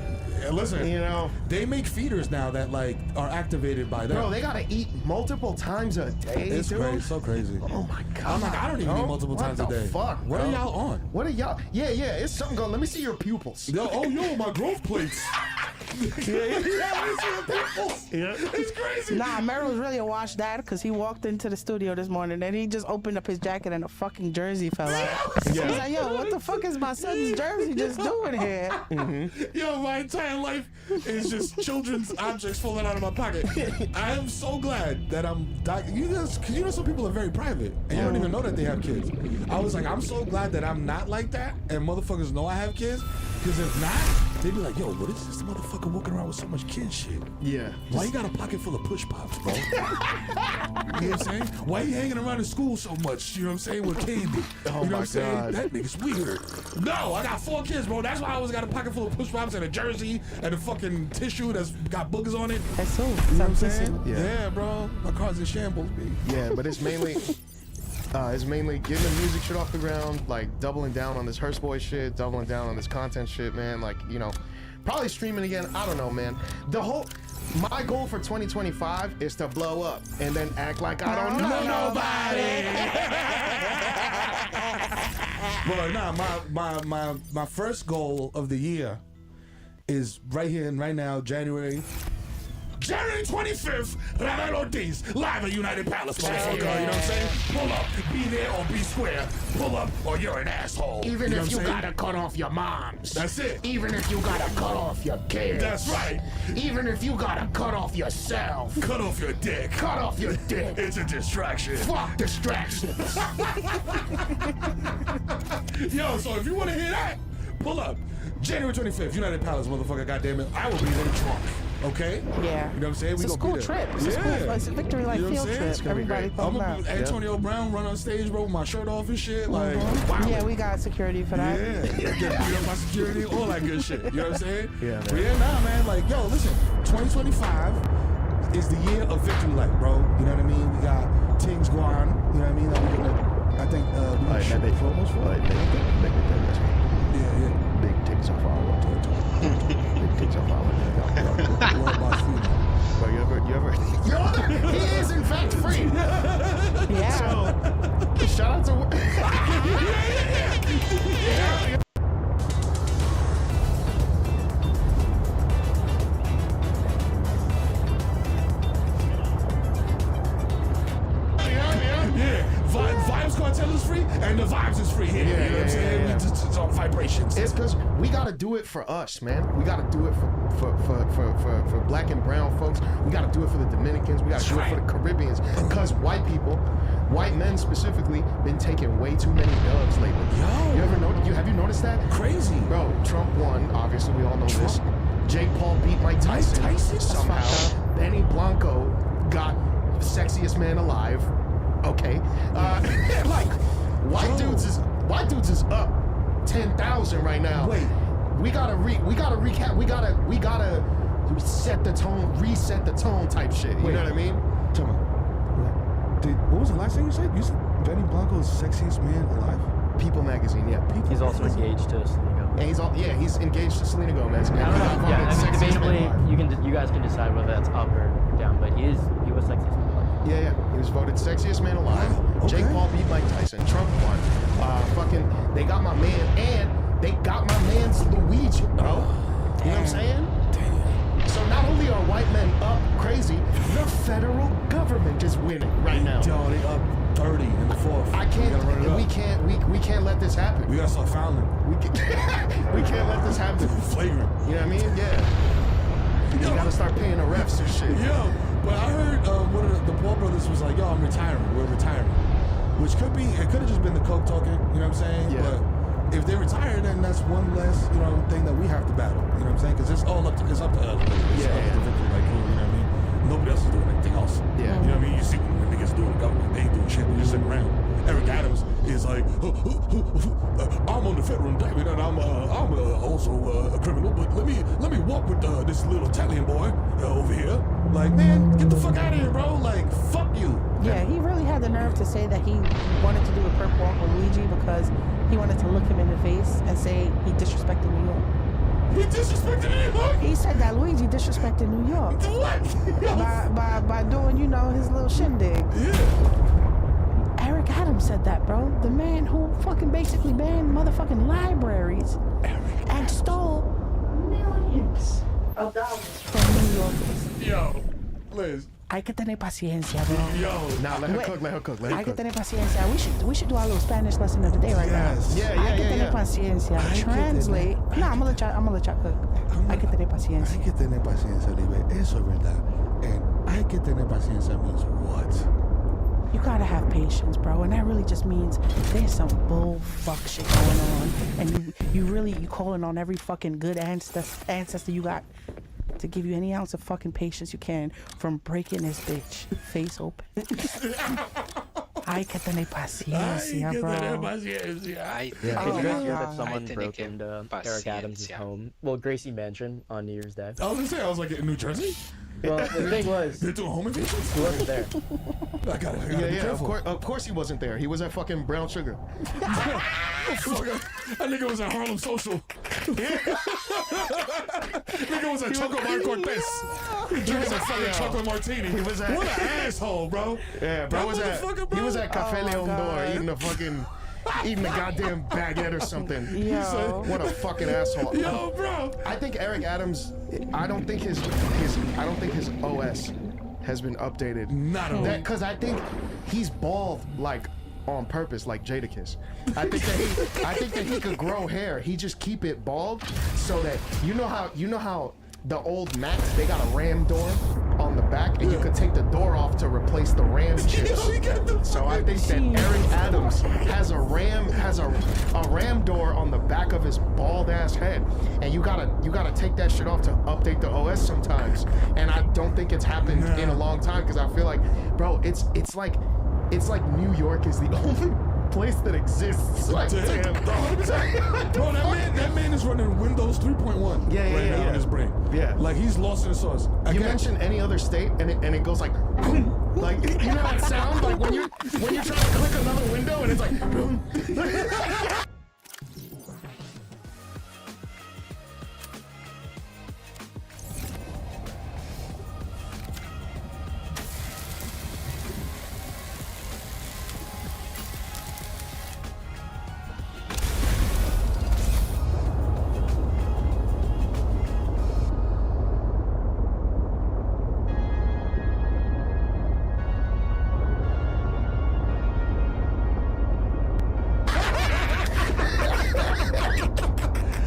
listen, You know, they make feeders now that like are activated by them. bro, they gotta eat multiple times a day. It's dude. crazy, so crazy. Oh my god. I'm like, I don't even eat multiple times a day. Fuck, What are bro? y'all on? What are y'all? Yeah, it's something going. Let me see your pupils. Yo, my growth plates. Yeah, it's crazy. Nah, Merrill was really a wash dad because he walked into the studio this morning and he just opened up his jacket and a fucking jersey fell out. He's like, yo, what the fuck is my son's jersey just doing here? Yo, my entire life is just children's objects falling out of my pocket. I am so glad that because you know some people are very private and you don't even know that they have kids. I was like, I'm so glad that I'm not like that and motherfuckers know I have kids. Because if not, they'd be like, yo, what is this motherfucker walking around with so much kid shit? Yeah. Why you got a pocket full of push pops, bro? You know what I'm saying? Why you hanging around in school so much, you know what I'm saying, with candy? Oh you know what my I'm saying? God. That nigga's weird. No, I got 4 kids, bro. That's why I always got a pocket full of push pops and a jersey and a fucking tissue that's got boogers on it. That's so. You know what I'm saying? Yeah. Bro. My car's in shambles, B. Yeah, but it's mainly getting the music shit off the ground, like doubling down on this Hearst Boy shit, doubling down on this content shit, man. Like, you know, probably streaming again. I don't know, man. My goal for 2025 is to blow up and then act like I don't know nobody. Bro, my first goal of the year is right here and right now, January 25th, Ravelo Days, live at United Palace, motherfucker. You know what I'm saying? Pull up, be there or be square. Pull up or you're an asshole. Even know if what you I'm saying? gotta cut off your moms. That's it. Even if you gotta cut off your kids. That's right. Even if you gotta cut off yourself. Cut off your dick. Cut off your dick. It's a distraction. Fuck distractions. Yo, so if you want to hear that, pull up. January 25th, United Palace, motherfucker, goddammit. I will be there drunk. Okay? Yeah. You know what I'm saying? It's a school trip. It's a school, it's a victory like You know what I'm field saying? It's trip. gonna be Everybody great. come I'm out. gonna Antonio Brown run on stage, bro, with my shirt off and shit. Like, wow. Yeah, we got security for that. Yeah, get beat up by security, all that good shit. You know what I'm saying? Yeah, man. But yeah, nah, man. Like, yo, listen, 2025 is the year of victory lap, bro. You know what I mean? We got Tings Guan. You know what I mean? That we're gonna, I think, we gonna shoot promos for it. Yeah. Big ticks are following. Big ticks are following. But you ever? He is in fact free. Yeah. So, shout out to. Vibes Cartel is free, and the vibes is free here. You know what I'm saying? Yeah. It's all vibrations. It's because we gotta do it for us, man. We gotta do it for black and brown folks. We gotta do it for the Dominicans. We gotta do it for the Caribbeans. Because white people, white men specifically, been taking way too many dubs lately. Yo. You ever noticed? Have you noticed that? Crazy. Bro, Trump won. Obviously, we all know this. Jake Paul beat Mike Tyson. Somehow. Benny Blanco got sexiest man alive. Okay. Like, white dudes is up 10,000 right now. Wait. We gotta recap. We gotta reset the tone type shit. You know what I mean? Tell me. What was the last thing you said? You said Benny Blanco's sexiest man alive? People magazine, yeah. People He's also engaged to Selena Gomez. And he's engaged to Selena Gomez. I don't know. Yeah, I mean, debatably, you guys can decide whether that's up or down, but he was sexiest man alive. Yeah. He was voted sexiest man alive. Okay. Jake Paul beat Mike Tyson. Trump won. They got my man, and they got my man's Luigi, bro. You know what I'm saying? So not only are white men up crazy, The federal government is winning right now. Yo, they up 30 in the fourth. I can't. We can't let this happen. We gotta start fouling. We can't let this happen. Flagrant. You know what I mean? Yeah. You gotta start paying the refs and shit. Yo, but I heard one of the Paul brothers was like, "Yo, I'm retiring. We're retiring," which it could have just been the coke talking. You know what I'm saying? Yeah. But if they retire, then that's one less, thing that we have to battle. You know what I'm saying? Because it's all up to us. It's up to the victory, like, you know what I mean? Nobody else is doing anything else. Yeah. You know what I mean? You see when niggas doing the government, they ain't doing shit. They're just sitting around. Eric Adams is like, I'm on the federal indictment and I'm also a criminal, but let me walk with this little Italian boy over here. Like, man, get the fuck out of here, bro. Like, fuck you. Yeah, he really had the nerve to say that he wanted to do a perp walk with Luigi because he wanted to look him in the face and say he disrespected New York. He disrespected New York? He said that Luigi disrespected New York. What? by doing, his little shindig. Yeah. Eric Adams said that, bro. The man who fucking basically banned motherfucking libraries and stole millions of dollars from New Yorkers. Yo, Liz. Hay que tener paciencia, bro. Yo. Nah, let her cook. Hay que tener paciencia. We should do our little Spanish lesson of the day right now. Hay que tener paciencia. Translate. Nah, I'm gonna let y'all cook. Hay que tener paciencia. Hay que tener paciencia, Libre. Eso es verdad. And hay que tener paciencia means what? You gotta have patience, bro, and that really just means there's some bull fuck shit going on, and you calling on every fucking good ancestor you got to give you any ounce of fucking patience you can from breaking this bitch face open. Hay que tener paciencia, bro. It's great to hear that someone broke into Eric Adams' home. Well, Gracie Mansion on New Year's Day. I was gonna say, I was like, in New Jersey? Well, the thing was, they're doing home invasions? He wasn't there. I gotta be careful. Of course he wasn't there. He was at fucking Brown Sugar. That nigga was at Harlem Social. Nigga was at Choco Mar Cortez. Drinking a fucking chocolate martini. He was at, what an asshole, bro. Yeah, bro. He was at Cafe Leon d'Or eating the goddamn baguette or something. Yo. What a fucking asshole. Yo, bro. I think Eric Adams, I don't think his OS has been updated. Not at all. Because I think he's bald like on purpose, like Jadakiss. I think that he could grow hair. He just keep it bald so that you know how the old Macs, they got a RAM door on the back, and you could take the door off to replace the RAM chips. So I think that Eric Adams has a RAM door on the back of his bald ass head, and you gotta take that shit off to update the OS sometimes. And I don't think it's happened in a long time because I feel like, bro, it's like New York is the only place that exists. Like, damn. Bro, that man is running Windows 3.1 right now in his brain. Yeah. Like, he's lost in the sauce. You mention any other state and it goes like, like, you know that sound? Like when you're trying to click another window and it's like, boom.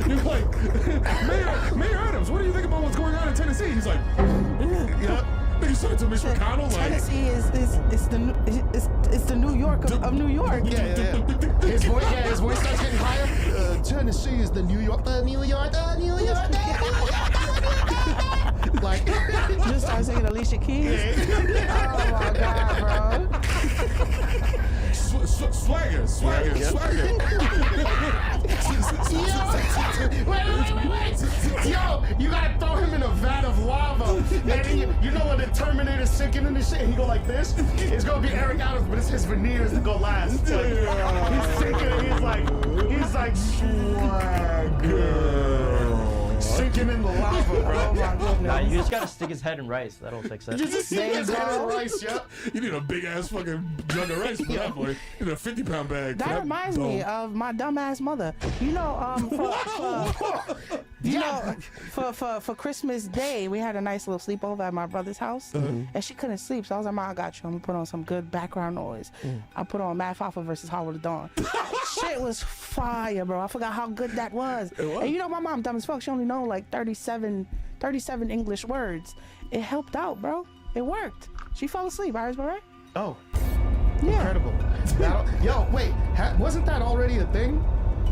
You're like, Mayor Adams, what do you think about what's going on in Tennessee? He's like, yeah. You said it to Mitch McConnell. Tennessee is the New York of New York. Yeah. His voice starts getting higher. Tennessee is the New York. Like, just start singing Alicia Keys. Oh my God, bro. Swagger. Wait. Yo, you gotta throw him in a vat of lava. And you know when the Terminator's sinking in the shit, he go like this? It's gonna be Eric Adams, but it's his veneers that go last. Like, he's sinking and he's like swagger. Sinking in the lava, bro. Oh my goodness. Nah, you just gotta stick his head in rice. That'll fix it. Just stick his head in rice, yeah. You need a big ass fucking jug of rice for that boy. You need a 50-pound bag. That reminds me of my dumbass mother. You know, You know, for Christmas Day, we had a nice little sleepover at my brother's house, and she couldn't sleep. So I was like, "Mom, I got you. I'm gonna put on some good background noise." I put on Matt Hoffa versus Howard the Dawn. Shit was fire, bro. I forgot how good that was. And you know, my mom dumb as fuck. She only know like 37 English words. It helped out, bro. It worked. She fell asleep. Iris, right? Oh, yeah. Incredible. Yo, wait, wasn't that already a thing?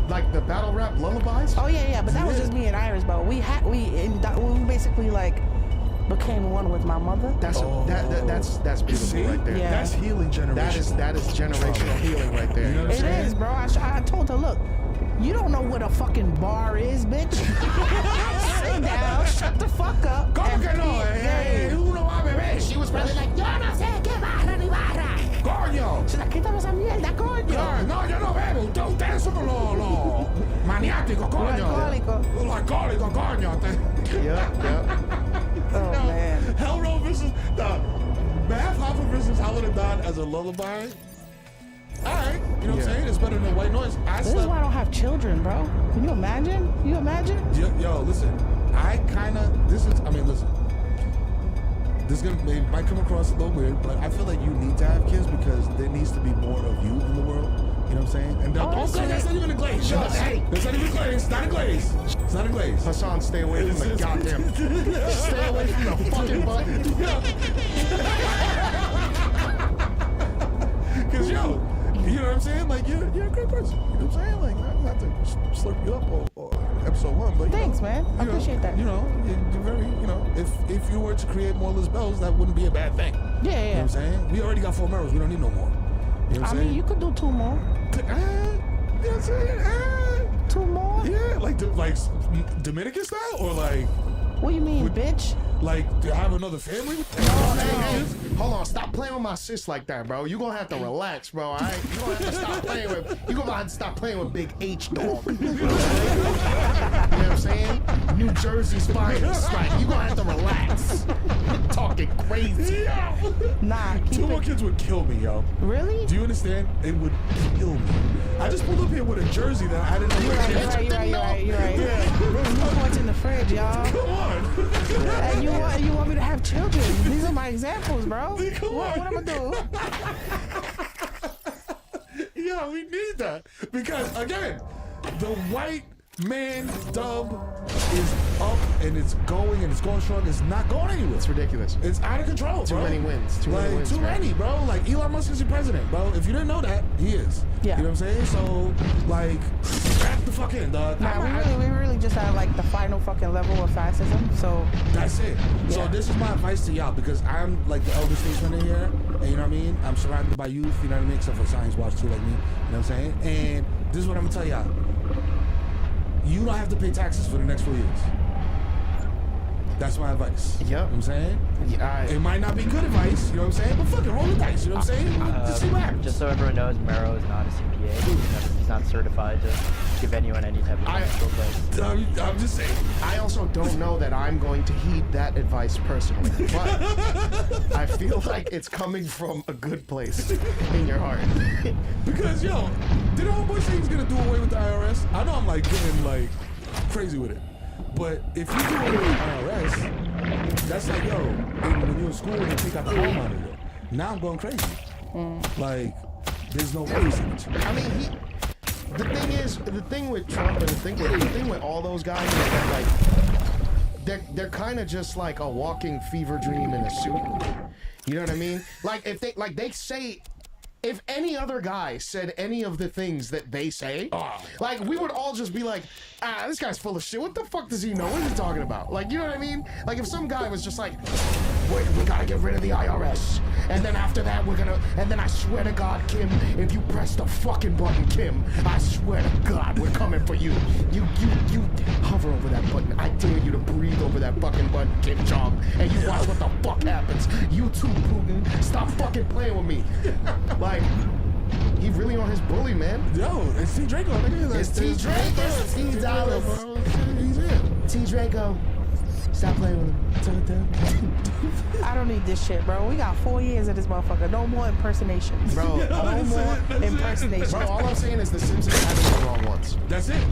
Like the battle rap lullabies? Oh yeah, but that was just me and Iris, bro. We basically like became one with my mother. That's beautiful right there. Yeah. That's healing generation. That is generational healing right there. You know what I'm saying? It is, bro. I told her, look, you don't know what a fucking bar is, bitch. Sit down, shut the fuck up. ¿Cómo que no? Uno va a beber. She was probably like, yo no sé qué barra ni barra. Coño. Se la quitamos esa mierda, coño. No, yo no bebo. Ustedes son los maniáticos, coño. Los alcohólicos, coño. Oh, man. Hell Row versus Math Hoffa versus Howard the Dawn as a lullaby. All right, you know what I'm saying? It's better than white noise. This is why I don't have children, bro. Can you imagine? Yo, listen. Listen. This might come across a little weird, but I feel like you need to have kids because there needs to be more of you in the world. You know what I'm saying? And that's not even a glaze. Hey, that's not even a glaze. It's not a glaze. It's not a glaze. Hassan, stay away from the goddamn. Stay away from the fucking button. Because yo, you know what I'm saying? Like you're a great person. You know what I'm saying? Like not to slurp you up or episode 1, but thanks, man. I appreciate that. You know, you're very. You know, if you were to create more Lisbels, that wouldn't be a bad thing. Yeah. You know what I'm saying? We already got 4 Merrills. We don't need no more. You know what I'm saying? You could do 2 more. You know what I'm saying? 2 more? Yeah, like Dominican style or like. What do you mean, bitch? Like, do I have another family? Hey, hold on, stop playing with my sis like that, bro. You gonna have to relax, bro. All right, you gonna have to stop playing with. You gonna have to stop playing with Big H Dog. You know what I'm saying? New Jersey's finest. Like, you gonna have to relax. Talking crazy. Nah, 2 more kids would kill me, yo. Really? Do you understand? It would kill me. I just pulled up here with a jersey that I didn't know. You're right. There's Newports in the fridge, y'all. Come on. And you want me to have children? These are my examples, bro. What am I gonna do? Yeah, we need that because again, the white man dub is up and it's going strong. It's not going anywhere. It's ridiculous. It's out of control, bro. Too many wins. Too many, bro. Like Elon Musk is your president, bro. If you didn't know that, he is. Yeah. You know what I'm saying? So, like, back the fuck in, dog. Nah, we really just at like the final fucking level of fascism. So that's it. Yeah. So this is my advice to y'all because I'm like the elder statesman in here. And you know what I mean? I'm surrounded by youth. You know what I mean? Except for Science Watch too, like me. You know what I'm saying? And this is what I'm gonna tell y'all. You don't have to pay taxes for the next 4 years. That's my advice. Yep. You know what I'm saying? Yeah, it might not be good advice, you know what I'm saying? But fucking roll the dice, you know what I'm saying? Just see what happens. Just so everyone knows, Mero is not a CPA. He's not certified to give anyone any type of financial advice. I'm just saying. I also don't know that I'm going to heed that advice personally, but I feel like it's coming from a good place in your heart. Because, yo, did homeboy say he's gonna do away with the IRS? I know I'm like getting like crazy with it. But if you do away with the IRS, that's like, yo, when you're in school, you take out the home out of it. Now I'm going crazy. Like, there's no reason. I mean, the thing with Trump and the thing with all those guys is that, like, they're kind of just like a walking fever dream in a suit. You know what I mean? Like, if they say. If any other guy said any of the things that they say, like, we would all just be like, this guy's full of shit. What the fuck does he know? What is he talking about? Like, you know what I mean? Like, if some guy was just like, we gotta get rid of the IRS. And then after that, and then I swear to God, Kim, if you press the fucking button, Kim, I swear to God, we're coming for you. You hover over that button. I dare you to breathe over that fucking button, Kim Jong. And you watch what the fuck happens. You too, Putin. Stop fucking playing with me. Like, he really on his bully, man. Yo, it's T Draco. It's T Draco. It's T Dollars. He's in. T Draco. Stop playing with him. I don't need this shit, bro. We got 4 years of this motherfucker. No more impersonations. Bro, no more impersonations. Bro, all I'm saying is the Simpsons having the wrong ones. That's it.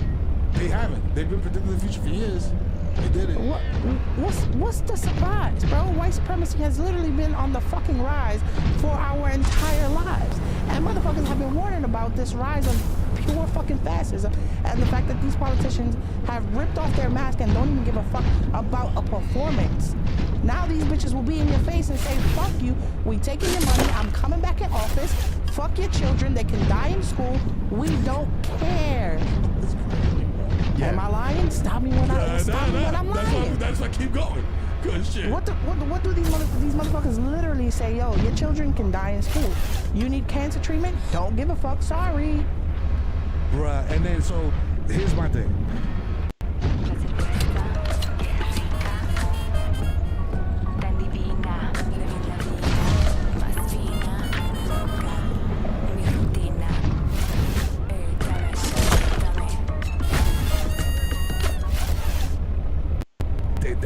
They haven't. They've been predicting the future for years. They did it. What's the surprise, bro? White supremacy has literally been on the fucking rise for our entire lives. And motherfuckers have been warning about this rise of pure fucking fascism and the fact that these politicians have ripped off their mask and don't even give a fuck about a performance. Now these bitches will be in your face and say, fuck you, we taking your money, I'm coming back in office, fuck your children, they can die in school, we don't care. Yeah. Am I lying? Stop me when I'm lying. That's why I keep going. Good shit. What do these motherfuckers literally say? Yo, your children can die in school. You need cancer treatment? Don't give a fuck. Sorry. Bruh, and then so here's my thing.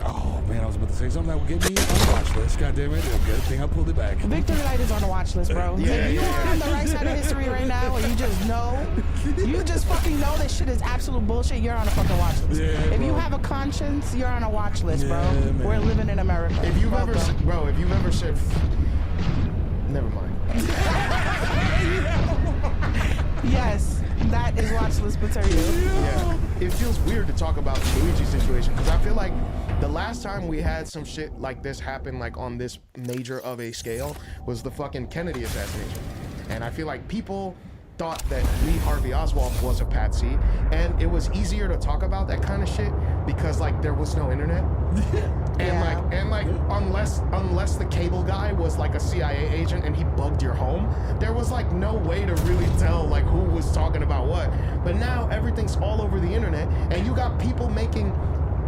Oh man, I was about to say something that would get me on the watch list. God damn it. Good thing I pulled it back. Victory Light is on the watch list, bro. If you are on the right side of history right now and you just fucking know this shit is absolute bullshit, you're on a fucking watch list. Yeah, if you have a conscience, you're on a watch list, bro. Man. We're living in America. If you've ever said, never mind. Yes, that is watch list material. Yeah. It feels weird to talk about Luigi's situation because I feel like the last time we had some shit like this happen like on this major of a scale was the fucking Kennedy assassination. And I feel like people thought that Lee Harvey Oswald was a patsy, and it was easier to talk about that kind of shit because like there was no internet. And like unless the cable guy was like a CIA agent and he bugged your home, there was like no way to really tell like who was talking about what. But now everything's all over the internet, and you got people making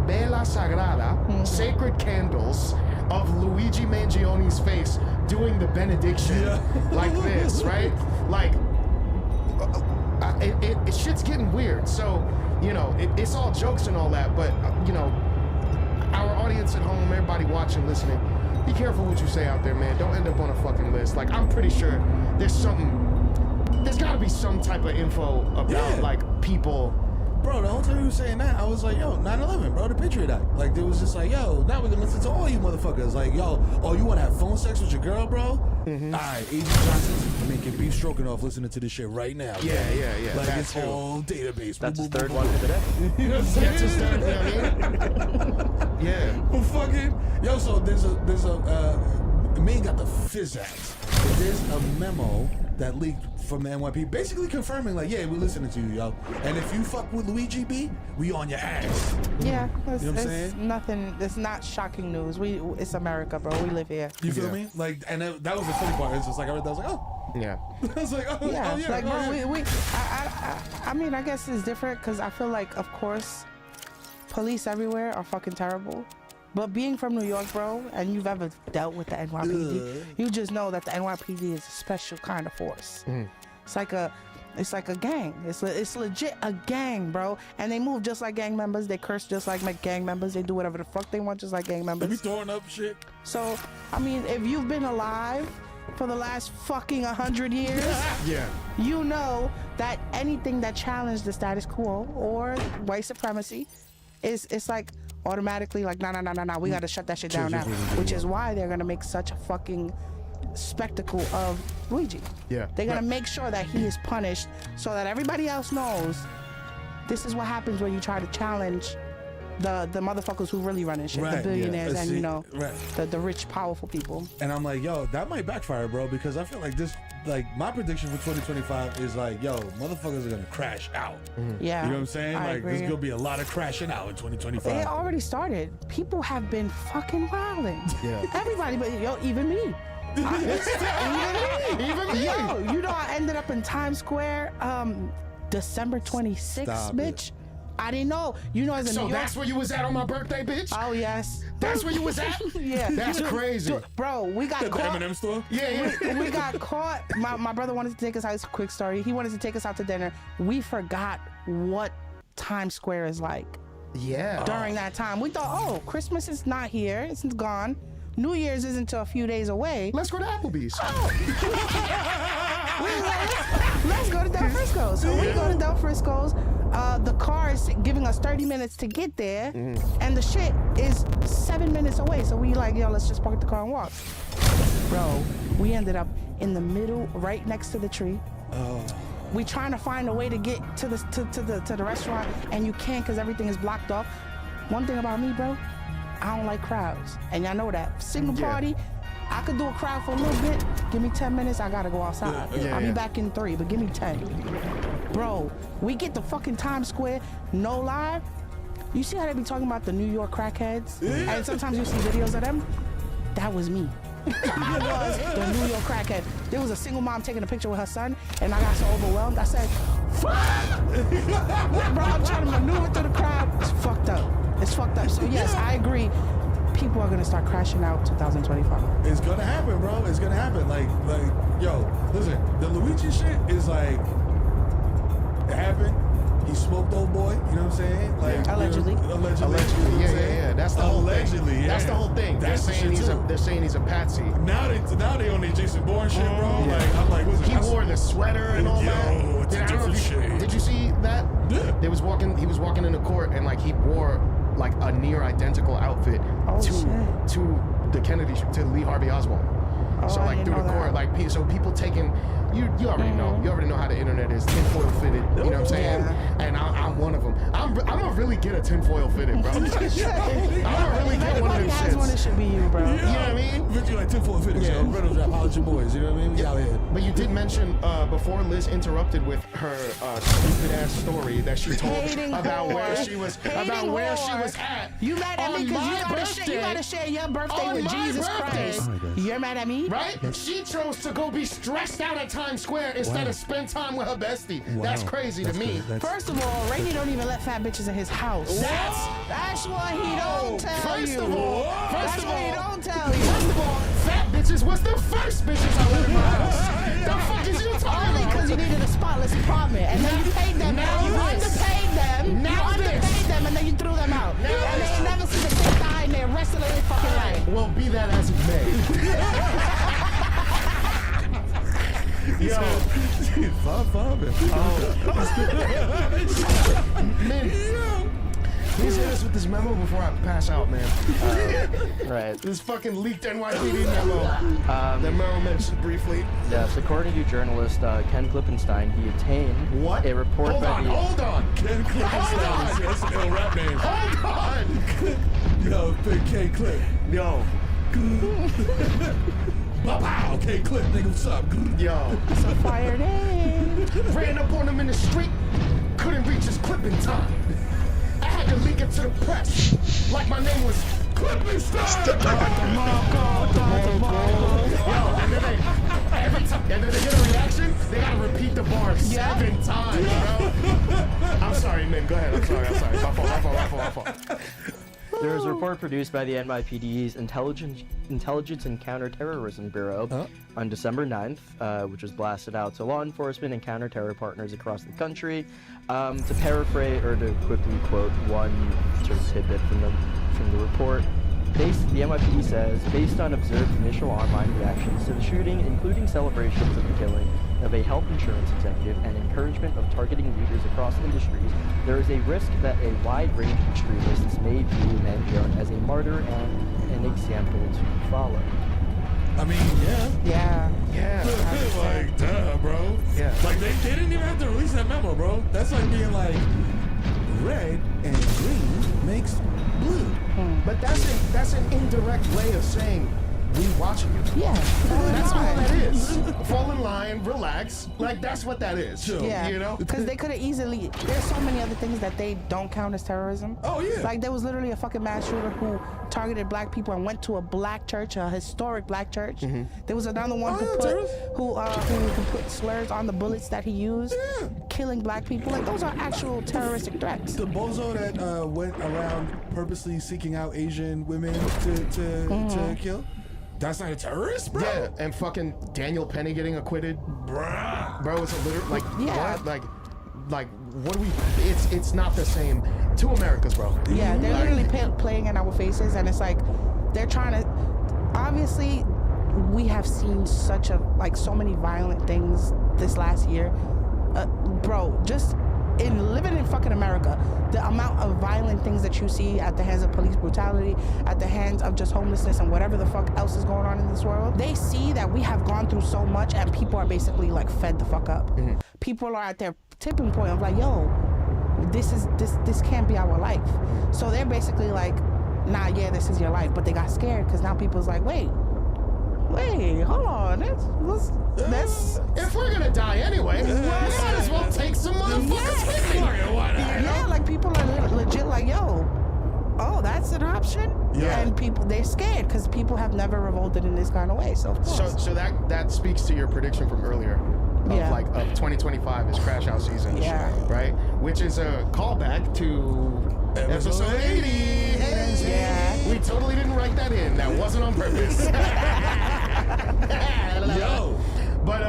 Vela Sagrada, sacred candles of Luigi Mangione's face doing the benediction like this, right? Like shit's getting weird. So, you know, it's all jokes and all that, but you know, our audience at home, everybody watching, listening, be careful what you say out there, man. Don't end up on a fucking list. Like, I'm pretty sure there's gotta be some type of info about like people. Bro, the whole time you were saying that, I was like, yo, 9/11, bro, the Patriot Act. Like, there was just like, yo, now we're gonna listen to all you motherfuckers. Like, yo, oh, you wanna have phone sex with your girl, bro? All right, Agent Johnson's making beef stroking off listening to this shit right now. Yeah. Like, that it's too. all database. That's his third one for the day. You know what I'm saying? That's his third, you know what I mean? Yeah. Well, fucking, yo, so there's a, Maine got the Fizz Act. There's a memo that leaked from the NYP, basically confirming, like, yeah, we're listening to you, yo. And if you fuck with Luigi B, we on your ass. Yeah, you know what I'm saying? Nothing. It's not shocking news. It's America, bro. We live here. You feel me? Like, and that was the funny part. It's just like I read that, I was like, oh. Yeah. I was like, oh yeah. Like, bro, I mean, I guess it's different because I feel like, of course, police everywhere are fucking terrible. But being from New York, bro, and you've ever dealt with the NYPD, you just know that the NYPD is a special kind of force. It's like a gang. It's legit a gang, bro. And they move just like gang members. They curse just like gang members. They do whatever the fuck they want just like gang members. They be throwing up shit. So, I mean, if you've been alive for the last fucking 100 years, you know that anything that challenged the status quo or white supremacy it's like automatically like, nah, we gotta shut that shit down now. Which is why they're gonna make such a fucking spectacle of Luigi. Yeah. They're gonna make sure that he is punished so that everybody else knows this is what happens when you try to challenge the motherfuckers who really run shit, the billionaires and, you know, the rich, powerful people. And I'm like, yo, that might backfire, bro, because I feel like this, like, my prediction for 2025 is like, yo, motherfuckers are gonna crash out. Yeah. You know what I'm saying? I Like, agree. there's gonna be a lot of crashing out in 2025. It already started. People have been fucking wilding. Yeah. Everybody, but yo, even me. Even me. Yo, you know, I ended up in Times Square, December 26th, Stop bitch. it. I didn't know. You know, as a So New York. that's where you was at on my birthday, bitch? Oh yes. That's where you was at? Yeah. That's crazy. Bro, we got At the caught. M&M store? Yeah. We got caught. My brother wanted to take us out. It's a quick story. He wanted to take us out to dinner. We forgot what Times Square is like. Yeah. During that time, we thought, oh, Christmas is not here. It's gone. New Year's isn't until a few days away. Let's go to Applebee's. Let's go to Del Frisco's. So we go to Del Frisco's. The car is giving us 30 minutes to get there, and the shit is 7 minutes away. So we like, yo, let's just park the car and walk. Bro, we ended up in the middle, right next to the tree. We trying to find a way to get to the restaurant, and you can't because everything is blocked off. One thing about me, bro, I don't like crowds, and y'all know that. Single party, I could do a crowd for a little bit. Give me 10 minutes, I gotta go outside. I'll be back in 3, but give me 10. Bro, we get to fucking Times Square, no lie. You see how they be talking about the New York crackheads? And sometimes you see videos of them? That was me. I was the New York crackhead. There was a single mom taking a picture with her son, and I got so overwhelmed, I said, fuck! Bro, I'm trying to maneuver through the crowd. It's fucked up. It's fucked up. So yes, I agree. People are gonna start crashing out 2025. It's gonna happen, bro. It's gonna happen. Like, yo, listen, the Luigi shit is like, it happened. He smoked old boy, you know what I'm saying? Like, allegedly. Allegedly. Yeah. That's the whole thing. Allegedly, That's the whole thing. They're saying he's a patsy. Now they on their Jason Bourne shit, bro. Like, I'm like, listen. He wore the sweater and all that. It's a different shade. Did you see that? Yeah. He was walking in the court, and like he wore like a near identical outfit to the Kennedy, to Lee Harvey Oswald. So like through the court, like so people taking, you already know, how the internet is, tinfoil fitted. You know what I'm saying? And I'm one of them. I'm gonna really get a tinfoil fitted, bro. I'm gonna really get one of them shits. One, it should be you, bro. You know what I mean? But you like tinfoil fitted, so Reynolds rap, holla at your boys. You know what I mean? We out here. But you did mention before Liz interrupted with her stupid ass story that she told about where she was at. You mad at me because you gotta share your birthday with Jesus Christ. You're mad at me? Right? She chose to go be stressed out at Times Square instead of spend time with her bestie. That's crazy to me. First of all, Rainey don't even let fat bitches in his house. That's what he don't tell you. First of all, he don't tell you. First of all, fat bitches was the first bitches I let in my house. The fuck is you talking Only because you needed a spotless apartment, and then you paid them. You underpaid them. And then you threw them out. And they never see the same guy in there rest of their fucking life. Well, be that as it may. Yo, man, please hit us with this memo before I pass out, man. Right. This fucking leaked NYPD memo. That Merrill mentioned briefly. Yes, according to journalist Ken Klippenstein, he obtained a report Hold on. Ken Klippenstein. That's an ill rap name. Hold on. Yo, Big K Clip. Yo. Pow, okay, Clip, nigga, what's up? Yo. It's a fire name. Ran up on him in the street, couldn't reach his clip in time. I had to leak it to the press, like my name was Klippenstein. Every time, and then they get a reaction, they gotta repeat the bar 7 times, bro. I'm sorry, man, go ahead, I'm sorry. My fault. There was a report produced by the NYPD's Intelligence and Counterterrorism Bureau on December 9th, which was blasted out to law enforcement and counter-terror partners across the country. To paraphrase, or to quickly quote one sort of tidbit from the report, the NYPD says, based on observed initial online reactions to the shooting, including celebrations of the killing of a health insurance executive and encouragement of targeting leaders across industries, there is a risk that a wide range of extremists may view Mangione as a martyr and an example to follow. I mean, yeah. Like, duh, bro. Yeah. Like, they didn't even have to release that memo, bro. That's like being like, red and green makes blue. But that's an indirect way of saying we watching you. Yeah. That's all that is. Fall in line, relax. Like, that's what that is. Yeah. You know? Because they could have easily, there's so many other things that they don't count as terrorism. Oh, yeah. Like, there was literally a fucking mass shooter who targeted black people and went to a black church, a historic black church. There was another one who put slurs on the bullets that he used, killing black people. Like, those are actual terroristic threats. The bozo that went around purposely seeking out Asian women to kill. That's not a terrorist, bro? Yeah, and fucking Daniel Penny getting acquitted. Bruh. Bro, it's a literal, like, what? Like, what do we, it's not the same. Two Americas, bro. Yeah, they're literally playing in our faces, and it's like, they're trying to, obviously, we have seen so many violent things this last year. Bro, just in living in fucking America, the amount of violent things that you see at the hands of police brutality, at the hands of just homelessness and whatever the fuck else is going on in this world, they see that we have gone through so much and people are basically like fed the fuck up. People are at their tipping point of like, yo, this can't be our life. So they're basically like, nah, yeah, this is your life. But they got scared because now people's like, wait, hold on. That's if we're gonna die anyway, we might as well take some motherfuckers with me. Yeah, like people are legit like, yo, oh, that's an option. Yeah. And they're scared because people have never revolted in this kind of way. So of course. So that speaks to your prediction from earlier. Of 2025 is crash out season. Yeah. Right? Which is a callback to episode 80. Yeah. We totally didn't write that in. That wasn't on purpose. Yo. But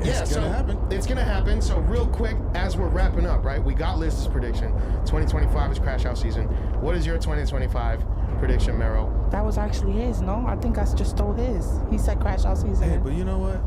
It's gonna happen. It's gonna happen. So real quick, as we're wrapping up, right? We got Liz's prediction. 2025 is crash out season. What is your 2025 prediction, Mero? That was actually his, no? I think I just stole his. He said crash out season. Hey, but you know what?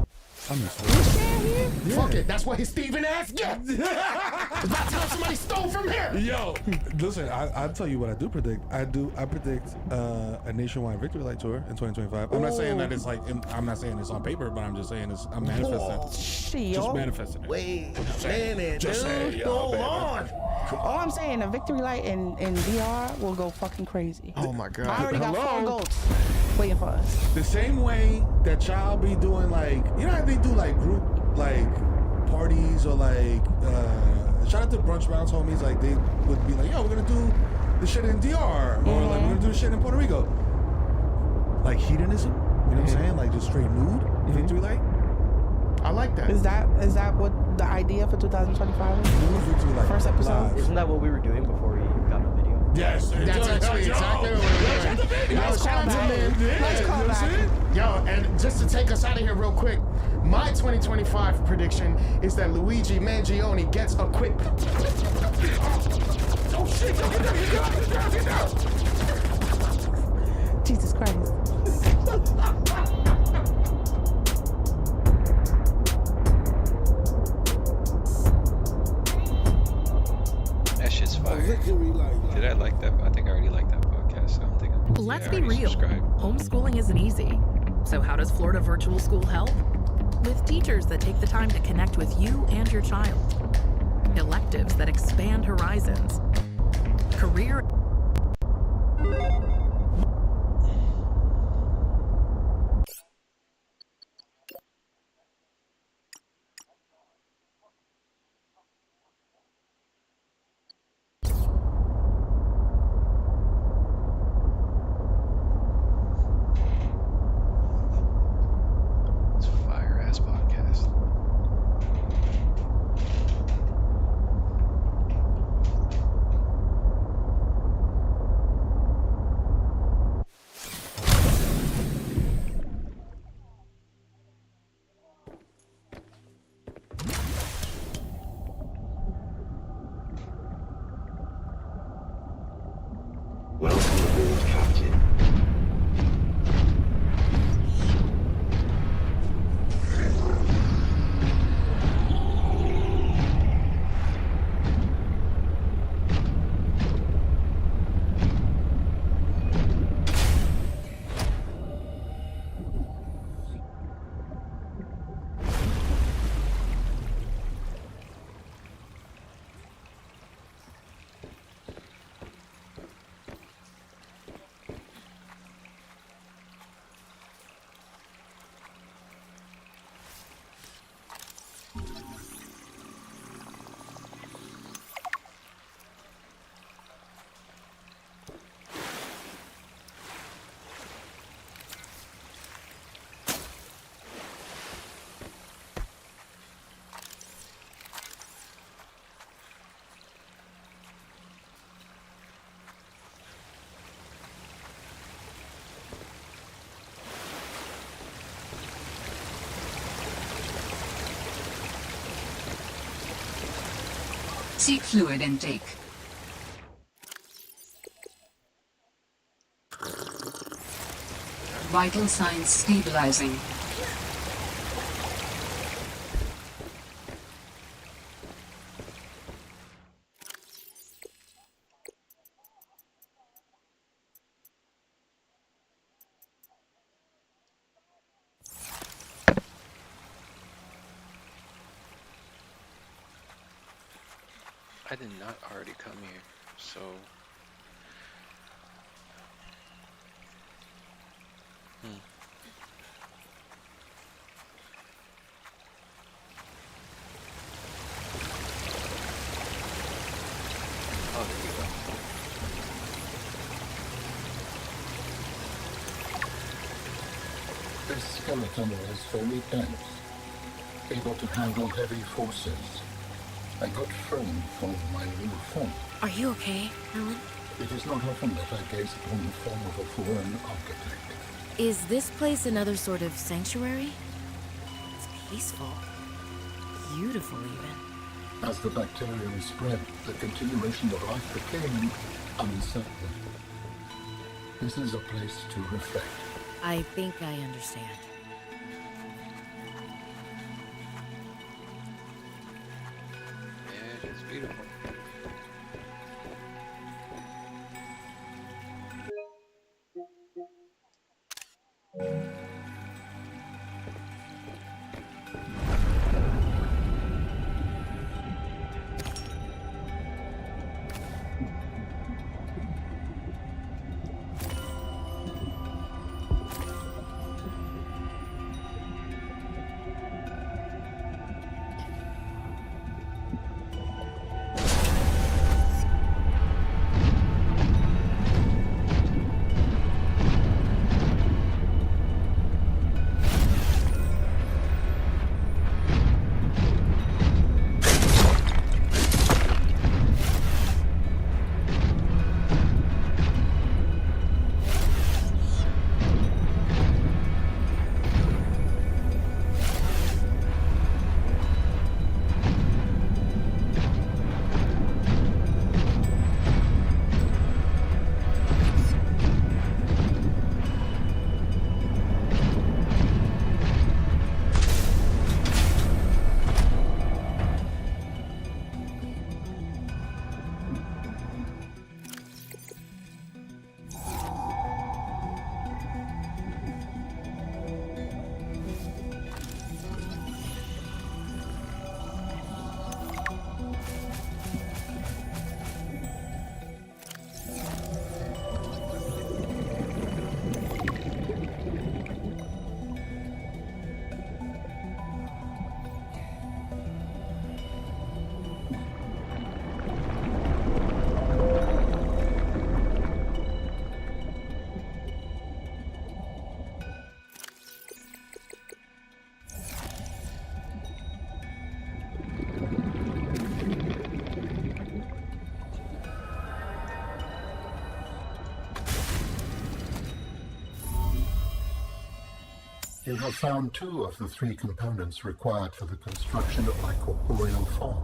I'm Yeah. Fuck it, that's what his Steven ass gets. About time somebody stole from him. Yo, listen, I'll tell you what I do predict. I predict a nationwide victory light tour in 2025. I'm not saying that it's like, I'm not saying it's on paper, but I'm just saying I'm manifesting. Just manifesting it. Wait a minute, dude. Hold on. All I'm saying, a victory light in VR will go fucking crazy. Oh my god. I already got 4 goats waiting for us. The same way that y'all be doing, like, you know how they do like group like parties or like shout out to Brunch Rounds homies, like they would be like, yo, we're gonna do the shit in DR or like we're gonna do the shit in Puerto Rico. Like hedonism, you know what I'm saying? Like just straight nude victory light. I like that. Is that what the idea for 2025 is? Victory light. First episode? Isn't that what we were doing before we got the video? Yes, that's actually exactly what we're doing. Let's call back. Let's call back. Yo, and just to take us out of here real quick, my 2025 prediction is that Luigi Mangione gets acquitted. Oh shit! Get down! Jesus Christ. That shit's fire. Did I like that? I think I already liked that podcast. So I'm thinking. Let's be real. Homeschooling isn't easy. So how does Florida Virtual School help? With teachers that take the time to connect with you and your child. Electives that expand horizons. Career. Seek fluid intake. Vital signs stabilizing. I did not already come here, so oh, there you go. This skeleton is very dense, able to handle heavy forces. A good friend for my new form. Are you okay, Alan? It is not often that I gaze upon the form of a foreign architect. Is this place another sort of sanctuary? It's peaceful. Beautiful, even. As the bacterium spread, the continuation of life became uncertain. This is a place to reflect. I think I understand. Yeah, it's beautiful. You have found 2 of the 3 components required for the construction of my corporeal form.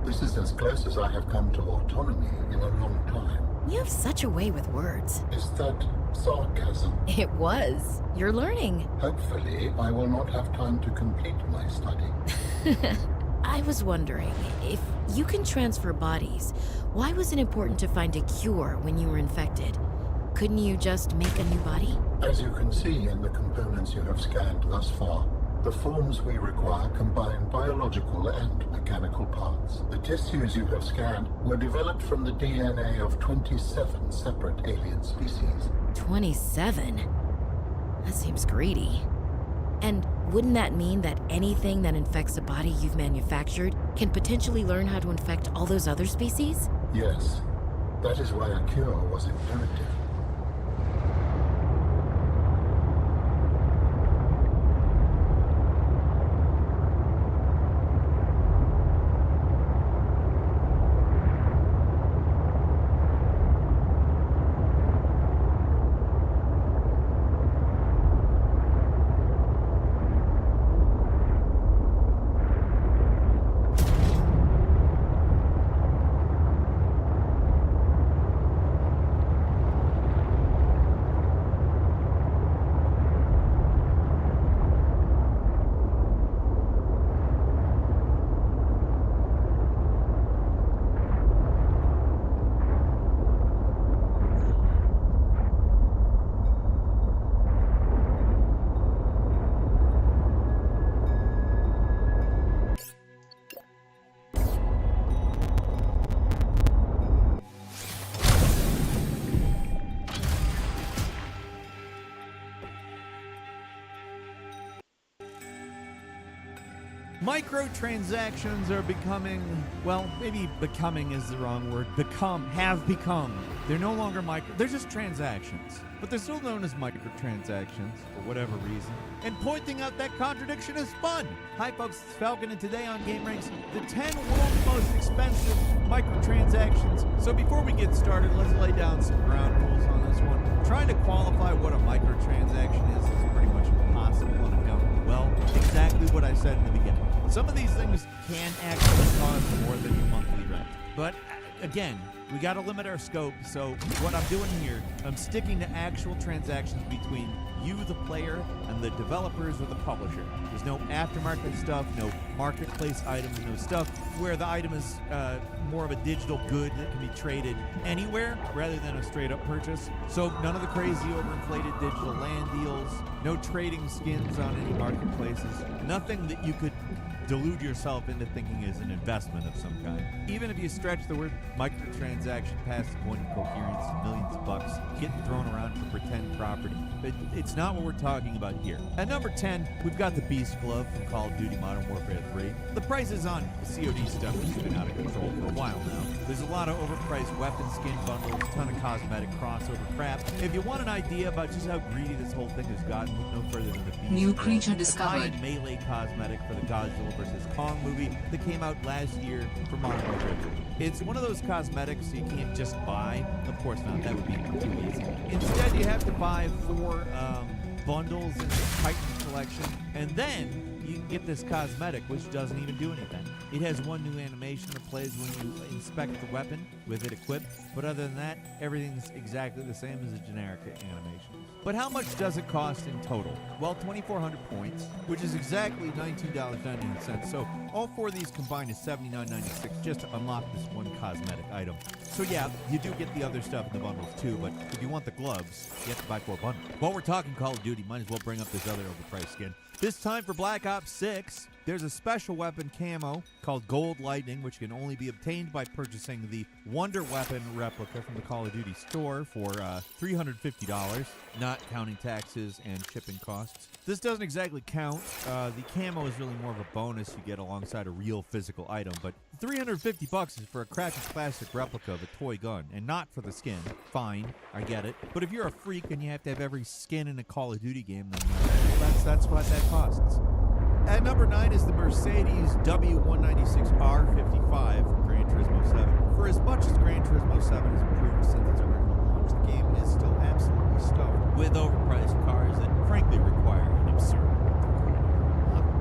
This is as close as I have come to autonomy in a long time. You have such a way with words. Is that sarcasm? It was. You're learning. Hopefully, I will not have time to complete my study. I was wondering, if you can transfer bodies, why was it important to find a cure when you were infected? Couldn't you just make a new body? As you can see in the components you have scanned thus far, the forms we require combine biological and mechanical parts. The tissues you have scanned were developed from the DNA of 27 separate alien species. 27? That seems greedy. And wouldn't that mean that anything that infects a body you've manufactured can potentially learn how to infect all those other species? Yes. That is why a cure was imperative. Microtransactions are becoming, well, maybe becoming is the wrong word. Have become. They're no longer they're just transactions. But they're still known as microtransactions for whatever reason. And pointing out that contradiction is fun. Hi folks, it's Falcon, and today on Game Ranks, the 10 world's most expensive microtransactions. So before we get started, let's lay down some ground rules on this one. Trying to qualify what a microtransaction is pretty much impossible on account. Well, exactly what I said in the beginning. Some of these things can actually cost more than your monthly rent. But again, we got to limit our scope, so what I'm doing here, I'm sticking to actual transactions between you, the player, and the developers or the publisher. There's no aftermarket stuff, no marketplace items, no stuff where the item is more of a digital good that can be traded anywhere rather than a straight-up purchase. So none of the crazy overinflated digital land deals, no trading skins on any marketplaces, nothing that you could delude yourself into thinking is an investment of some kind. Even if you stretch the word microtransaction past the point of coherence, millions of bucks getting thrown around for pretend property. But it's not what we're talking about here. At number 10, we've got the Beast Glove from Call of Duty Modern Warfare 3. The prices on COD stuff has been out of control for a while now. There's a lot of overpriced weapon skin bundles, a ton of cosmetic crossover crap. If you want an idea about just how greedy this whole thing has gotten, look no further than the Beast New Glove, creature a discovered. tie-in melee cosmetic for the Godzilla vs. Kong movie that came out last year for Modern Warfare 3. It's one of those cosmetics you can't just buy. Of course not, that would be too easy. Instead, you have to buy 4 bundles in the Titan collection, and then you can get this cosmetic, which doesn't even do anything. It has one new animation that plays when you inspect the weapon with it equipped, but other than that, everything's exactly the same as a generic animation. But how much does it cost in total? Well, 2,400 points, which is exactly $19.99. So all 4 of these combined is $79.96 just to unlock this one cosmetic item. So yeah, you do get the other stuff in the bundles too, but if you want the gloves, you have to buy 4 bundles. While we're talking Call of Duty, might as well bring up this other overpriced skin. This time for Black Ops 6, there's a special weapon camo called Gold Lightning, which can only be obtained by purchasing the Wonder Weapon replica from the Call of Duty store for $350, not counting taxes and shipping costs. This doesn't exactly count. The camo is really more of a bonus you get alongside a real physical item, but $350 is for a crappy plastic replica of a toy gun, and not for the skin. Fine, I get it. But if you're a freak and you have to have every skin in a Call of Duty game, then that's what that costs. At number 9 is the Mercedes W196R55 from Gran Turismo 7. For as much as Gran Turismo 7 has improved since its original launch, the game is still absolutely stuffed with overpriced cars that frankly require an absurd amount of credit.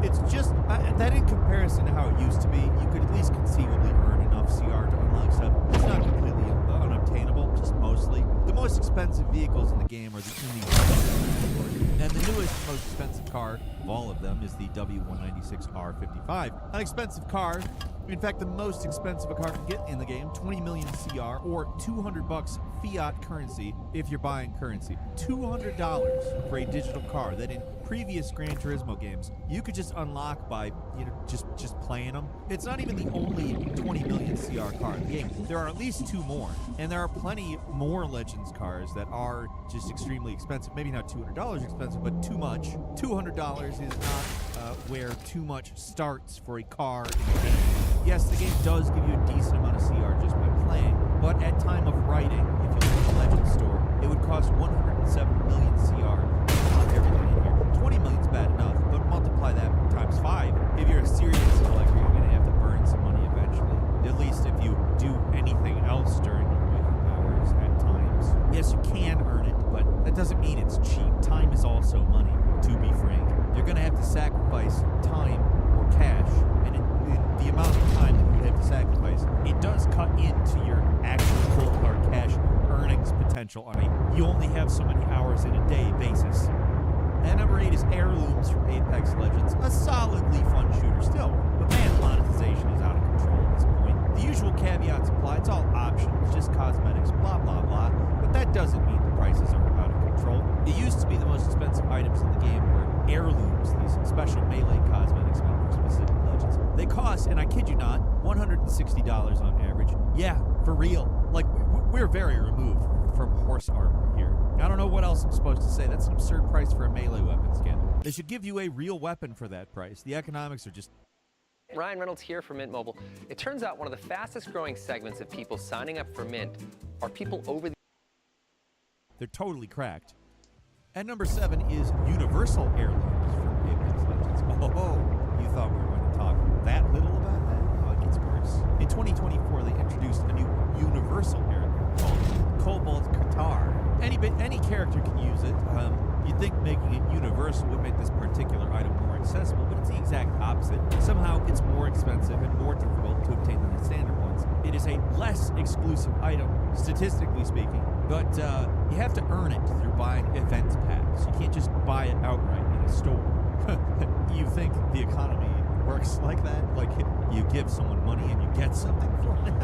It's just that in comparison to how it used to be, you could at least conceivably earn enough CR to unlock stuff. It's not completely unobtainable, just mostly. The most expensive vehicles in the game are the Indy and the newest, most expensive car of all of them is the W196R55. An expensive car, in fact, the most expensive a car can get in the game, 20 million CR or $200 fiat currency if you're buying currency. $200 for a digital car that in previous Gran Turismo games you could just unlock by just playing them. It's not even the only 20 million CR car in the game. There are at least 2 more, and there are plenty more Legends cars that are just extremely expensive. Maybe not $200 expensive, but too much. $200 is not where too much starts for a car in the game. Yes, the game does give you a decent amount of CR just by playing, but at time of writing, if you look at the Legends store, it would cost 107 million CR to unlock everything in here. 20 million is bad enough, but multiply that times 5. If you're a serious collector, you're going to have to burn some money eventually. At least if you do anything else during your waking hours at times. Yes, you can earn it, but that doesn't mean it's cheap. Time is also money, to be frank. You're going to have to sacrifice time or cash, and the amount of time that you have to sacrifice, it does cut into your actual cold hard cash earnings potential on a you only have so many hours in a day basis. And number 8 is Heirlooms from Apex Legends, a solidly fun shooter still, but man, monetization is out of control at this point. The usual caveats apply, it's all optional, it's just cosmetics, blah blah blah, but that doesn't mean the prices are out of control. It used to be the most expensive items in the game were heirlooms, these special melee cosmetics meant for specific legends. They cost, and I kid you not, $160 on average. Yeah, for real. Like, we're very removed from horse armor here. I don't know what else I'm supposed to say. That's an absurd price for a melee weapon skin. They should give you a real weapon for that price. The economics are just Ryan Reynolds here for Mint Mobile. It turns out one of the fastest growing segments of people signing up for Mint are people over the... They're totally cracked. At number 7 is Universal Airlines from Apex Legends. Oh, you thought we were going to talk that little about that? Oh, it gets worse. In 2024, they introduced a new Universal Airline called Cobalt Qatar. Any character can use it. You'd think making it universal would make this particular item more accessible, but it's the exact opposite. Somehow it's more expensive and more difficult to obtain than the standard ones. It is a less exclusive item, statistically speaking, but you have to earn it through buying event packs. You can't just buy it outright in a store. You think the economy works like that? Like you give someone money and you get something for it?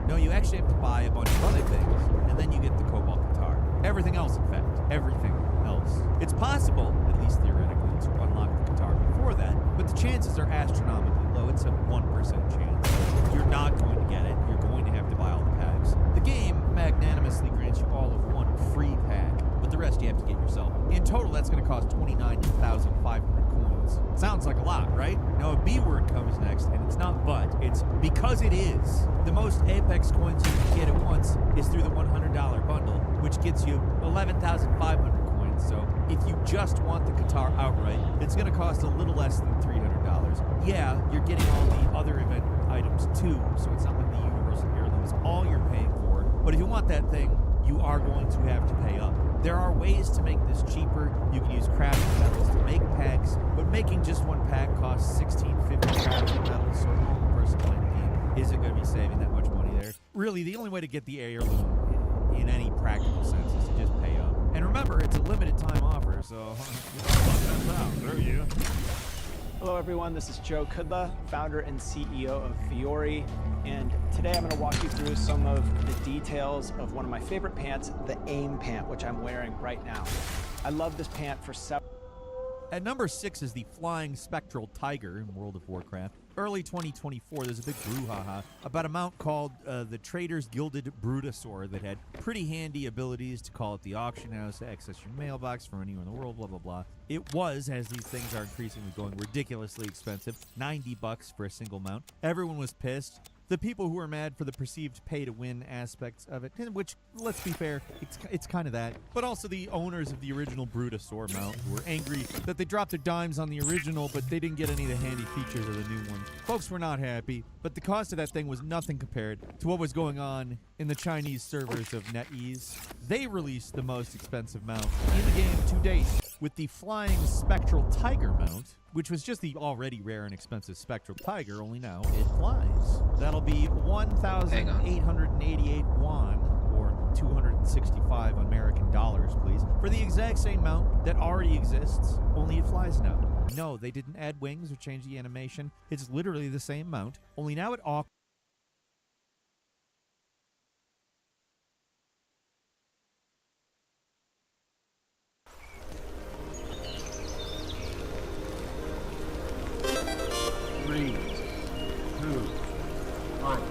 No, you actually have to buy a bunch of other things, and then you get the Cobalt Qatar. Everything else, in fact. Everything else. It's possible, at least theoretically, to unlock the Qatar before that, but the chances are astronomically low. It's a 1% chance. You're not going to get it. You're going to have to buy all the packs. The game magnanimously grants you all of one free pack, but the rest you have to get yourself. In total, that's going to cost 29,500 coins. Sounds like a lot, right? Now, a B word comes next, and it's not but, it's because it is. The most Apex coins you can get at once is through the $100 bundle, which gets you 11,500 coins. So if you just want the Qatar outright, it's going to cost a little less than $300. Yeah, you're getting all the other event items too, so it's not like the Universal Airline is all you're paying for. But if you want that thing, you are going to have to pay up. There are ways to make this cheaper. You can use crafting metals to make packs, but making just one pack costs 1650 crafting metals, so a normal person playing the game isn't going to be saving that much money there. Really, the only way to get the heirloom in any practical sense is to just pay up. And remember, it's a limited time offer, so there you go. Hello everyone, this is Joe Kudla, founder and CEO of Fiori, and today I'm going to walk you through some of the details of one of my favorite pants, the AIM pant, which I'm wearing right now. I love this pant for several... At number 6 is the Flying Spectral Tiger in World of Warcraft. Early 2024, there's a big brouhaha about a mount called the Trader's Gilded Brutosaur that had pretty handy abilities to call at the auction house, to access your mailbox from anywhere in the world, blah, blah, blah. It was, as these things are increasingly going, ridiculously expensive, $90 for a single mount. Everyone was pissed. The people who are mad for the perceived pay-to-win aspects of it, which, let's be fair, it's kind of that. But also the owners of the original Brutosaur mount who were angry that they dropped their dimes on the original, but they didn't get any of the handy features of the new one. Folks were not happy, but the cost of that thing was nothing compared to what was going on in the Chinese servers of NetEase. They released the most expensive mount in the game to date, with the Flying Spectral Tiger mount, which was just the already rare and expensive Spectral Tiger, only now it flies. That'll be 1,888 yuan, or 265 American dollars, please, for the exact same mount that already exists, only it flies now. No, they didn't add wings or change the animation. It's literally the same mount, only now it Three, two, one.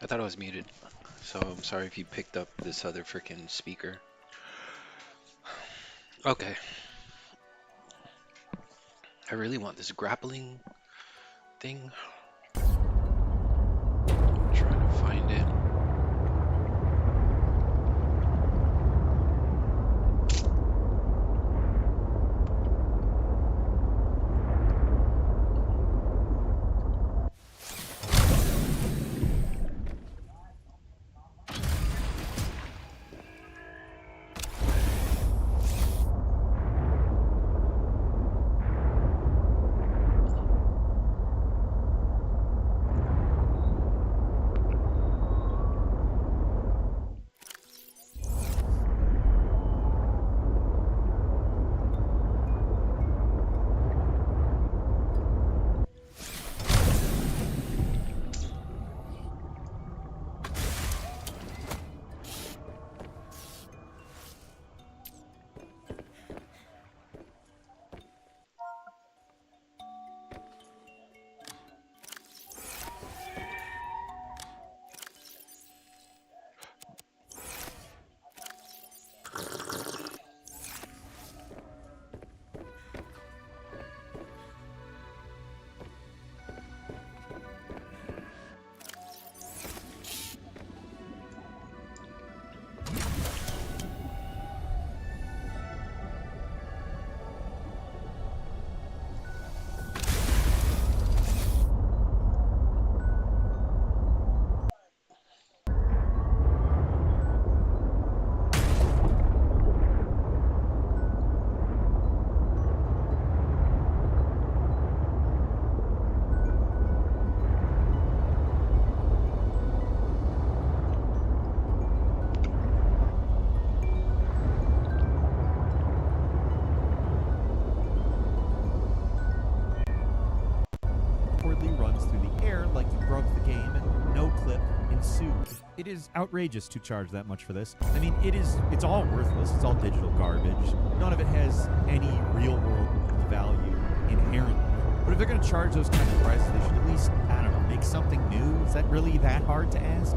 I thought I was muted, so I'm sorry if you picked up this other freaking speaker. Okay. I really want this grappling thing. I'm trying to find it. Runs through the air like you broke the game and no clip ensued. It is outrageous to charge that much for this. I mean, it's all worthless. It's all digital garbage. None of it has any real world value inherently. But if they're going to charge those kinds of prices, they should at least, I don't know, make something new. Is that really that hard to ask?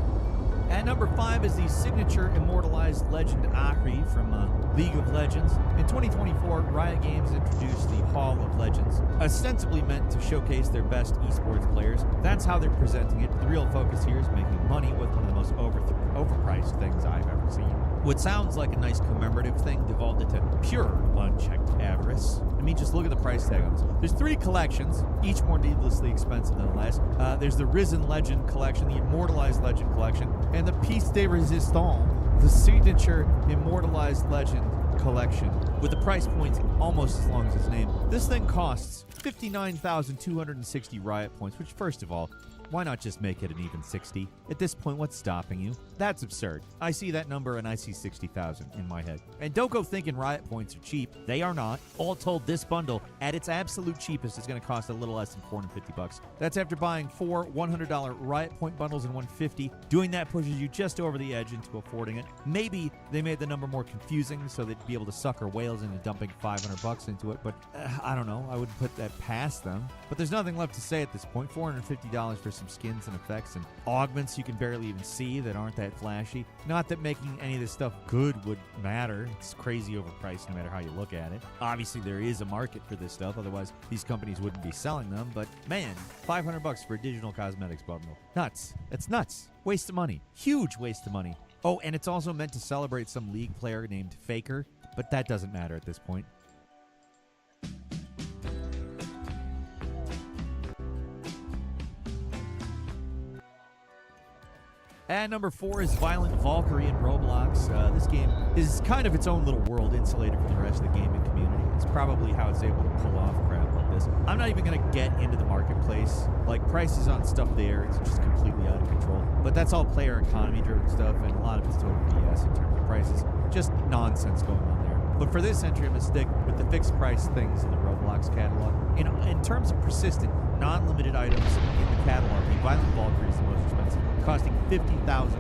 At number 5 is the signature immortalized legend Ahri from League of Legends. In 2024, Riot Games introduced the Hall of Legends, ostensibly meant to showcase their best esports players. That's how they're presenting it. The real focus here is making money with one of the most overpriced things I've ever seen. What sounds like a nice commemorative thing devolved into pure unchecked avarice. I mean, just look at the price tag on this. There's 3 collections, each more needlessly expensive than the last. There's the Risen Legend collection, the Immortalized Legend collection, and the Piece de Resistance, the signature Immortalized Legend collection, with the price points almost as long as its name. This thing costs 59,260 Riot points, which, first of all, why not just make it an even 60? At this point, what's stopping you? That's absurd. I see that number and I see 60,000 in my head. And don't go thinking Riot points are cheap. They are not. All told, this bundle, at its absolute cheapest, is going to cost a little less than $450. That's after buying 4 $100 Riot point bundles and $150. Doing that pushes you just over the edge into affording it. Maybe they made the number more confusing so they'd be able to sucker whales into dumping $500 into it, but I don't know. I wouldn't put that past them. But there's nothing left to say at this point. $450 for some skins and effects and augments you can barely even see that aren't that flashy. Not that making any of this stuff good would matter. It's crazy overpriced no matter how you look at it. Obviously there is a market for this stuff, otherwise these companies wouldn't be selling them, but man, $500 for a digital cosmetics bundle. Nuts. It's nuts. Waste of money. Huge waste of money. Oh, and it's also meant to celebrate some League player named Faker, but that doesn't matter at this point. And number 4 is Violent Valkyrie in Roblox. This game is kind of its own little world, insulated from the rest of the gaming community. It's probably how it's able to pull off crap like this. I'm not even going to get into the marketplace. Like, prices on stuff there, it's just completely out of control. But that's all player economy-driven stuff, and a lot of it's total BS in terms of prices. Just nonsense going on there. But for this entry, I'm going to stick with the fixed price things in the Roblox catalog. In terms of persistent, non-limited items in the catalog, the Violent Valkyrie is the most expensive, costing 50,000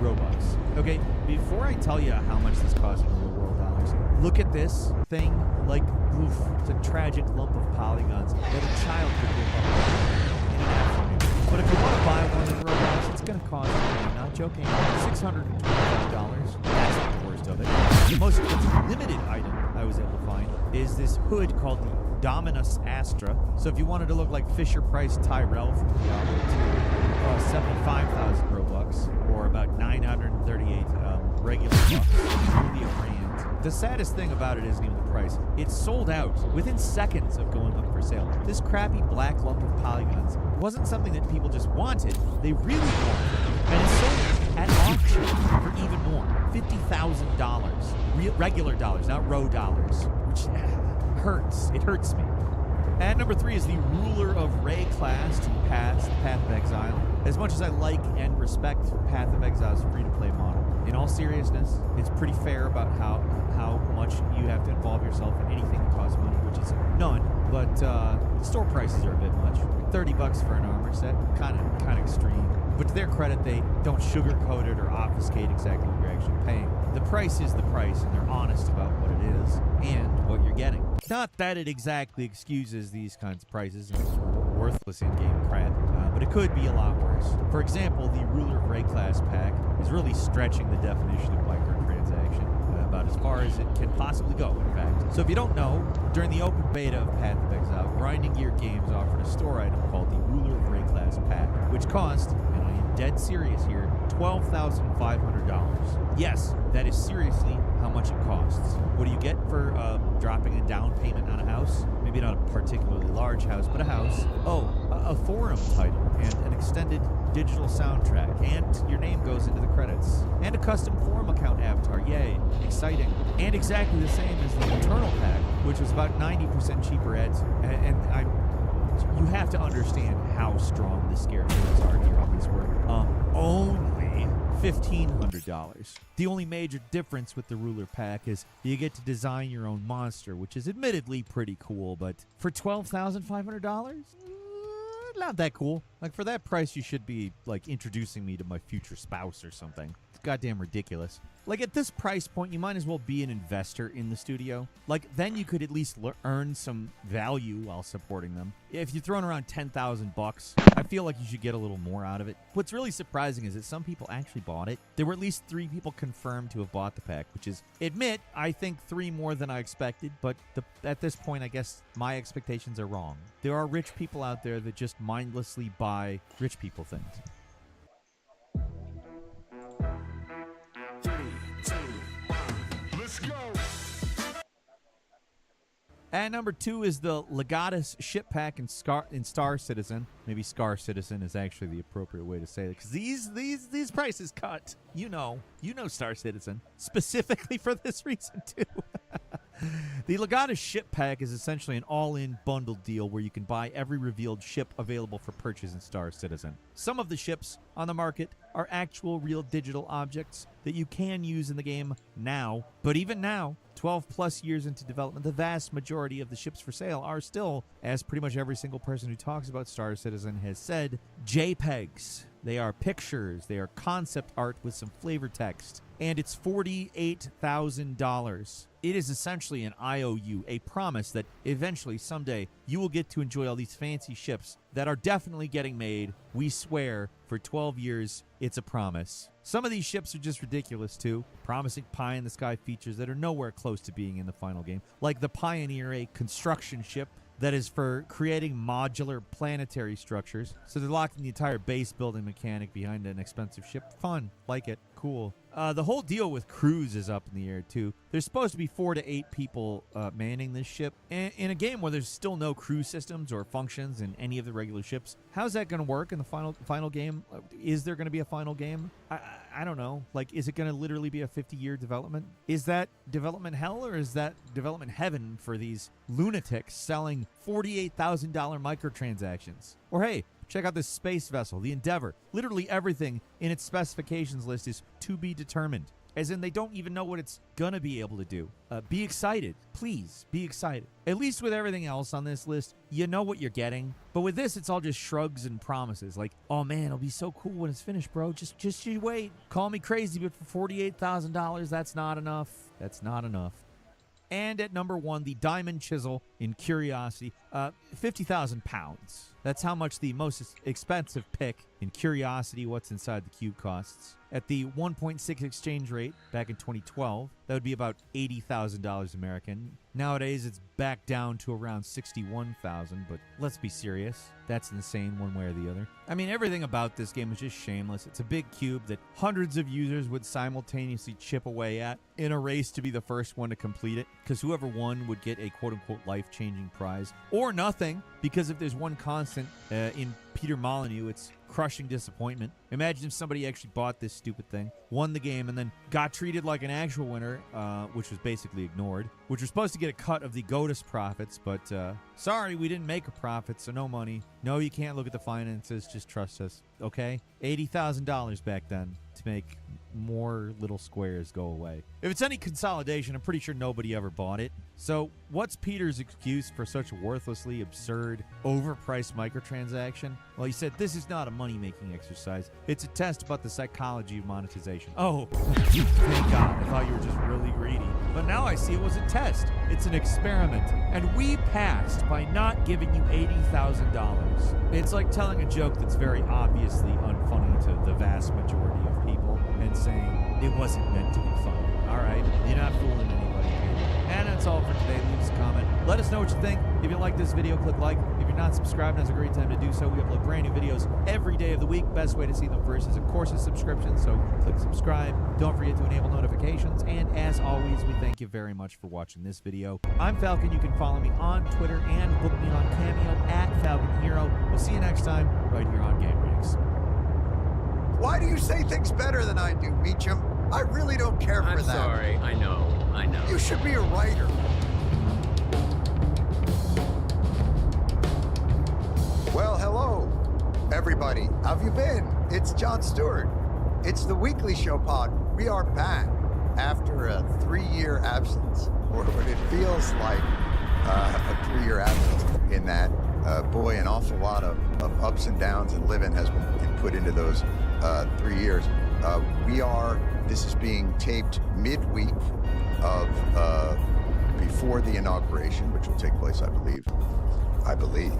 Robux. Okay, before I tell you how much this costs in real world dollars, look at this thing like, oof, it's a tragic lump of polygons that a child could whip up in an afternoon. But if you want to buy one in Roblox, it's going to cost joking. $625. That's not the worst of it. The most expensive limited item I was able to find is this hood called the Dominus Astra. So if you wanted to look like Fisher-Price Tyrell from Diablo 2, it cost 75,000 Robux, or about 938 regular bucks. Really a brand. The saddest thing about it isn't even the price. It's sold out within seconds of going up for sale. This crappy black lump of polygons wasn't something that people just wanted. They really wanted. And it's sold at auction for even more. $50,000. Regular dollars, not row dollars. Which hurts. It hurts me. At number 3 is the Ruler of Ray class to Path of Exile. As much as I like and respect Path of Exile's free-to-play model, in all seriousness, it's pretty fair about how much you have to involve yourself in anything that costs money, which is none. But the store prices are a bit much. $30 for an armor set, kind of extreme. But to their credit, they don't sugarcoat it or obfuscate exactly what you're actually paying. The price is the price, and they're honest about what it is and what you're getting. Not that it exactly excuses these kinds of prices and worthless in-game crap, but it could be a lot worse. For example, the Ruler of Ray class pack is really stretching the definition of microtransaction about as far as it can possibly go, in fact. So if you don't know, during the open beta of Path of Exile, Grinding Gear Games offered a store item called the Ruler of Ray class pack, which cost, and I am dead serious here, $12,500. Yes, that is seriously how much it costs. What do you get for dropping a down payment on a house? Maybe not a particularly large house, but a house. Oh, a forum title and an extended digital soundtrack, and your name goes into the credits. And a custom forum account avatar, yay, exciting. And exactly the same as the Eternal pack, which was about 90% cheaper ads. And you have to understand how strong the scare tactics are here on this work. Only $1,500. The only major difference with the Ruler pack is you get to design your own monster, which is admittedly pretty cool, but for $12,500? Not that cool. Like, for that price, you should be, like, introducing me to my future spouse or something. It's goddamn ridiculous. Like, at this price point, you might as well be an investor in the studio. Like, then you could at least earn some value while supporting them. If you're throwing around $10,000, I feel like you should get a little more out of it. What's really surprising is that some people actually bought it. There were at least 3 people confirmed to have bought the pack, which is, I think 3 more than I expected, but at this point, I guess my expectations are wrong. There are rich people out there that just mindlessly buy rich people things. 3, 2, 1, let's go. At number 2 is the Legatus ship pack in Star Citizen. Maybe Scar Citizen is actually the appropriate way to say it, because these prices cut. You know Star Citizen, specifically for this reason too. The Legatus ship pack is essentially an all-in bundled deal where you can buy every revealed ship available for purchase in Star Citizen. Some of the ships on the market are actual real digital objects that you can use in the game now, but even now, 12 plus years into development, the vast majority of the ships for sale are still, as pretty much every single person who talks about Star Citizen has said, JPEGs. They are pictures, they are concept art with some flavor text, and it's $48,000. It is essentially an IOU, a promise that eventually, someday, you will get to enjoy all these fancy ships that are definitely getting made. We swear, for 12 years, it's a promise. Some of these ships are just ridiculous, too, promising pie-in-the-sky features that are nowhere close to being in the final game, like the Pioneer, a construction ship that is for creating modular planetary structures. So they're locking the entire base building mechanic behind an expensive ship. Fun. Like it. Cool. The whole deal with crews is up in the air, too. There's supposed to be 4 to 8 people manning this ship. In a game where there's still no crew systems or functions in any of the regular ships, how's that going to work in the final game? Is there going to be a final game? I don't know. Like, is it going to literally be a 50-year development? Is that development hell, or is that development heaven for these lunatics selling $48,000 microtransactions? Or hey, check out this space vessel, the Endeavor. Literally everything in its specifications list is to be determined. As in, they don't even know what it's gonna be able to do. Be excited. Please, be excited. At least with everything else on this list, you know what you're getting. But with this, it's all just shrugs and promises. Like, oh man, it'll be so cool when it's finished, bro. Just you wait. Call me crazy, but for $48,000, that's not enough. That's not enough. And at number 1, the Diamond Chisel in Curiosity. 50,000 pounds. That's how much the most expensive pick in Curiosity, what's inside the cube, costs. At the 1.6 exchange rate back in 2012, that would be about $80,000 American. Nowadays, it's back down to around 61,000, but let's be serious. That's insane one way or the other. I mean, everything about this game is just shameless. It's a big cube that hundreds of users would simultaneously chip away at in a race to be the first one to complete it, because whoever won would get a quote-unquote life-changing prize. Or nothing, because if there's one constant in Peter Molyneux, it's crushing disappointment. Imagine if somebody actually bought this stupid thing, won the game, and then got treated like an actual winner, which was basically ignored, which was supposed to get a cut of the GOTUS profits, but sorry, we didn't make a profit, so no money. No, you can't look at the finances, just trust us, okay? $80,000 back then to make more little squares go away. If it's any consolidation, I'm pretty sure nobody ever bought it. So what's Peter's excuse for such a worthlessly absurd, overpriced microtransaction? Well, he said this is not a money-making exercise. It's a test about the psychology of monetization. Oh, thank God. I thought you were just really greedy. But now I see it was a test. It's an experiment. And we passed by not giving you $80,000. It's like telling a joke that's very obviously unfunny to the vast majority of people and saying it wasn't meant to be funny. All right, you're not fooling anybody. And that's all for today. Leave us a comment. Let us know what you think. If you like this video, click like. If you're not subscribed, now's a great time to do so. We upload brand new videos every day of the week. Best way to see them first is, of course, a subscription. So click subscribe. Don't forget to enable notifications. And as always, we thank you very much for watching this video. I'm Falcon. You can follow me on Twitter and book me on Cameo at Falcon Hero. We'll see you next time right here on Game Readings. Why do you say things better than I do, Meacham? I really don't care for that. I'm sorry. I know. You should be a writer. Well, hello, everybody. How have you been? It's Jon Stewart. It's the Weekly Show Pod. We are back after a 3-year absence, or what it feels like a 3-year absence, in that, boy, an awful lot of ups and downs and living has been put into those 3 years. This is being taped midweek of before the inauguration, which will take place, I believe.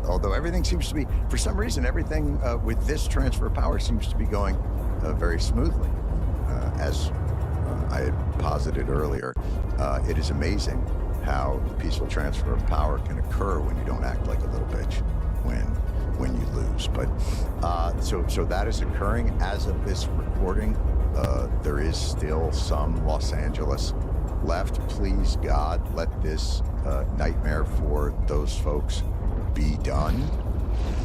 Although everything seems to be, for some reason, everything with this transfer of power seems to be going very smoothly. As I had posited earlier, it is amazing how the peaceful transfer of power can occur when you don't act like a little bitch when you lose. But so that is occurring as of this recording. There is still some Los Angeles left. Please, God, let this nightmare for those folks be done,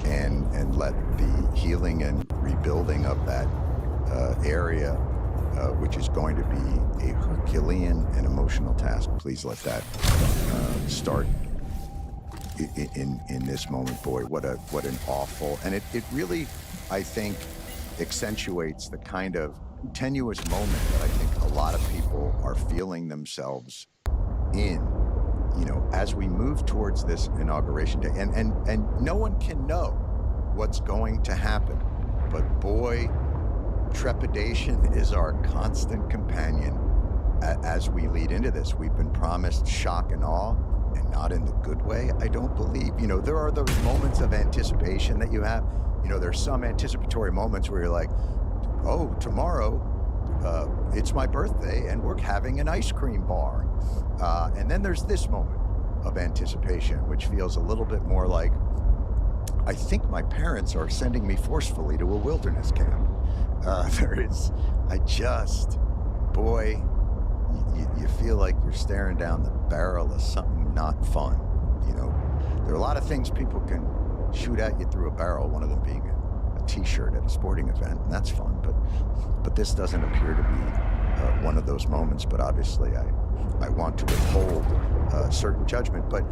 and let the healing and rebuilding of that area, which is going to be a Herculean and emotional task, please let that start in this moment. Boy, what an awful, and it really, I think, accentuates the kind of tenuous moment that I think a lot of people are feeling themselves in, as we move towards this inauguration day. And no one can know what's going to happen, but boy, trepidation is our constant companion as we lead into this. We've been promised shock and awe, and not in the good way, I don't believe. There are those moments of anticipation that you have. There's some anticipatory moments where you're like, oh, tomorrow, it's my birthday and we're having an ice cream bar. And then there's this moment of anticipation, which feels a little bit more like, I think my parents are sending me forcefully to a wilderness camp. Boy, you feel like you're staring down the barrel of something not fun. There are a lot of things people can shoot at you through a barrel, one of them being a t-shirt at a sporting event, and that's fun, but this doesn't appear to be one of those moments. But obviously I want to withhold certain judgment. But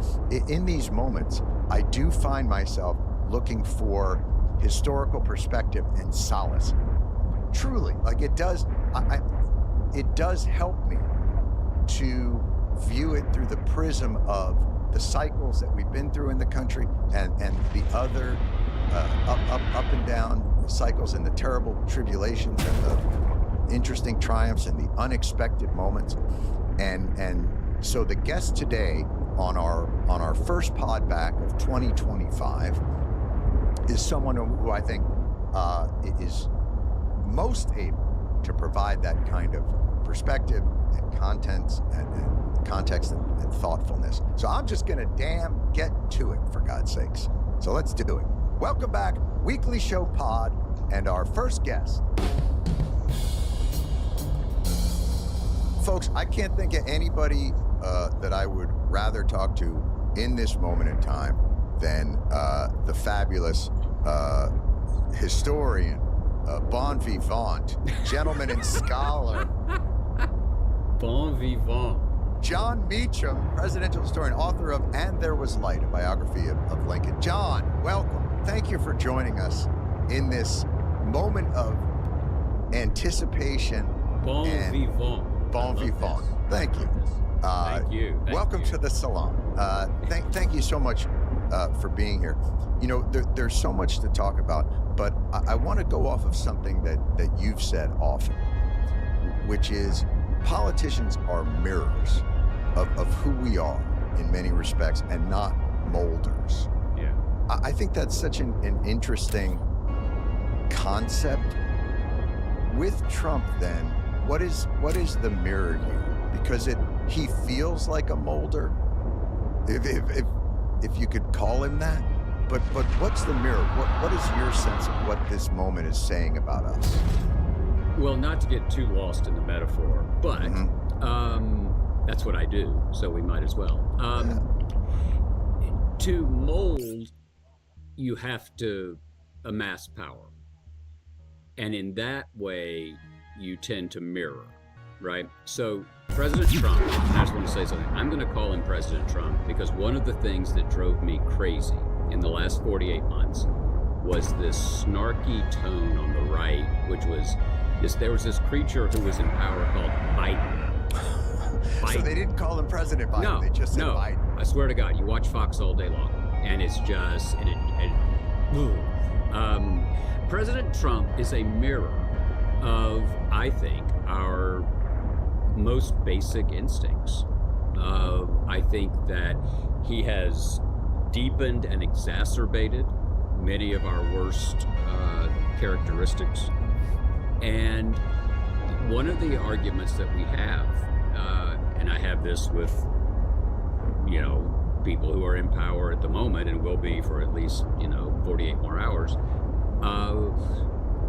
in these moments, I do find myself looking for historical perspective and solace. Truly, like it does help me to view it through the prism of the cycles that we've been through in the country, and the other up and down cycles, and the terrible tribulations and the interesting triumphs and the unexpected moments. And so the guest today on our first pod back of 2025 is someone who I think is most able to provide that kind of perspective and context and thoughtfulness. So I'm just gonna get to it, for God's sakes. So let's do it. Welcome back, Weekly Show Pod, and our first guest. Folks, I can't think of anybody that I would rather talk to in this moment in time than the fabulous historian, bon vivant, gentleman and scholar. Bon vivant. John Meacham, presidential historian, author of And There Was Light, a biography of Lincoln. John, welcome. Thank you for joining us in this moment of anticipation. Bon vivant. Bon vivant. Thank you. Thank you. Welcome to the salon. Thank you so much for being here. You know, there's so much to talk about, but I want to go off of something that you've said often, which is politicians are mirrors of who we are in many respects and not molders. Yeah. I think that's such an interesting concept. With Trump, then, what is the mirror you? Because he feels like a molder, if you could call him that. But what's the mirror? What is your sense of what this moment is saying about us? Well, not to get too lost in the metaphor, but that's what I do, so we might as well. To mold, you have to amass power. And in that way, you tend to mirror, right? So President Trump, and I just want to say something. I'm going to call him President Trump because one of the things that drove me crazy in the last 48 months was this snarky tone on the right, which was there was this creature who was in power called Biden. So they didn't call him President Biden, No, they just said no. Biden. I swear to God, you watch Fox all day long, and it's just, President Trump is a mirror of, I think, our most basic instincts. I think that he has deepened and exacerbated many of our worst characteristics. And one of the arguments that we have, and I have this with, people who are in power at the moment and will be for at least, 48 more hours,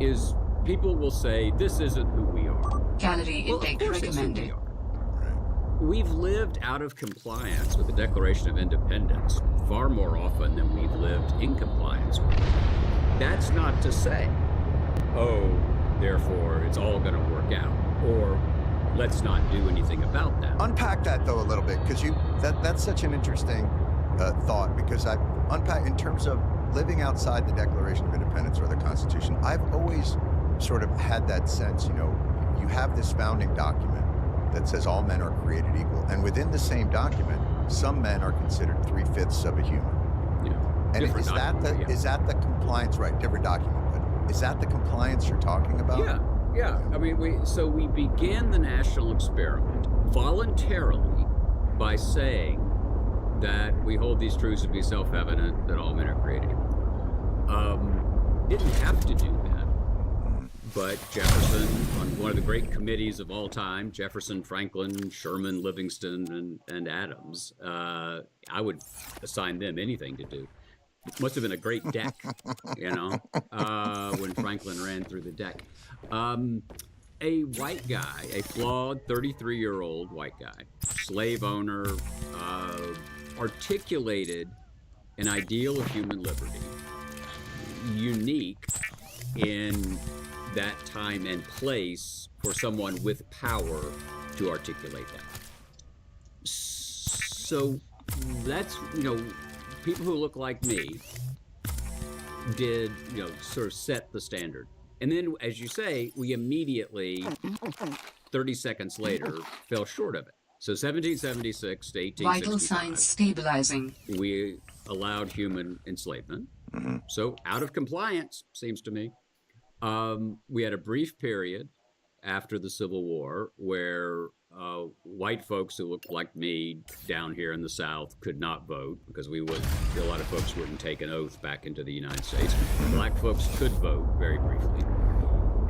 is people will say, this isn't who we are. Calorie Well, of intake course it's who we recommended. are. We've lived out of compliance with the Declaration of Independence far more often than we've lived in compliance with it. That's not to say, therefore it's all going to work out, or let's not do anything about that. Unpack that though a little bit, because that's such an interesting thought, because I unpack in terms of living outside the Declaration of Independence or the Constitution. I've always sort of had that sense, you have this founding document that says all men are created equal, and within the same document, some men are considered 3/5 of a human. Yeah. And Different document, is that the compliance? Right, different document, but is that the compliance you're talking about? Yeah. I mean, we began the national experiment voluntarily by saying that we hold these truths to be self-evident that all men are created equal. Didn't have to do that, but Jefferson, on one of the great committees of all time, Jefferson, Franklin, Sherman, Livingston, and Adams, I would assign them anything to do. Must have been a great deck, when Franklin ran through the deck. A white guy, a flawed 33-year-old white guy, slave owner, articulated an ideal of human liberty, unique in that time and place for someone with power to articulate that. So that's, people who look like me did, sort of set the standard. And then, as you say, we immediately, 30 seconds later, fell short of it. So 1776 to 1865. Vital signs stabilizing. We allowed human enslavement. So out of compliance, seems to me. We had a brief period after the Civil War where white folks who looked like me down here in the South could not vote because a lot of folks wouldn't take an oath back into the United States. Black folks could vote, very briefly.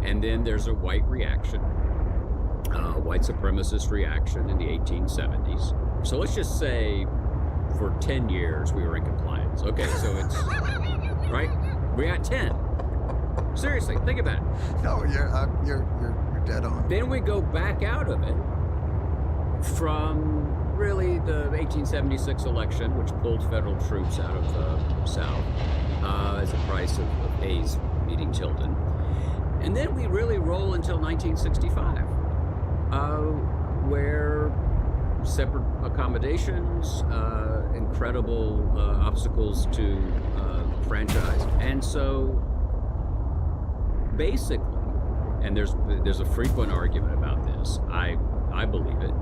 And then there's a white reaction, white supremacist reaction in the 1870s. So let's just say for 10 years we were in compliance. Okay, so it's, right? We got 10. Seriously, think about it. No, you're dead on. Then we go back out of it from really the 1876 election, which pulled federal troops out of the South as the price of Hayes beating Tilden. And then we really roll until 1965, where separate accommodations, incredible obstacles to franchise. And so basically, and there's a frequent argument about this, I believe it,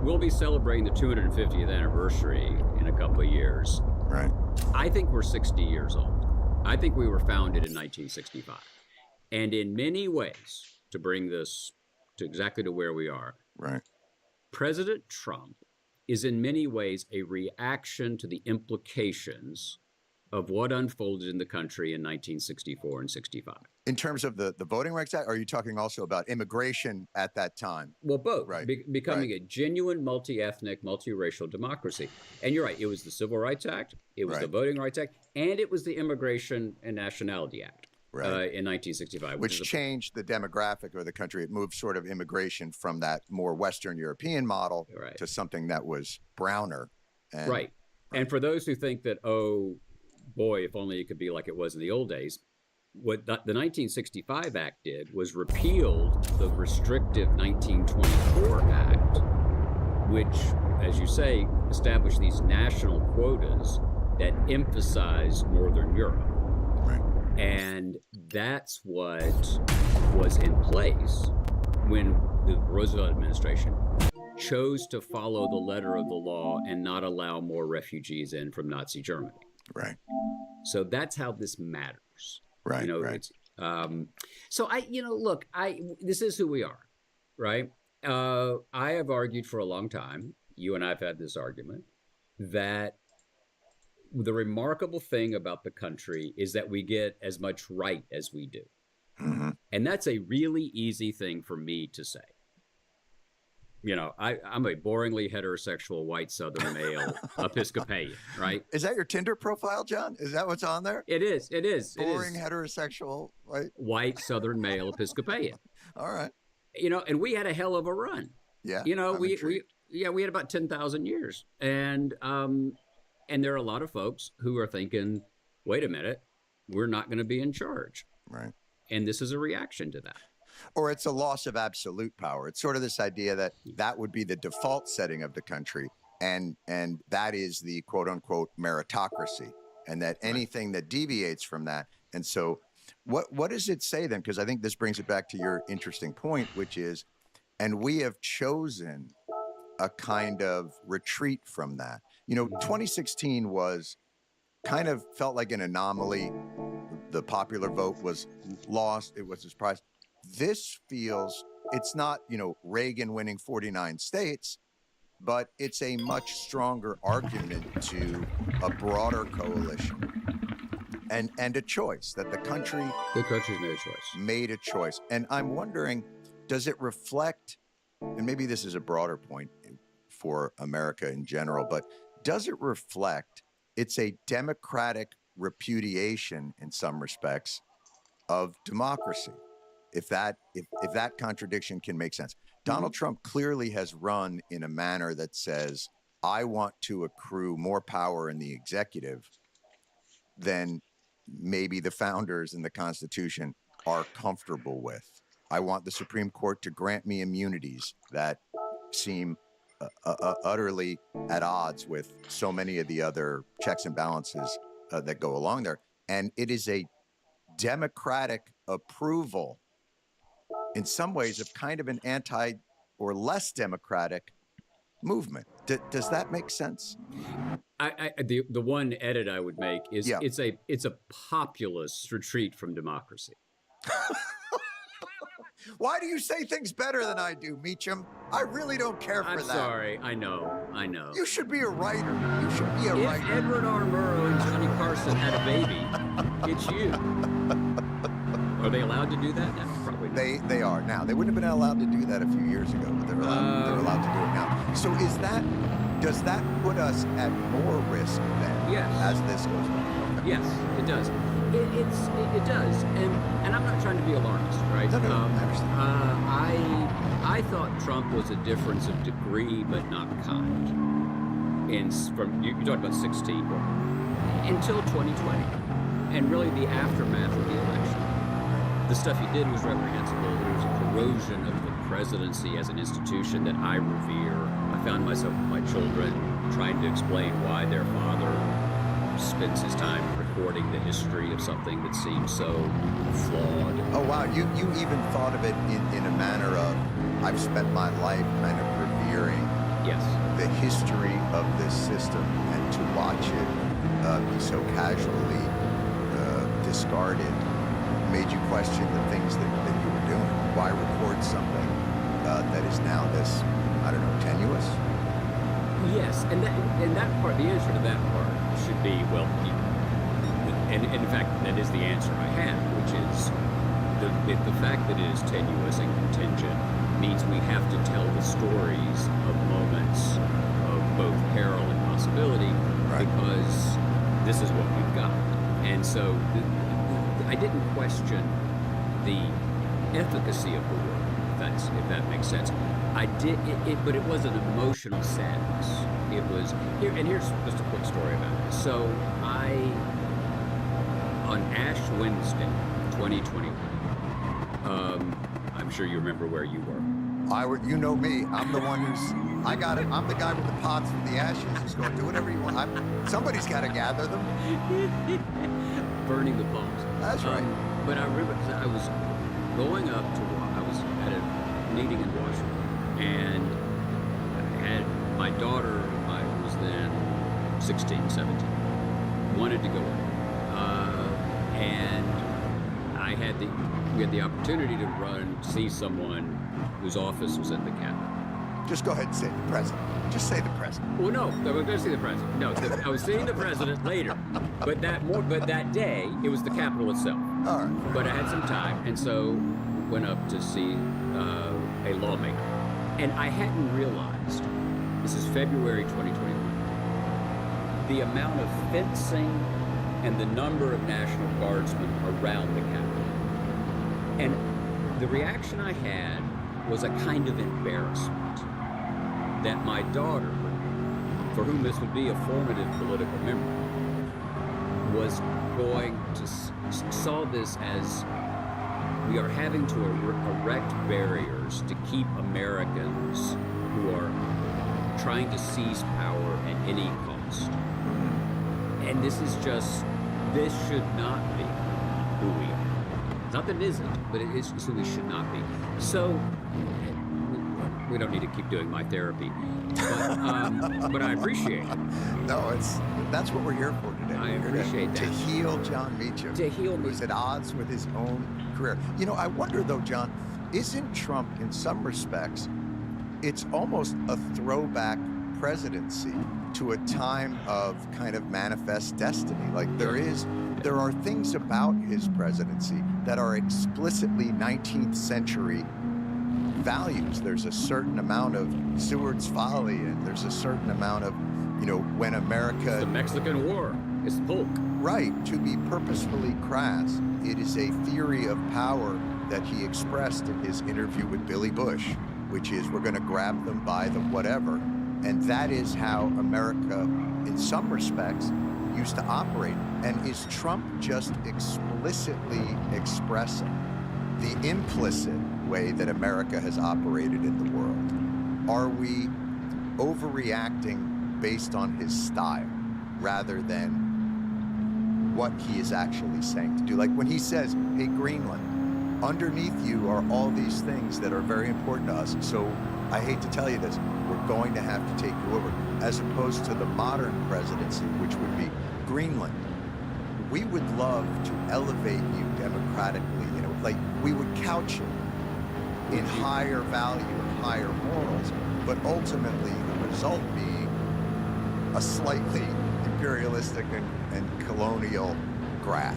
we'll be celebrating the 250th anniversary in a couple of years. Right. I think we're 60 years old. I think we were founded in 1965. And in many ways, to bring this to exactly to where we are, right, President Trump is in many ways a reaction to the implications of what unfolded in the country in 1964 and 65. In terms of the Voting Rights Act, are you talking also about immigration at that time? Well, both. Right. Becoming a genuine multi-ethnic, multiracial democracy. And you're right, it was the Civil Rights Act, it was the Voting Rights Act, and it was the Immigration and Nationality Act. In 1965. Which changed the demographic of the country. It moved sort of immigration from that more Western European model to something that was browner. Right. And for those who think that, oh, boy, if only it could be like it was in the old days, what the 1965 Act did was repealed the restrictive 1924 Act, which, as you say, established these national quotas that emphasized Northern Europe. And that's what was in place when the Roosevelt administration chose to follow the letter of the law and not allow more refugees in from Nazi Germany. Right. So that's how this matters. Right. It's, so look, this is who we are, right? I have argued for a long time, you and I have had this argument, that the remarkable thing about the country is that we get as much right as we do. Mm-hmm. And that's a really easy thing for me to say. I'm a boringly heterosexual white Southern male Episcopalian, right? Is that your Tinder profile, John? Is that what's on there? It is. Boring heterosexual, right? White Southern male Episcopalian. All right. And we had a hell of a run. Yeah. We had about 10,000 years. And there are a lot of folks who are thinking, wait a minute, we're not going to be in charge. Right. And this is a reaction to that. Or it's a loss of absolute power. It's sort of this idea that would be the default setting of the country. And that is the quote unquote meritocracy. And that anything that deviates from that. And so what does it say then? Because I think this brings it back to your interesting point, which is, and we have chosen a kind of retreat from that. 2016 was kind of felt like an anomaly. The popular vote was lost. It was a surprise. This feels, it's not, Reagan winning 49 states, but it's a much stronger argument to a broader coalition and a choice that the country's made a choice. And I'm wondering, does it reflect, and maybe this is a broader point for America in general, but does it reflect it's a democratic repudiation in some respects of democracy? If that contradiction can make sense. Donald Trump clearly has run in a manner that says, I want to accrue more power in the executive than maybe the founders in the Constitution are comfortable with. I want the Supreme Court to grant me immunities that seem utterly at odds with so many of the other checks and balances that go along there. And it is a democratic approval in some ways of kind of an anti or less democratic movement. Does that make sense? The one edit I would make is it's a populist retreat from democracy. Why do you say things better than I do, Meacham? I really don't care for I'm that. sorry. I know. You should be a writer. You should be a If writer. Edward R. Murrow and Johnny Carson had a baby, it's you. Are they allowed to do that now? Probably not. They are now. They wouldn't have been allowed to do that a few years ago, but they're allowed to do it now. So does that put us at more risk then? Yes. As this goes on? Okay. Yes, it does. It does, and I'm not trying to be alarmist, right? No, I understand. I thought Trump was a difference of degree, but not kind. From you talked about 16 until 2020, and really the aftermath of the election. The stuff he did was reprehensible. It was a corrosion of the presidency as an institution that I revere. I found myself with my children trying to explain why their father spends his time recording the history of something that seems so flawed. Oh wow, you even thought of it in a manner of, I've spent my life kind of revering the history of this system, and to watch it be so casually discarded made you question the things that you were doing. Why record something that is now this, I don't know, tenuous? Yes, and that part, the answer to that part should be, well, and in fact, that is the answer I have, which is the fact that it is tenuous and contingent means we have to tell the stories of moments of both peril and possibility, because this is what we've got. And so I didn't question the efficacy of the work, if that makes sense. I did, but it was an emotional sadness. It was here, and here's just a quick story about it. So on Ash Wednesday, 2021, I'm sure you remember where you were. You know me. I'm the one I got it. I'm the guy with the pots with the ashes who's going to do whatever you want. Somebody's got to gather them. Burning the palms. That's right. But I remember I was going up to, I was at a meeting in Washington, and I had my daughter, I was then 16, 17, wanted to go up. And we had the opportunity to see someone whose office was at the Capitol. Just go ahead and say the president. Just say the president. Well, no, I was going to see the president. No, I was seeing the president later. But that day, it was the Capitol itself. All right. But I had some time, and so went up to see a lawmaker. And I hadn't realized, this is February 2021, the amount of fencing and the number of National Guardsmen around the Capitol. And the reaction I had was a kind of embarrassment that my daughter, for whom this would be a formative political memory, was going to saw this as we are having to erect barriers to keep Americans who are trying to seize power at any cost. And this should not be who we are. Not that it isn't, but it is who we should not be. So, we don't need to keep doing my therapy, but I appreciate it. No, that's what we're here for today. I appreciate that. To heal John Meacham. To heal me. Who's at odds with his own career. You know, I wonder though, John, isn't Trump in some respects, it's almost a throwback presidency to a time of kind of manifest destiny. Like there are things about his presidency that are explicitly 19th century values. There's a certain amount of Seward's Folly, and there's a certain amount of, when America... The Mexican War. It's Polk. Right. To be purposefully crass, it is a theory of power that he expressed in his interview with Billy Bush, which is we're going to grab them by the whatever. And that is how America, in some respects, used to operate. And is Trump just explicitly expressing the implicit way that America has operated in the world? Are we overreacting based on his style rather than what he is actually saying to do? Like when he says, hey, Greenland, underneath you are all these things that are very important to us. So I hate to tell you this, we're going to have to take you over. As opposed to the modern presidency, which would be Greenland. We would love to elevate you democratically, like we would couch it in higher value and higher morals, but ultimately the result being a slightly imperialistic and colonial grab.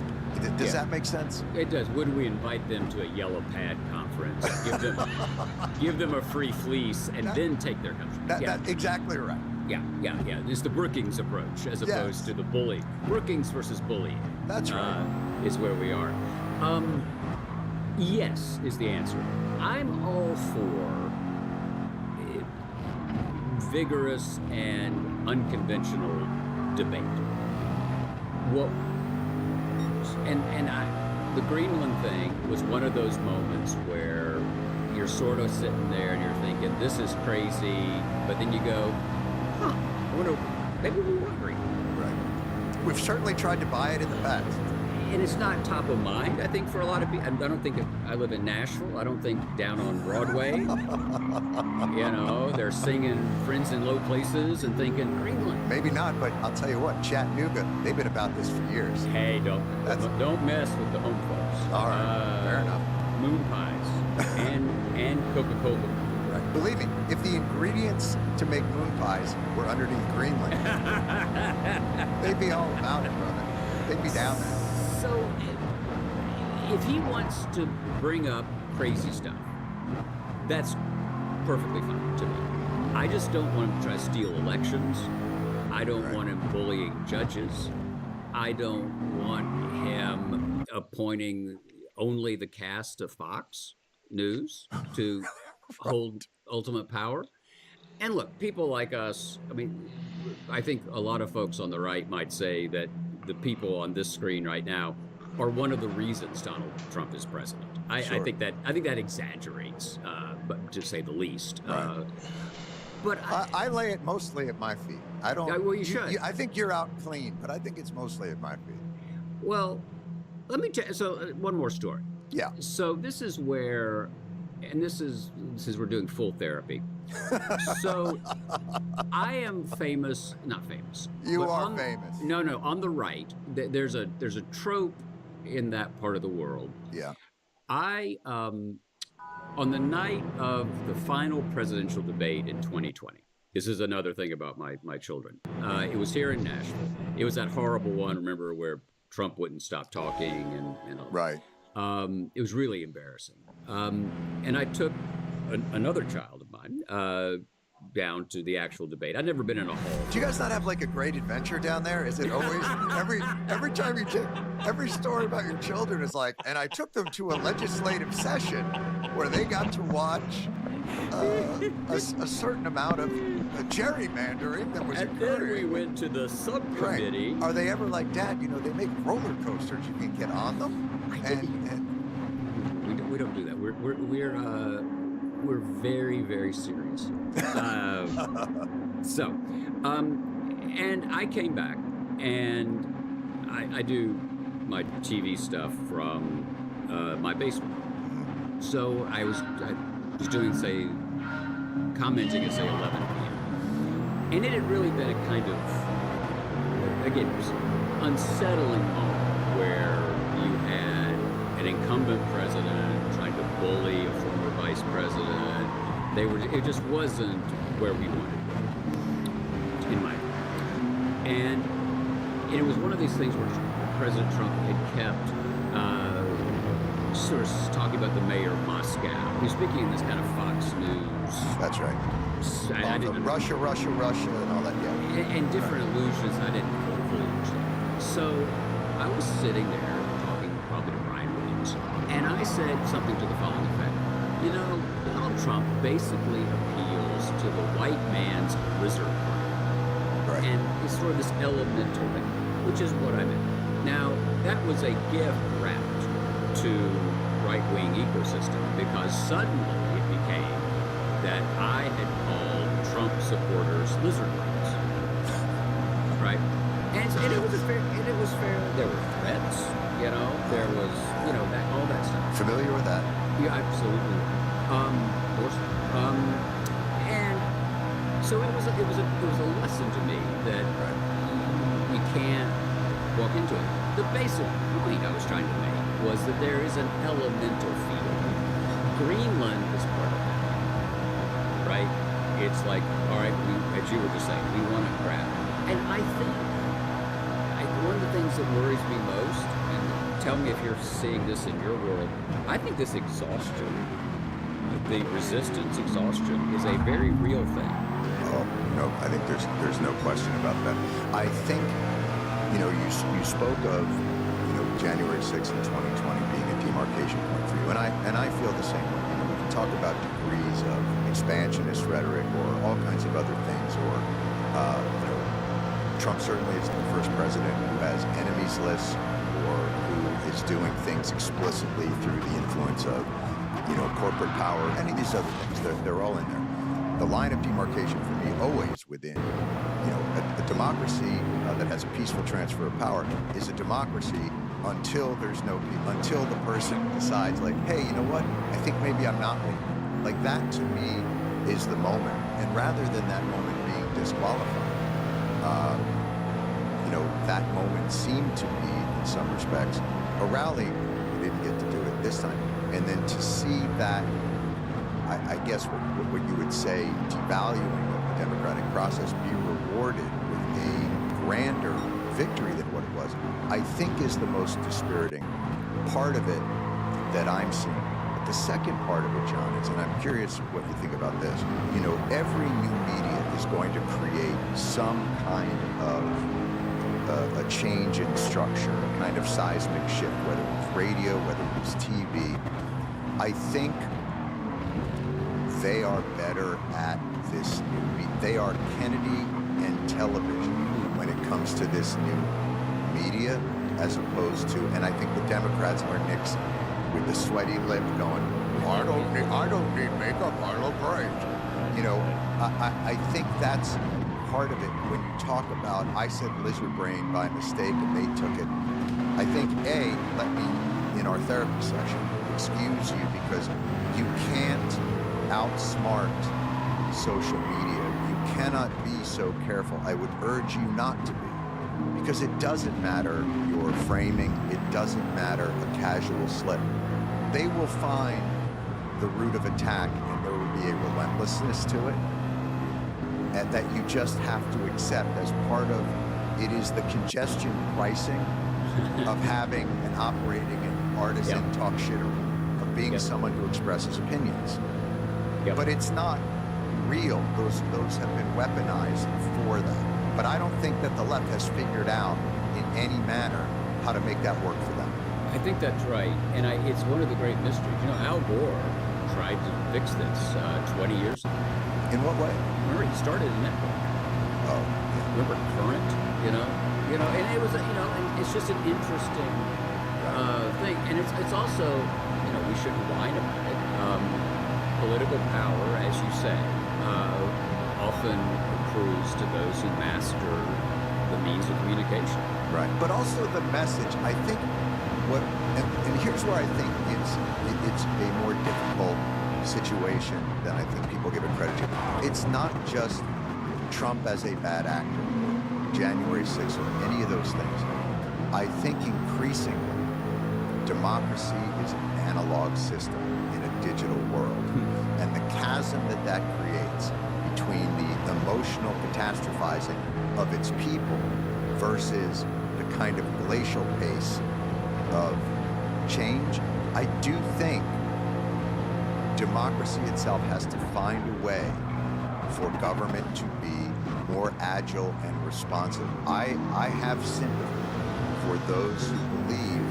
Does that make sense? It does. Would we invite them to a yellow pad conference, give them a free fleece, and then take their country? That's exactly right. Yeah. It's the Brookings approach as opposed to the bully. Brookings versus bullying. That's right. Is where we are. Yes is the answer. I'm all for vigorous and unconventional debate. The Greenland thing was one of those moments where you're sort of sitting there and you're thinking, this is crazy, but then you go, I wonder, maybe we were green. Right. We've certainly tried to buy it in the past. And it's not top of mind, I think, for a lot of people. I don't think I live in Nashville. I don't think down on Broadway. They're singing Friends in Low Places and thinking Greenland. Maybe not, but I'll tell you what, Chattanooga, they've been about this for years. Hey, don't mess with the home folks. All right, fair enough. Moon pies and Coca-Cola. Right. Believe me, if the ingredients to make moon pies were underneath Greenland, they'd be all about it, brother. They'd be down there. So, if he wants to bring up crazy stuff, that's perfectly fine to me. I just don't want him to try to steal elections. I don't want him bullying judges. I don't want him appointing only the cast of Fox News to hold ultimate power. And look, people like us, I think a lot of folks on the right might say that the people on this screen right now are one of the reasons Donald Trump is president. Sure. I think that exaggerates, but to say the least. Right. But I lay it mostly at my feet. I don't. Well, you should. I think you're out clean, but I think it's mostly at my feet. Well, let me tell you. So one more story. Yeah. So this is where, and this is we're doing full therapy. So I am famous, not famous. You are famous. No, on the right, there's a trope in that part of the world. Yeah. I on the night of the final presidential debate in 2020. This is another thing about my children. It was here in Nashville. It was that horrible one, remember, where Trump wouldn't stop talking and all. Right. It was really embarrassing. And I took another child of mine down to the actual debate. I'd never been in a hall. Do you guys not have like a great adventure down there? Is it always every time you take every story about your children is like, and I took them to a legislative session where they got to watch a certain amount of gerrymandering that was occurring. Then we went to the subcommittee. Right. Are they ever like, Dad, they make roller coasters, you can get on them? We don't do that. We're very, very serious. And I came back, and I do my TV stuff from my basement. So I was doing, commenting at, 11 p.m. And it had really been a kind of, again, it was an unsettling moment where you had an incumbent president trying to bully a former vice president. It just wasn't where we wanted to be, in my opinion. And it was one of these things where President Trump had kept sort of talking about the mayor of Moscow. He was speaking in this kind of Fox News. That's right. I didn't Russia, and all that, yeah. And different allusions I didn't fully understand. So I was sitting there talking probably to Brian Williams, and I said something to the following effect. Donald Trump basically appeals to the white man's lizard brain. Right. And it's sort of this elemental thing, which is what I meant. Now, that was a gift wrapped to right-wing ecosystem, because suddenly it became that I had called Trump supporters lizard brains. Right? And it was fair. There were threats, there was, that, all that stuff. Familiar with that? Yeah, absolutely. Of course. And so it was a lesson to me that you can't walk into it. The basic point I was trying to make was that there is an elemental field Greenland is part of that, right? It's like, all right, as you were just saying, we want to grab. And I think one of the things that worries me most, and tell me if you're seeing this in your world, I think this exhaustion, the resistance exhaustion, is a very real thing. Oh, no, I think there's no question about that. I think, you spoke of, January 6th in 2020 being a demarcation point for you, and I feel the same way. We can talk about degrees of expansionist rhetoric or all kinds of other things, or Trump certainly isn't the first president who has enemies lists or who is doing things explicitly through the influence of, corporate power. Any of these other things, they're all in there. The line of demarcation for me always within, a democracy that has a peaceful transfer of power is a democracy until until the person decides, like, hey, you know what? I think maybe I'm not leaving. Like, that to me is the moment. And rather than that moment being disqualified, that moment seemed to be, in some respects, a rewarding. We didn't get to do it this time. And then to see that, I guess what you would say, devaluing of the democratic process be rewarded with a grander victory than what it was, I think is the most dispiriting part of it that I'm seeing. But the second part of it, John, is, and I'm curious what you think about this, every new media is going to create some kind of a change in structure, a kind of seismic shift, whether it was radio, whether it was TV. I think they are better at this new they are Kennedy and television when it comes to this new media, as opposed to, and I think the Democrats are Nixon with the sweaty lip going, I don't need makeup, I look great. I think that's part of it when you talk about, I said lizard brain by mistake and they took it. I think, let me, in our therapy session, excuse you because you can't outsmart social media. You cannot be so careful. I would urge you not to be, because it doesn't matter your framing. It doesn't matter a casual slip. They will find the root of attack, and there will be a relentlessness to it, and that you just have to accept as part of it. Is the congestion pricing of having and operating an artisan talk shitter, of being someone who expresses opinions. But it's not real. Those have been weaponized for that. But I don't think that the left has figured out in any manner how to make that work for them. I think that's right, and it's one of the great mysteries. Al Gore tried to fix this 20 years ago. In what way? Remember, he started a network. Oh, remember Current? And it was, and it's just an interesting thing, and it's also, we shouldn't whine about it. Political power, as you say, often accrues to those who master the means of communication. Right. But also the message, I think, and here's where I think it's a more difficult situation than I think people give it credit to. It's not just Trump as a bad actor, January 6th, or any of those things. I think increasingly, democracy is an analog system in a digital world. And the chasm that creates between the emotional catastrophizing of its people versus the kind of glacial pace of change, I do think democracy itself has to find a way for government to be more agile and responsive. I have sympathy for those who believe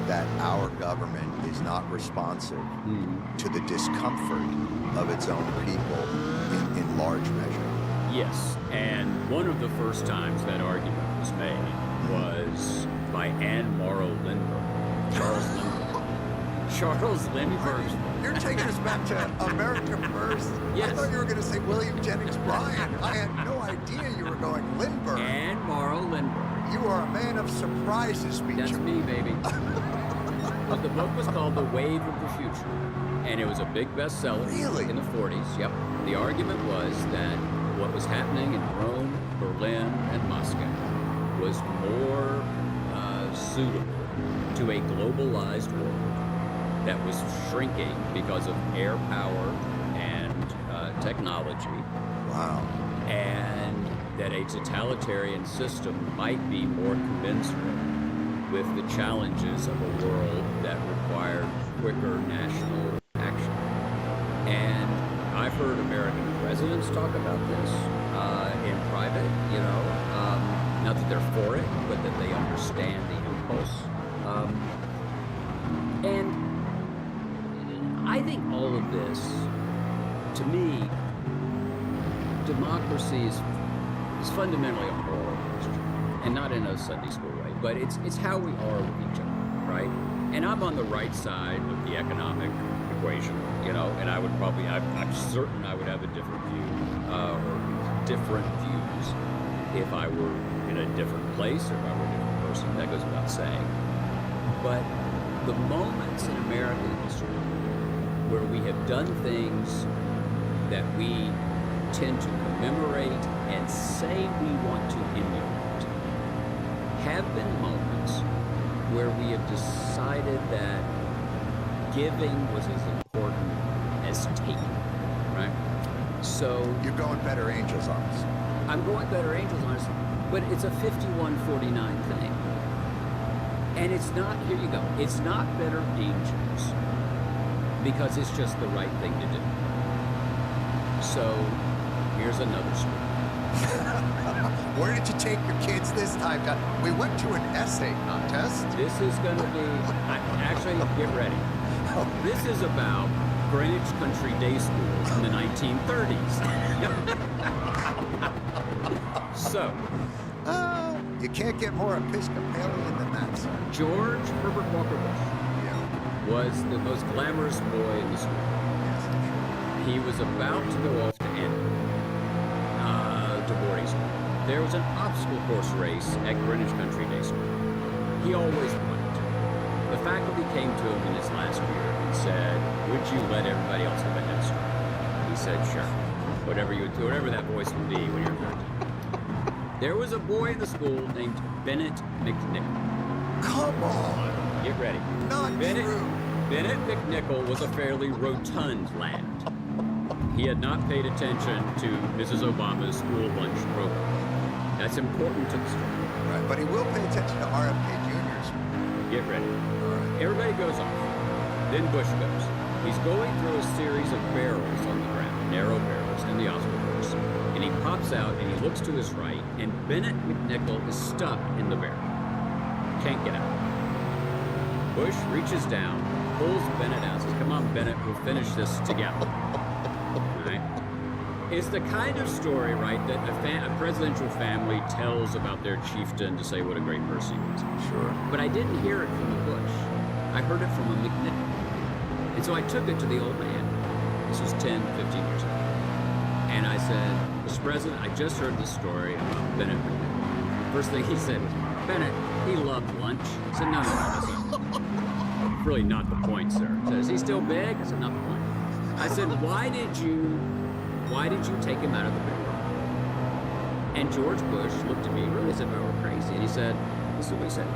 that our government is not responsive to the discomfort of its own people in large measure. Yes, and one of the first times that argument was made was by Anne Morrow Lindbergh. Charles Lindbergh. You're taking us back to America First. Yes. I thought you were going to say William Jennings Bryan. I had no idea you were going Lindbergh. Anne Morrow Lindbergh. You are a man of surprises, Beecher. That's me, baby. But the book was called The Wave of the Future, and it was a big bestseller in the 40s. Yep. The argument was that what was happening in Rome, Berlin, and Moscow was more suitable to a globalized world that was shrinking because of air power and technology. Wow. And that a totalitarian system might be more commensurate with the challenges of a world that required quicker national action. And I've heard American presidents talk about this in private, you know, not that they're for it, but that they understand the impulse. And I think all of this, to me, democracy is fundamentally a moral question, and not in a Sunday school way, but it's how we are with each other, right? And I'm on the right side of the economic equation, you know, and I would probably, I'm certain I would have a different view, or different views if I were in a different place or if I were a different person. That goes without saying. But the moments in American history where we have done things that we tend to commemorate and say we want to emulate have been moments where we have decided that giving was as important as taking, right? So you're going better angels on us. I'm going better angels on us, but it's a 51-49 thing. And it's not, here you go, it's not better angels because it's just the right thing to do. So here's another story. Where did you take your kids this time? We went to an essay contest. This is going to be, actually, get ready. This is about Greenwich Country Day Schools in the 1930s. So, you can't get more Episcopalian than that, sir. George Herbert Walker Bush was the most glamorous boy in the school. He was about to go off to Andover, to boarding school. There was an obstacle course race at Greenwich Country Day School. He always won. The faculty came to him in his last year and said, "Would you let everybody else have a head start?" He said, "Sure. Whatever that voice would be when you're 13." There was a boy in the school named Bennett McNichol. Come on! Get ready. Not true. Bennett McNichol was a fairly rotund lad. He had not paid attention to Mrs. Obama's school lunch program. That's important to the story. Right, but he will pay attention to RFK Jr.'s. Get ready. Everybody goes off. Then Bush goes. He's going through a series of barrels on the ground, narrow barrels in the obstacle course. And he pops out and he looks to his right, and Bennett McNichol is stuck in the barrel. Can't get out. Bush reaches down, pulls Bennett out, says, "Come on, Bennett, we'll finish this together." Right? It's the kind of story, right, that a presidential family tells about their chieftain to say what a great person he was. Sure. But I didn't hear it from a Bush. I heard it from a McNichol. And so I took it to the old man. This was 10, 15 years ago. And I said, "Mr. President, I just heard this story about Bennett McNichol." First thing he said was, "Bennett, he loved lunch." I said, No, that's really not the point, sir. He said, "Is he still big?" I said, "Not the point." I said, why did you take him out of the barrel?" And George Bush looked at me really as if I were crazy. And he said, this is what he said,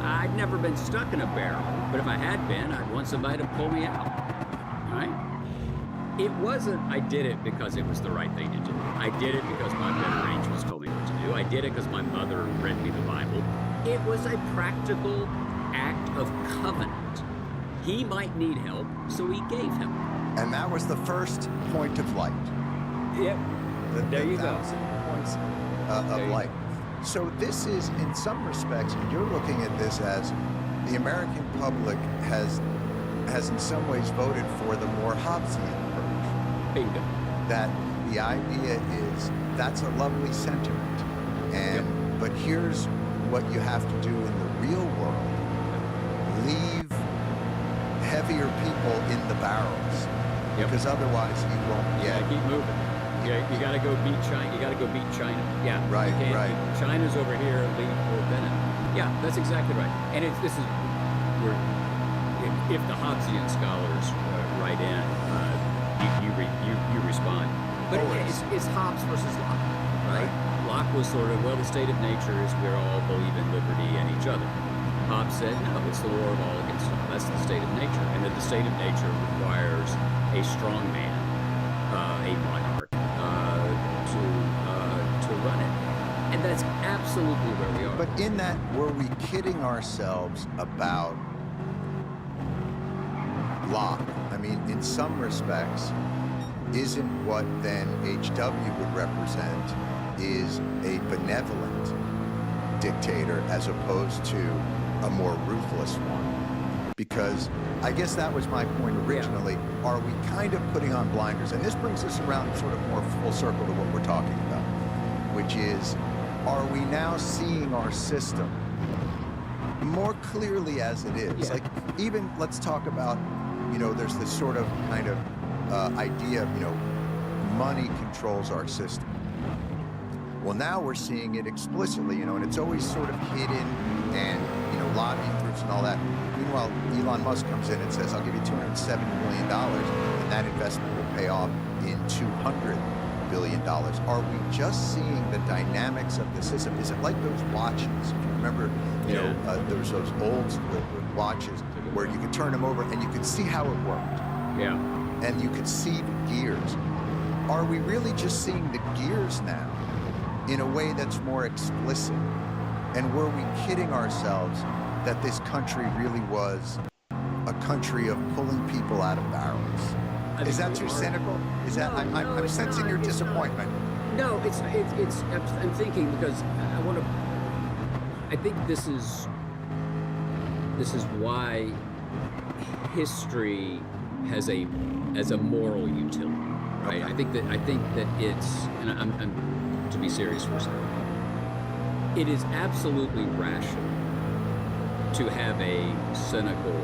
"I'd never been stuck in a barrel, but if I had been, I'd want somebody to pull me out." Right? It wasn't, I did it because it was the right thing to do. I did it because my better angels told me what to do. I did it because my mother read me the Bible. It was a practical act of covenant. He might need help, so he gave him. And that was the first point of light. Yep. There you go. 1,000 points of light. So this is, in some respects, you're looking at this as the American public has in some ways voted for the more Hobbesian approach. Bingo. That the idea is that's a lovely sentiment, but here's what you have to do in the real world: leave heavier people in the barrels, because otherwise you won't get. Keep moving. You got to go beat China. You got to go beat China. Yeah. Right. Right. China's over here. Leave or Bennett. Yeah, that's exactly right. And this is where if the Hobbesian scholars write in, you respond. But it's Hobbes versus Locke, right? Locke was sort of, well, the state of nature is we all believe in liberty and each other. Hobbes said, no, it's the war of all against all. That's the state of nature. And that state of nature requires a strong man, a monarch, to run it. And that's absolutely where we are. But in that, were we kidding ourselves about Locke? I mean, in some respects, isn't what then HW would represent is a benevolent dictator as opposed to a more ruthless one? Because I guess that was my point originally. Yeah. Are we kind of putting on blinders? And this brings us around sort of more full circle to what we're talking about, which is, are we now seeing our system more clearly as it is? Yeah. Like, even let's talk about, you know, there's this sort of kind of idea of, you know, money controls our system. Well, now we're seeing it explicitly, you know, and it's always sort of hidden and, you know, lobbying groups and all that. Meanwhile, Elon Musk comes in and says, I'll give you $270 million, and that investment will pay off in $200 billion. Are we just seeing the dynamics of the system? Is it like those watches? If you remember, you know, there was those old watches where you could turn them over and you could see how it worked. Yeah. And you could see the gears. Are we really just seeing the gears now in a way that's more explicit? And were we kidding ourselves that this country really was a country of pulling people out of barrels? Is that too cynical? Is that I'm sensing your disappointment? No, it's. I'm thinking because I think this is why history has a moral utility, right? I think that it's, and I'm to be serious for a second. It is absolutely rational to have a cynical,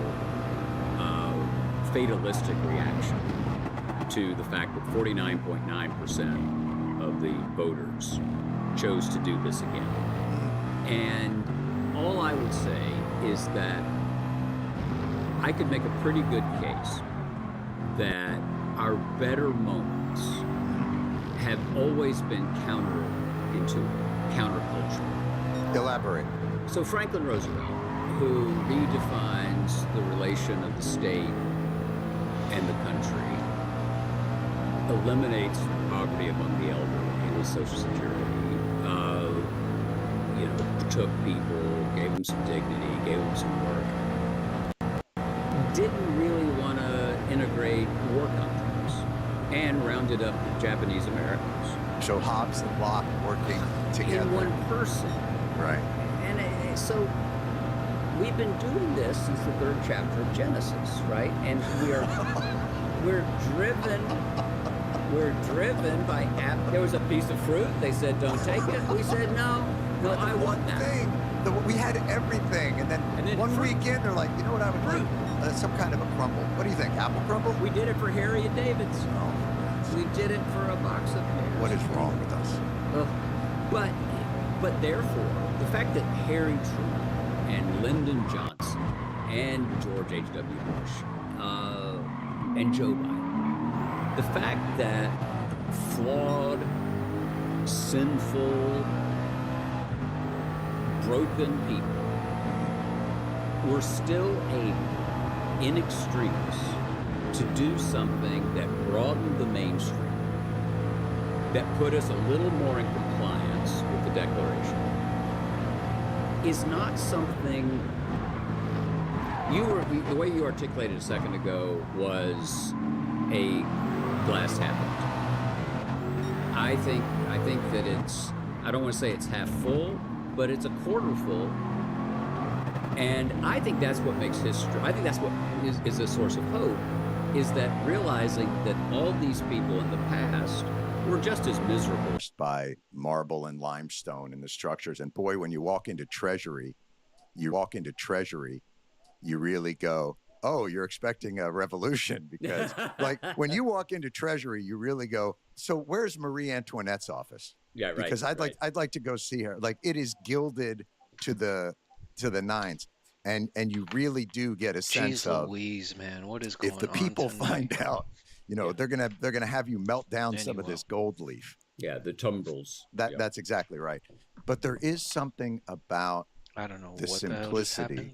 fatalistic reaction to the fact that 49.9% of the voters chose to do this again. And all I would say is that I could make a pretty good case that our better moments have always been countercultural. Elaborate. So Franklin Roosevelt, who redefines the relation of the state and the country, eliminates poverty among the elderly with Social Security, you know, took people, gave them some dignity, gave them some work, didn't really want to integrate war countries, and rounded up Japanese Americans. So Hobbes and Locke working together. In one person. Right. And so we've been doing this since the 3rd chapter of Genesis, right? And we're driven by there was a piece of fruit. They said, don't take it. We said, no, I want that. We had everything, and then one weekend they're like, you know what I would like? Some kind of a crumble. What do you think? Apple crumble? We did it for Harry and David's. Oh, we did it for a box of pears. What is wrong with us? But therefore, the fact that Harry Truman and Lyndon Johnson and George H.W. Bush and Joe Biden, the fact that flawed, sinful, broken people were still able, in extremis, to do something that broadened the mainstream, that put us a little more in compliance with the Declaration, is not something the way you articulated a second ago was a glass half empty. I think that it's, I don't want to say it's half full, but it's a quarter full. And I think that's what makes history, I think that's what is a source of hope, is that realizing that all these people in the past were just as miserable. By marble and limestone and the structures. And boy, when you walk into Treasury, you really go, oh, you're expecting a revolution. Because like when you walk into Treasury, you really go, so where's Marie Antoinette's office? Yeah, right. Because I'd like to go see her. Like it is gilded to the nines. And you really do get a sense of Louise, man, what is going on? If the people find out, you know, they're gonna have you melt down some of this gold leaf. Yeah, the tumbrils. That's exactly right. But there is something about I don't know the what simplicity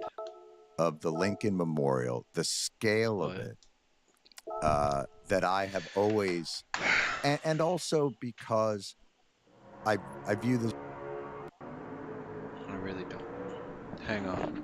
of the Lincoln Memorial, the scale of it, that I have always, and also because I view this. I really don't. Hang on.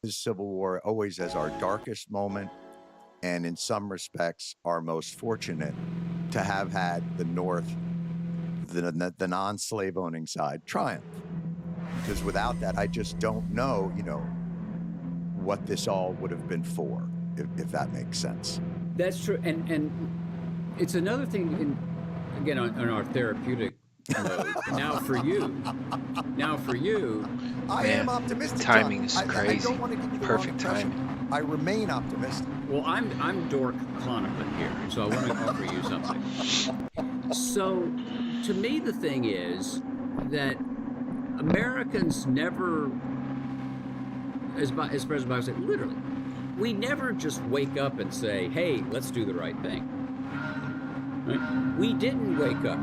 the Civil War always as our darkest moment, and in some respects, our most fortunate to have had the North, the non-slave owning side, triumph. Because without that, I just don't know, what this all would have been for, if that makes sense. That's true, and it's another thing. Again, on our therapeutic mode. Now for you. I am optimistic. Timing John. is crazy. I don't want to give you the Perfect wrong impression. timing. I remain optimistic. Well, I'm Dork Clonopin here, so I want to offer you something. So, to me, the thing is that Americans never, as President Biden said, literally, we never just wake up and say, hey, let's do the right thing. Right? We didn't wake up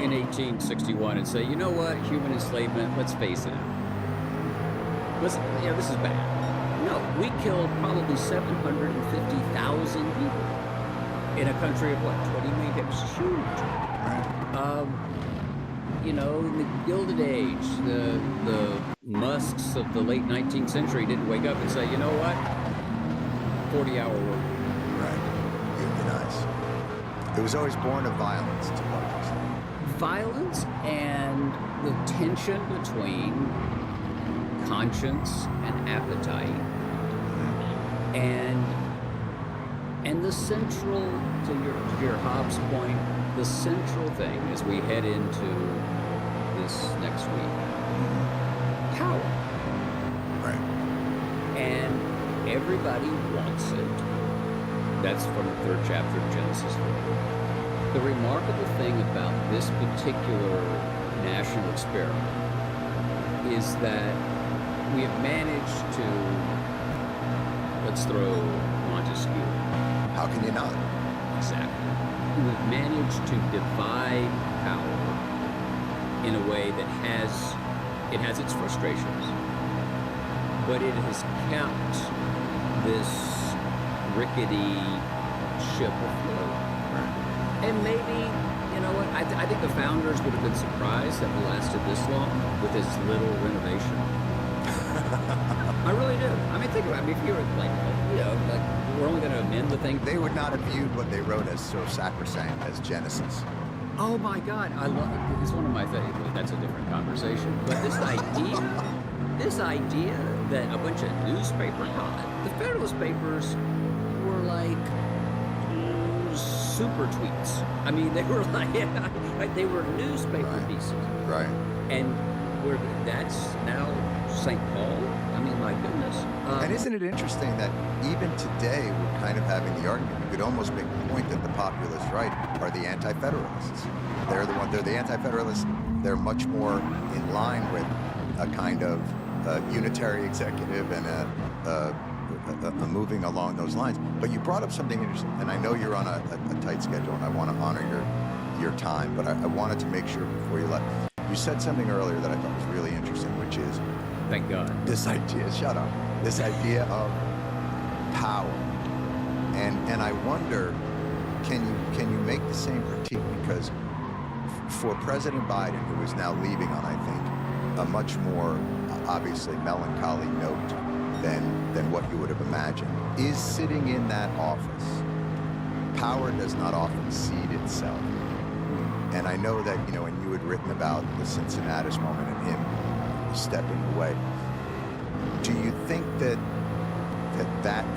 in 1861 and say, you know what, human enslavement, let's face it. This is bad. No, we killed probably 750,000 people in a country of what, 20 million? It was huge. In the Gilded Age, the Musks of the late 19th century didn't wake up and say, you know what, 40-hour work. Right. Unionize. It was always born of violence, to large extent. Violence and the tension between conscience and appetite, and the central, to your Hobbes point, the central thing as we head into this next week, power. Right. And everybody wants it. That's from the 3rd chapter of Genesis 4. The remarkable thing about this particular national experiment is that we have managed to, let's throw Montesquieu. How can you not? Exactly. We've managed to divide power in a way that has its frustrations, but it has kept this rickety ship afloat. And maybe, you know what, I think the founders would have been surprised that we lasted this long with as little renovation. I really do. I mean, think about it. I mean, if you were like we're only going to amend the thing. They would not have viewed what they wrote as so sacrosanct as Genesis. Oh my God, I love it. It's one of my favorites. That's a different conversation. But this idea that a bunch of newspaper, the Federalist Papers were like super tweets. I mean, they were like they were newspaper pieces. Right. And that's now St. Paul. I mean, my goodness. And isn't it interesting that even today we're kind of having the argument, you could almost make the point that the populist right are the anti-federalists. They're the anti-federalists. They're much more in line with a kind of unitary executive and a moving along those lines. But you brought up something interesting, and I know you're on a tight schedule, and I want to honor your time, but I wanted to make sure before you left. You said something earlier that I thought was really interesting, which is, thank God, this idea, shut up, this idea of power. And I wonder, can you make the same critique? Because for President Biden, who is now leaving on, I think, a much more obviously melancholy note than what you would have imagined, is sitting in that office. Power does not often cede itself. And I know that, and you had written about the Cincinnatus moment and him stepping away. Do you think that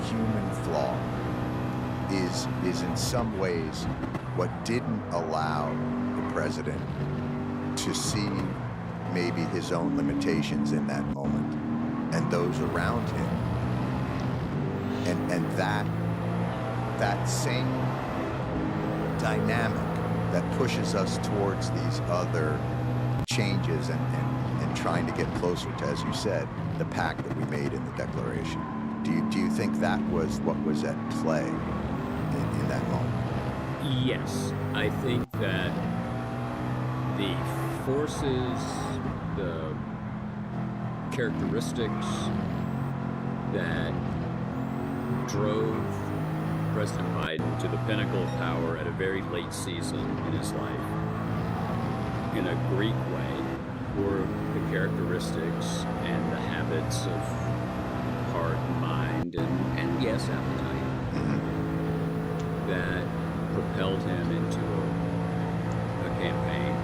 human flaw is in some ways what didn't allow the president to see maybe his own limitations in that moment and those around him? And that same dynamic that pushes us towards these other changes and trying to get closer to, as you said, the pact that we made in the Declaration. Do you think that was what was at play in that moment? Yes, I think that the forces, the characteristics that drove President Biden to the pinnacle of power at a very late season in his life, in a Greek way, were the characteristics and the habits of heart and mind and yes, appetite that propelled him into a campaign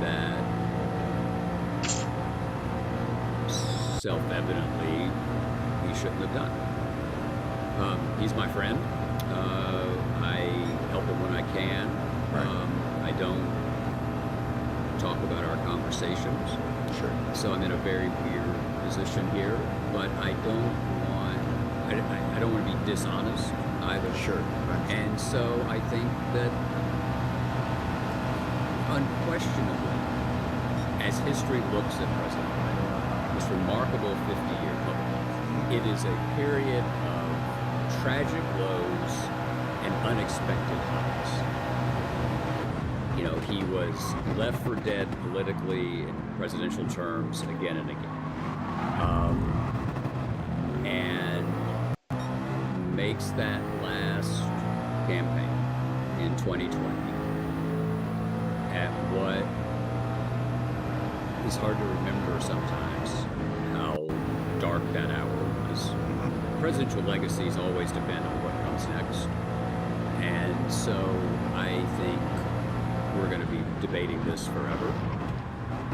that self-evidently he shouldn't have done. He's my friend. I help him when I can. I don't talk about our conversations. Sure. So I'm in a very weird position here, but I don't want to be dishonest either. Sure. Right. And so I think that unquestionably, as history looks at President Biden, this remarkable 50-year public, it is a period of tragic lows and unexpected highs. You know, he was left for dead politically in presidential terms again and again. And makes that last campaign in 2020 at what is hard to remember sometimes how dark that hour was. Presidential legacies always depend on what comes next. And so I think we're going to be debating this forever.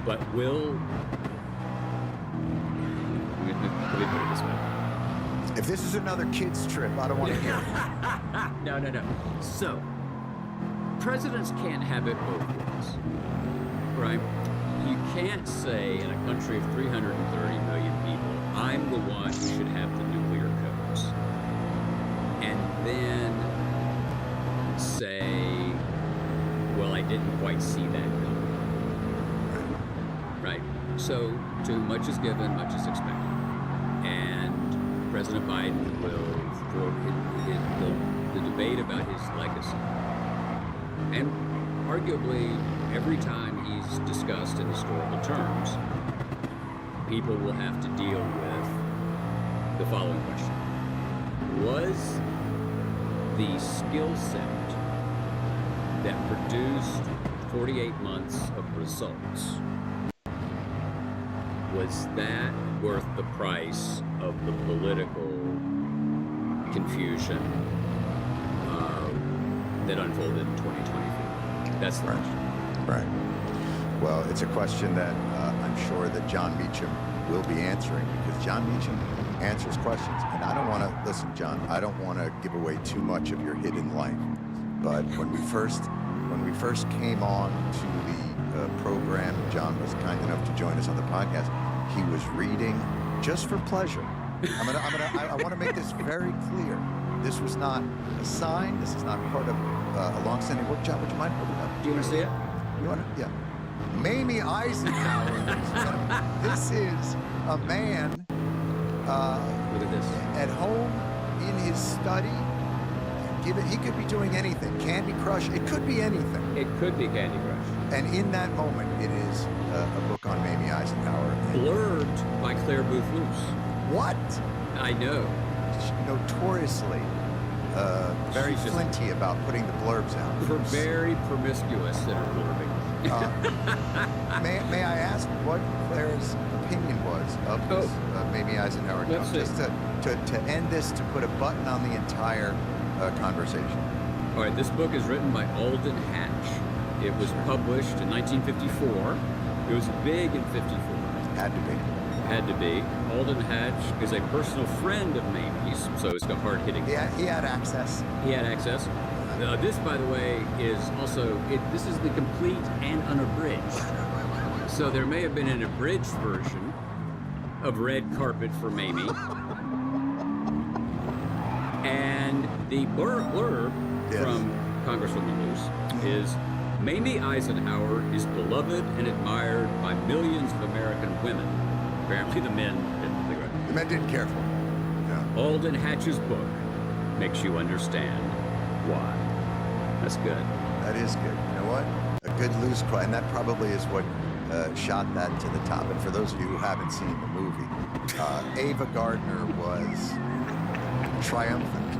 But let me put it this way. If this is another kid's trip, I don't want to hear it. No. So, presidents can't have it both ways, right? You can't say in a country of 330 million people, I'm the one who should have the nuclear codes. And then say, well, I didn't quite see that coming. Right? So, too much is given, much is expected. And President Biden will, for the debate about his legacy, and arguably every time he's discussed in historical terms, people will have to deal with the following question. Was the skill set that produced 48 months of results, was that worth the price of the political confusion that unfolded in 2024? That's the question. Right. Well, it's a question that I'm sure that John Meacham will be answering, because John Meacham answers questions. And I don't want to, listen, John, I don't want to give away too much of your hidden life. But when we first came on to the program, John was kind enough to join us on the podcast. He was reading just for pleasure. I want to make this very clear. This was not a sign. This is not part of a long-standing work job. Would you mind putting it up? Do you want to see it? You want to? Yeah. Mamie Eisenhower. This is a man look at this. At home in his study. He could be doing anything. Candy Crush. It could be anything. It could be Candy Crush. And in that moment, it is a book on Mamie Eisenhower. Blurbed by Claire Booth Luce. What? I know. Notoriously very flinty about putting the blurbs out. We're very promiscuous in our blurbing. May I ask what Claire's opinion was of this Mamie Eisenhower? Let's see. Just to end this, to put a button on the entire conversation. All right, this book is written by Alden Hatch. It was published in 1954. It was big in 54. Had to be. Alden Hatch is a personal friend of Mamie's, so it's got hard-hitting. Yeah, he had access. This, by the way, is also, this is the complete and unabridged. So there may have been an abridged version of Red Carpet for Mamie. And the blurb from Congresswoman Luce is, Mamie Eisenhower is beloved and admired by millions of American women. Apparently the men didn't think about it. The men didn't care for it. Yeah. Alden Hatch's book makes you understand why. That's good. That is good. You know what? A good loose cry. And that probably is what shot that to the top. And for those of you who haven't seen the movie, Ava Gardner was triumphant.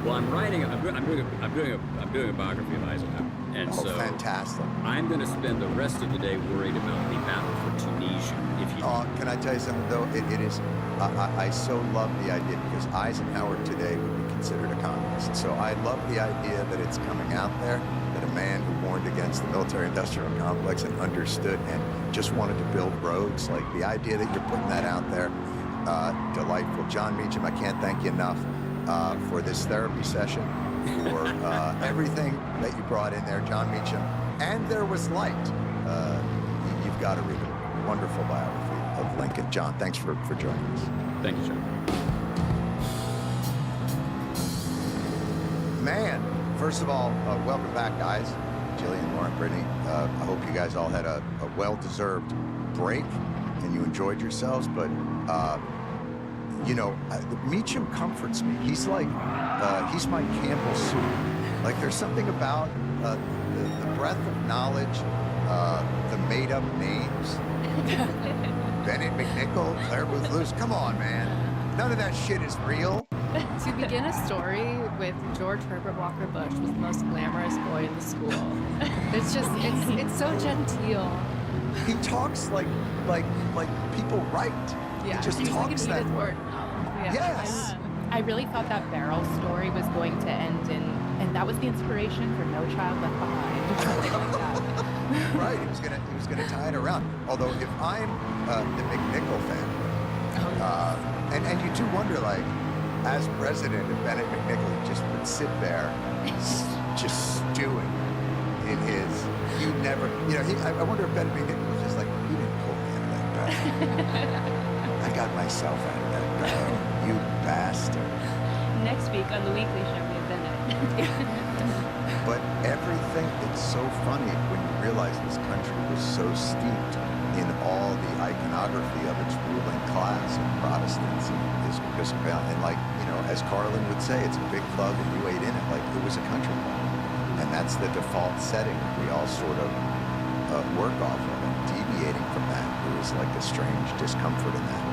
Well, I'm doing a biography of Eisenhower. And so fantastic. I'm going to spend the rest of the day worried about the battle for Tunisia. If you Can I tell you something, though? It is, I so love the idea because Eisenhower today would be considered a communist. So I love the idea that it's coming out there, that a man who warned against the military-industrial complex and understood and just wanted to build roads, like the idea that you're putting that out there, delightful. John Meacham, I can't thank you enough for this therapy session, for everything that you brought in there, John Meacham. And There Was Light. You've got to read it. Wonderful biography of Lincoln. John, thanks for joining us. Thank you, John. Man, first of all, welcome back, guys. Jillian, Lauren, Brittany. I hope you guys all had a well-deserved break and you enjoyed yourselves. But, Meacham comforts me. He's like, he's my Campbell soup. Like, there's something about the breadth of knowledge, the made-up names. Bennett McNichol, Claire Booth Lewis. Come on, man. None of that shit is real. To begin a story with George Herbert Walker Bush was the most glamorous boy in the school. It's just, it's so genteel. He talks like people write. Yeah, he just he's talks like an that Edith way. Wharton novel. Yeah. Yes. I really thought that Barrel story was going to end and that was the inspiration for No Child Left Behind. Something like that. Right, he was gonna tie it around. Although if I'm the McNichol family, and you do wonder, like, as president, if Bennett McNichol just would sit there, just stewing in his, I wonder if Bennett McNichol was just like, you didn't pull me out of that barrel. I got myself out of that barrel, you bastard. Next week on The Weekly Show, we have Bennett. But everything, it's so funny when you realize this country was so steeped in all the iconography of its ruling class of Protestants and Episcopal, and as Carlin would say, it's a big club and you ate in it like it was a country club. And that's the default setting. We all sort of work off of it. Deviating from that, there was like a strange discomfort in that.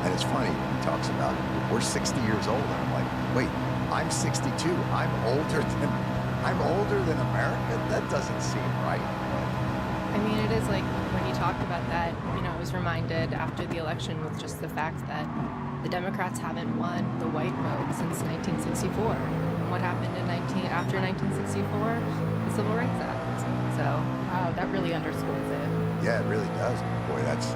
And it's funny, he talks about, we're 60 years old, and I'm like, wait, I'm 62. I'm older than America? That doesn't seem right. I mean, it is like when you talked about that, I was reminded after the election with just the fact that the Democrats haven't won the white vote since 1964. And what happened after 1964? The Civil Rights Act. So, wow, that really underscores it. Yeah, it really does. Boy, that's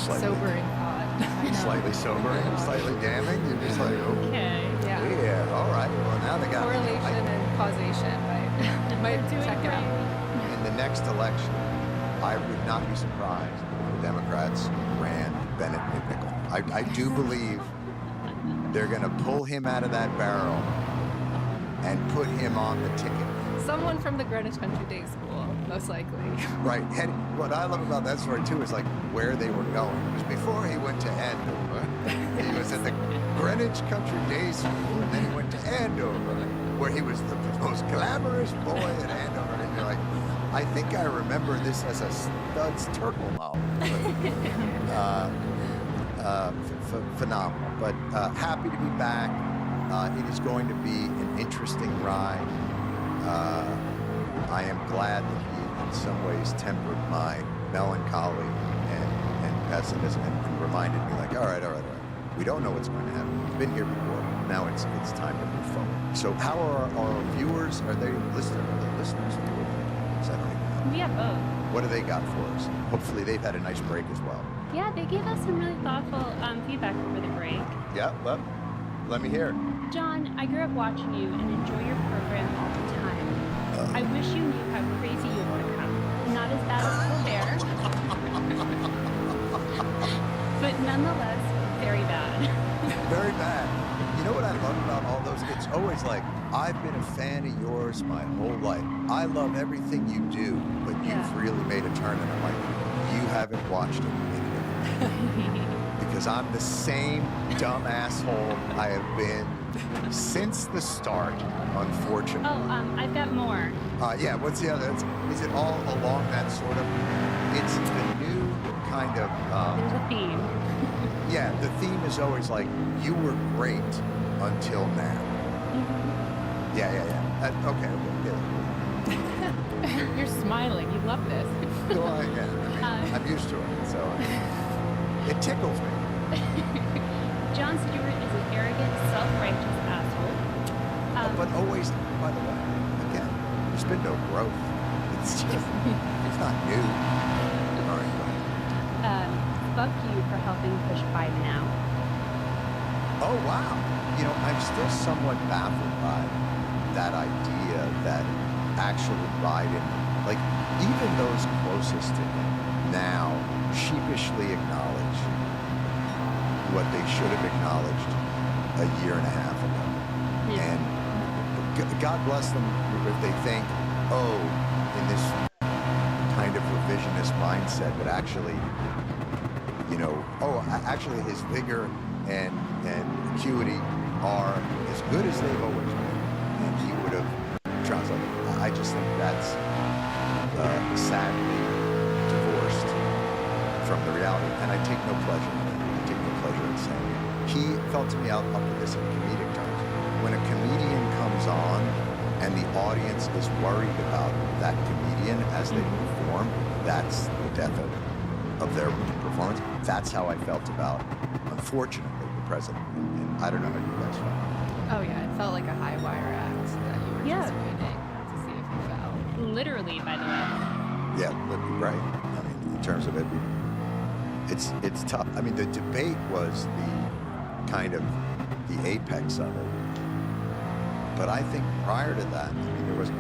slightly sobering thought. Slightly sobering, slightly damning. You're just like, okay, yeah. Yeah, all right. Well, now they got correlation and causation, right? Might check it out. In the next election, I would not be surprised if the Democrats ran Bennett McNichol. I do believe they're going to pull him out of that barrel and put him on the ticket. Someone from the Greenwich Country Day School, most likely. Right. And what I love about that story, too, is like where they were going. Because before he went to Andover, he was at the Greenwich Country Day School, and then he went to Andover, where he was the most glamorous boy at Andover. And you're like, I think I remember this as a Studs Terkel novel. Phenomenal. But happy to be back. It is going to be an interesting ride. I am glad that he, in some ways, tempered my melancholy and pessimism and reminded me, like, all right. We don't know what's going to happen. We've been here before. Now it's time to move forward. So how are our viewers? Are they listeners? I don't even know. We have both. What do they got for us? Hopefully they've had a nice break as well. Yeah, they gave us some really thoughtful feedback over the break. Yeah, well, let me hear. John, I grew up watching you and enjoy your program all the time. I wish you knew how crazy you have become. Not as bad as Colbert, but nonetheless, very bad. Very bad. You know what I love about all those? It's always like, I've been a fan of yours my whole life. I love everything you do, but you've really made a turn. And I'm like, you haven't watched a minute of it. Because I'm the same dumb asshole I have been since the start, unfortunately. Oh, I've got more. Yeah, what's the other? Is it all along that sort of, it's the new kind of... There's a theme. Yeah, the theme is always like, you were great until now. Yeah. Okay. You're smiling. You love this. Well, I'm used to it, so it tickles me. Jon Stewart is an arrogant, self-righteous asshole. But always, by the way, again, there's been no growth. It's just, it's not new. All right, go ahead. Fuck you for helping push Biden out. Oh, wow. You know, I'm still somewhat baffled by that idea that actually Biden, like, even those closest to him now sheepishly acknowledge what they should have acknowledged a year and a half ago. Yeah. And God bless them if they think, oh, in this kind of revisionist mindset that actually, you know, actually his vigor and acuity are as good as they've always been, and he would have translated. I just think that's sadly divorced from the reality, and I take no pleasure in it. I take no pleasure in saying it. He felt to me, I'll put this in comedic terms, when a comedian comes on and the audience is worried about that comedian as they perform, that's the death of their performance. That's how I felt about, unfortunately, the president. And I don't know how you guys felt. Oh yeah, it felt like a high wire act that you were just waiting to see if he fell. Literally, by the way. Yeah, right. I mean, in terms of it, it's tough. I mean, the debate was the kind of the apex of it. But I think prior to that, I mean, there was,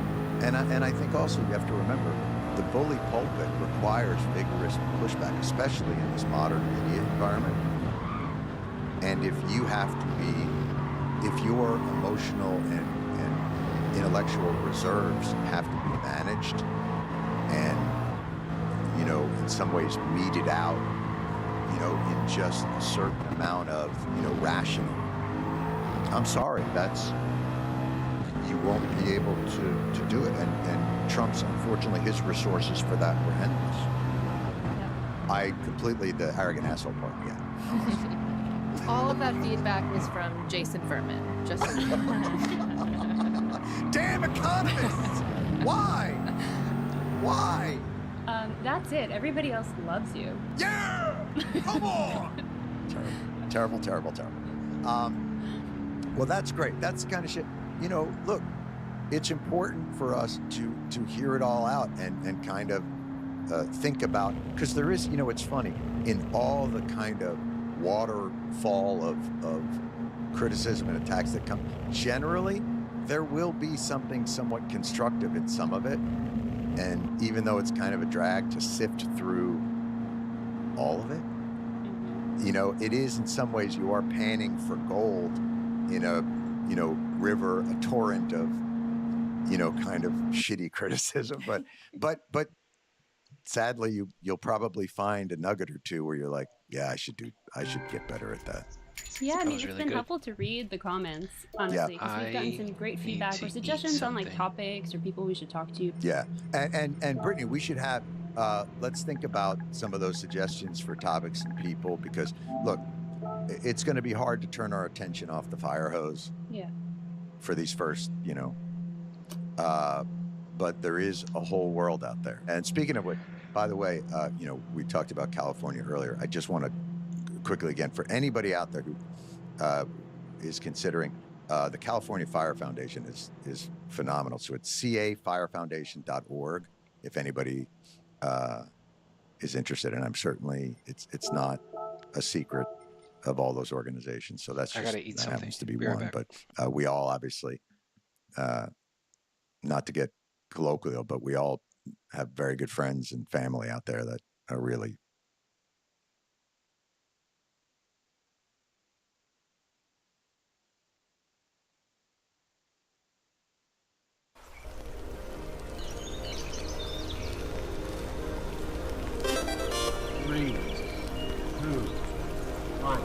and I think also you have to remember, the bully pulpit requires vigorous pushback, especially in this modern media environment. And if you have to be, if your emotional and intellectual reserves have to be managed and, you know, in some ways meted out, you know, in just a certain amount of, you know, rationing, I'm sorry, you won't be able to do it. And Trump's, unfortunately, his resources for that were endless. Yeah. I completely, the arrogant asshole part, yeah. All of that feedback was from Jason Furman. Just damn economists! Why? Why? That's it. Everybody else loves you. Yeah! Come on! Terrible. Well, that's great. That's the kind of shit. You know, look, it's important for us to hear it all out and kind of think about, because there is, you know, it's funny, in all the kind of waterfall of criticism and attacks that come, generally, there will be something somewhat constructive in some of it. And even though it's kind of a drag to sift through all of it, you know, it is in some ways you are panning for gold in a, you know, river, a torrent of, you know, kind of shitty criticism. But sadly, you'll probably find a nugget or two where you're like, yeah, I should get better at that. Yeah, I mean, it's been helpful to read the comments, honestly, because we've gotten some great feedback or suggestions on like topics or people we should talk to. Yeah, and Brittany, we should have, let's think about some of those suggestions for topics and people, because look, it's going to be hard to turn our attention off the fire hose. Yeah. For these first, you know, but there is a whole world out there. And speaking of which, by the way, you know, we talked about California earlier. I just want to quickly again, for anybody out there who is considering, the California Fire Foundation is phenomenal. So it's cafirefoundation.org if anybody is interested. And I'm certainly, it's not a secret of all those organizations. So that's just, I gotta eat something. Happens to be Be right one, back. but we all obviously, not to get colloquial, but we all have very good friends and family out there that are really Three, two, one.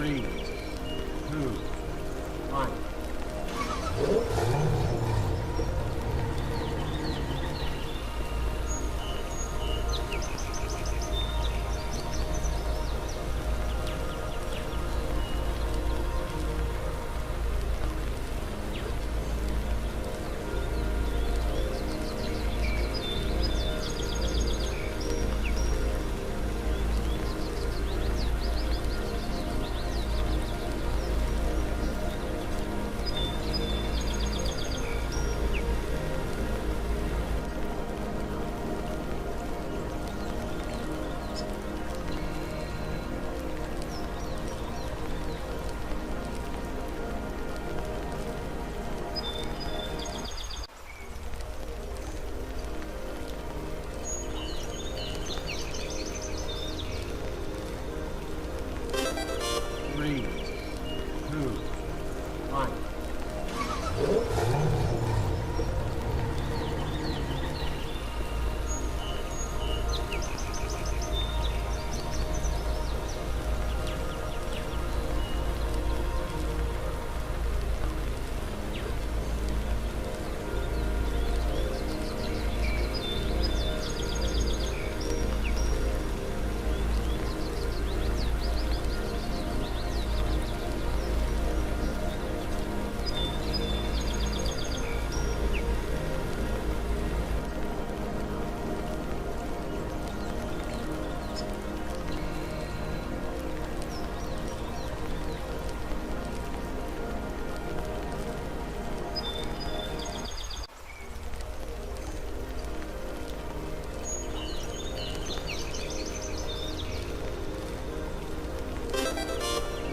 3, 2, 1. Three, 2, 1.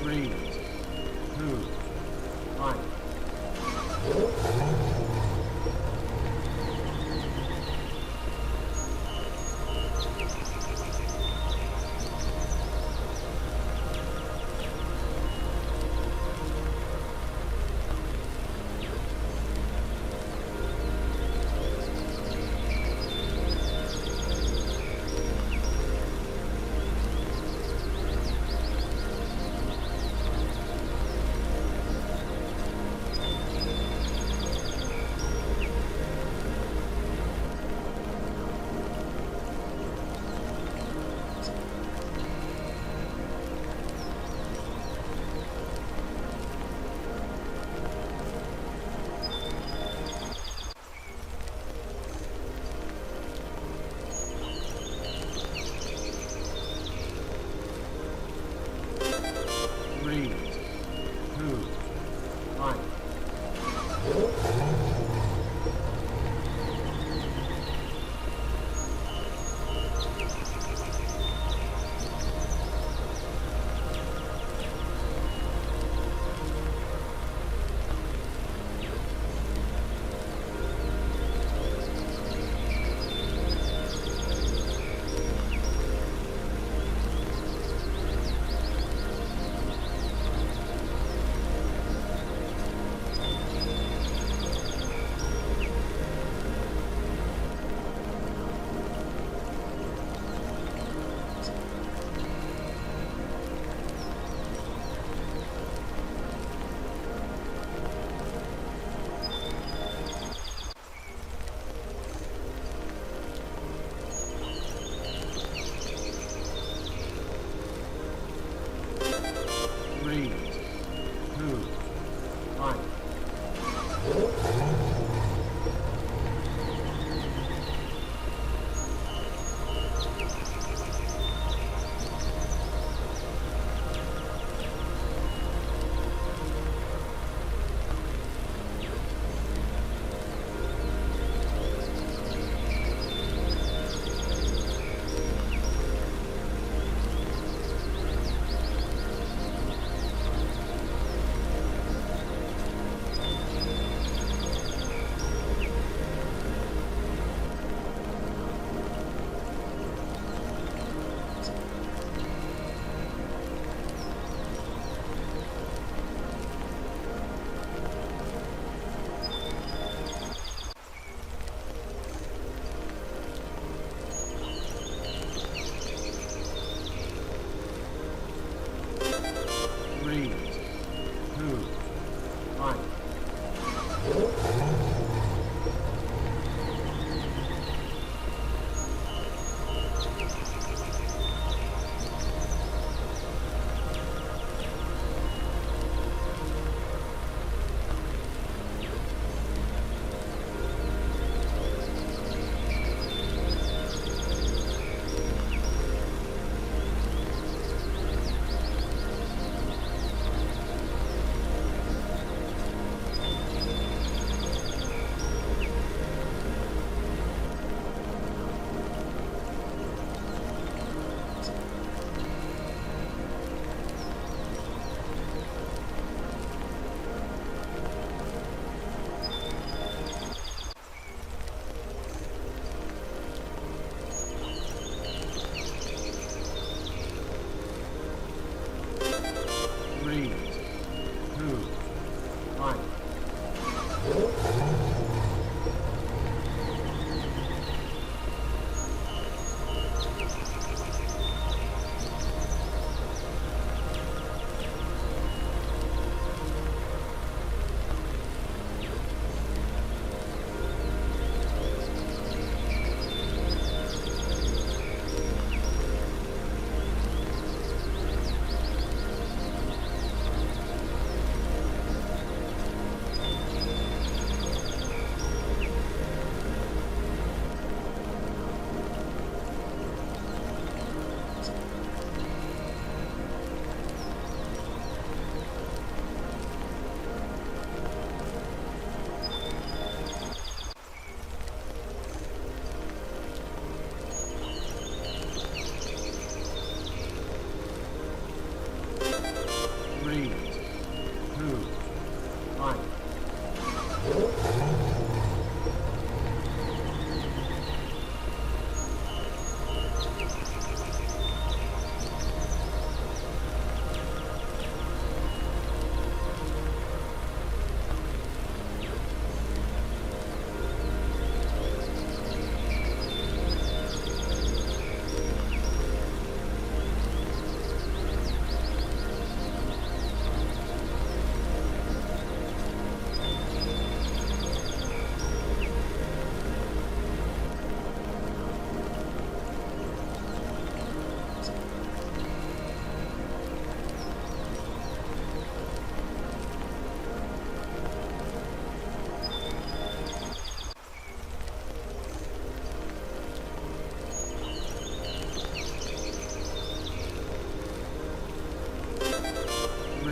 Three, 2, 1. Three, 2, 1. Three, 2, 1.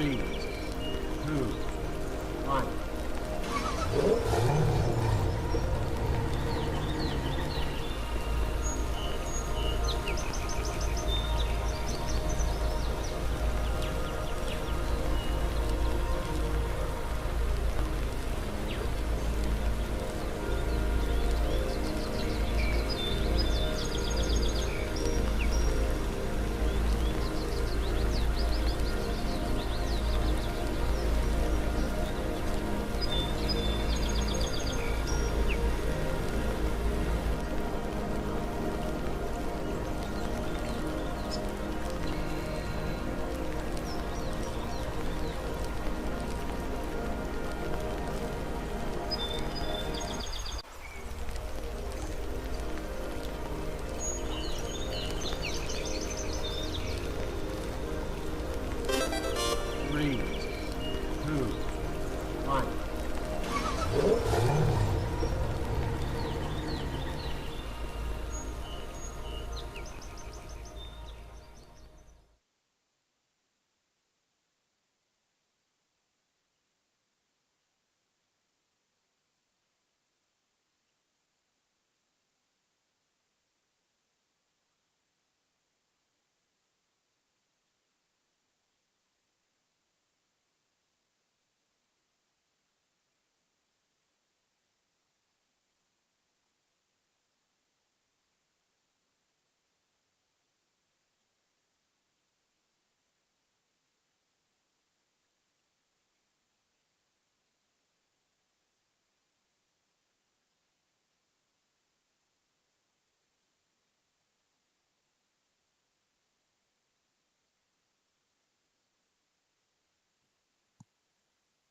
3, 2, 1. Three, 2, 1.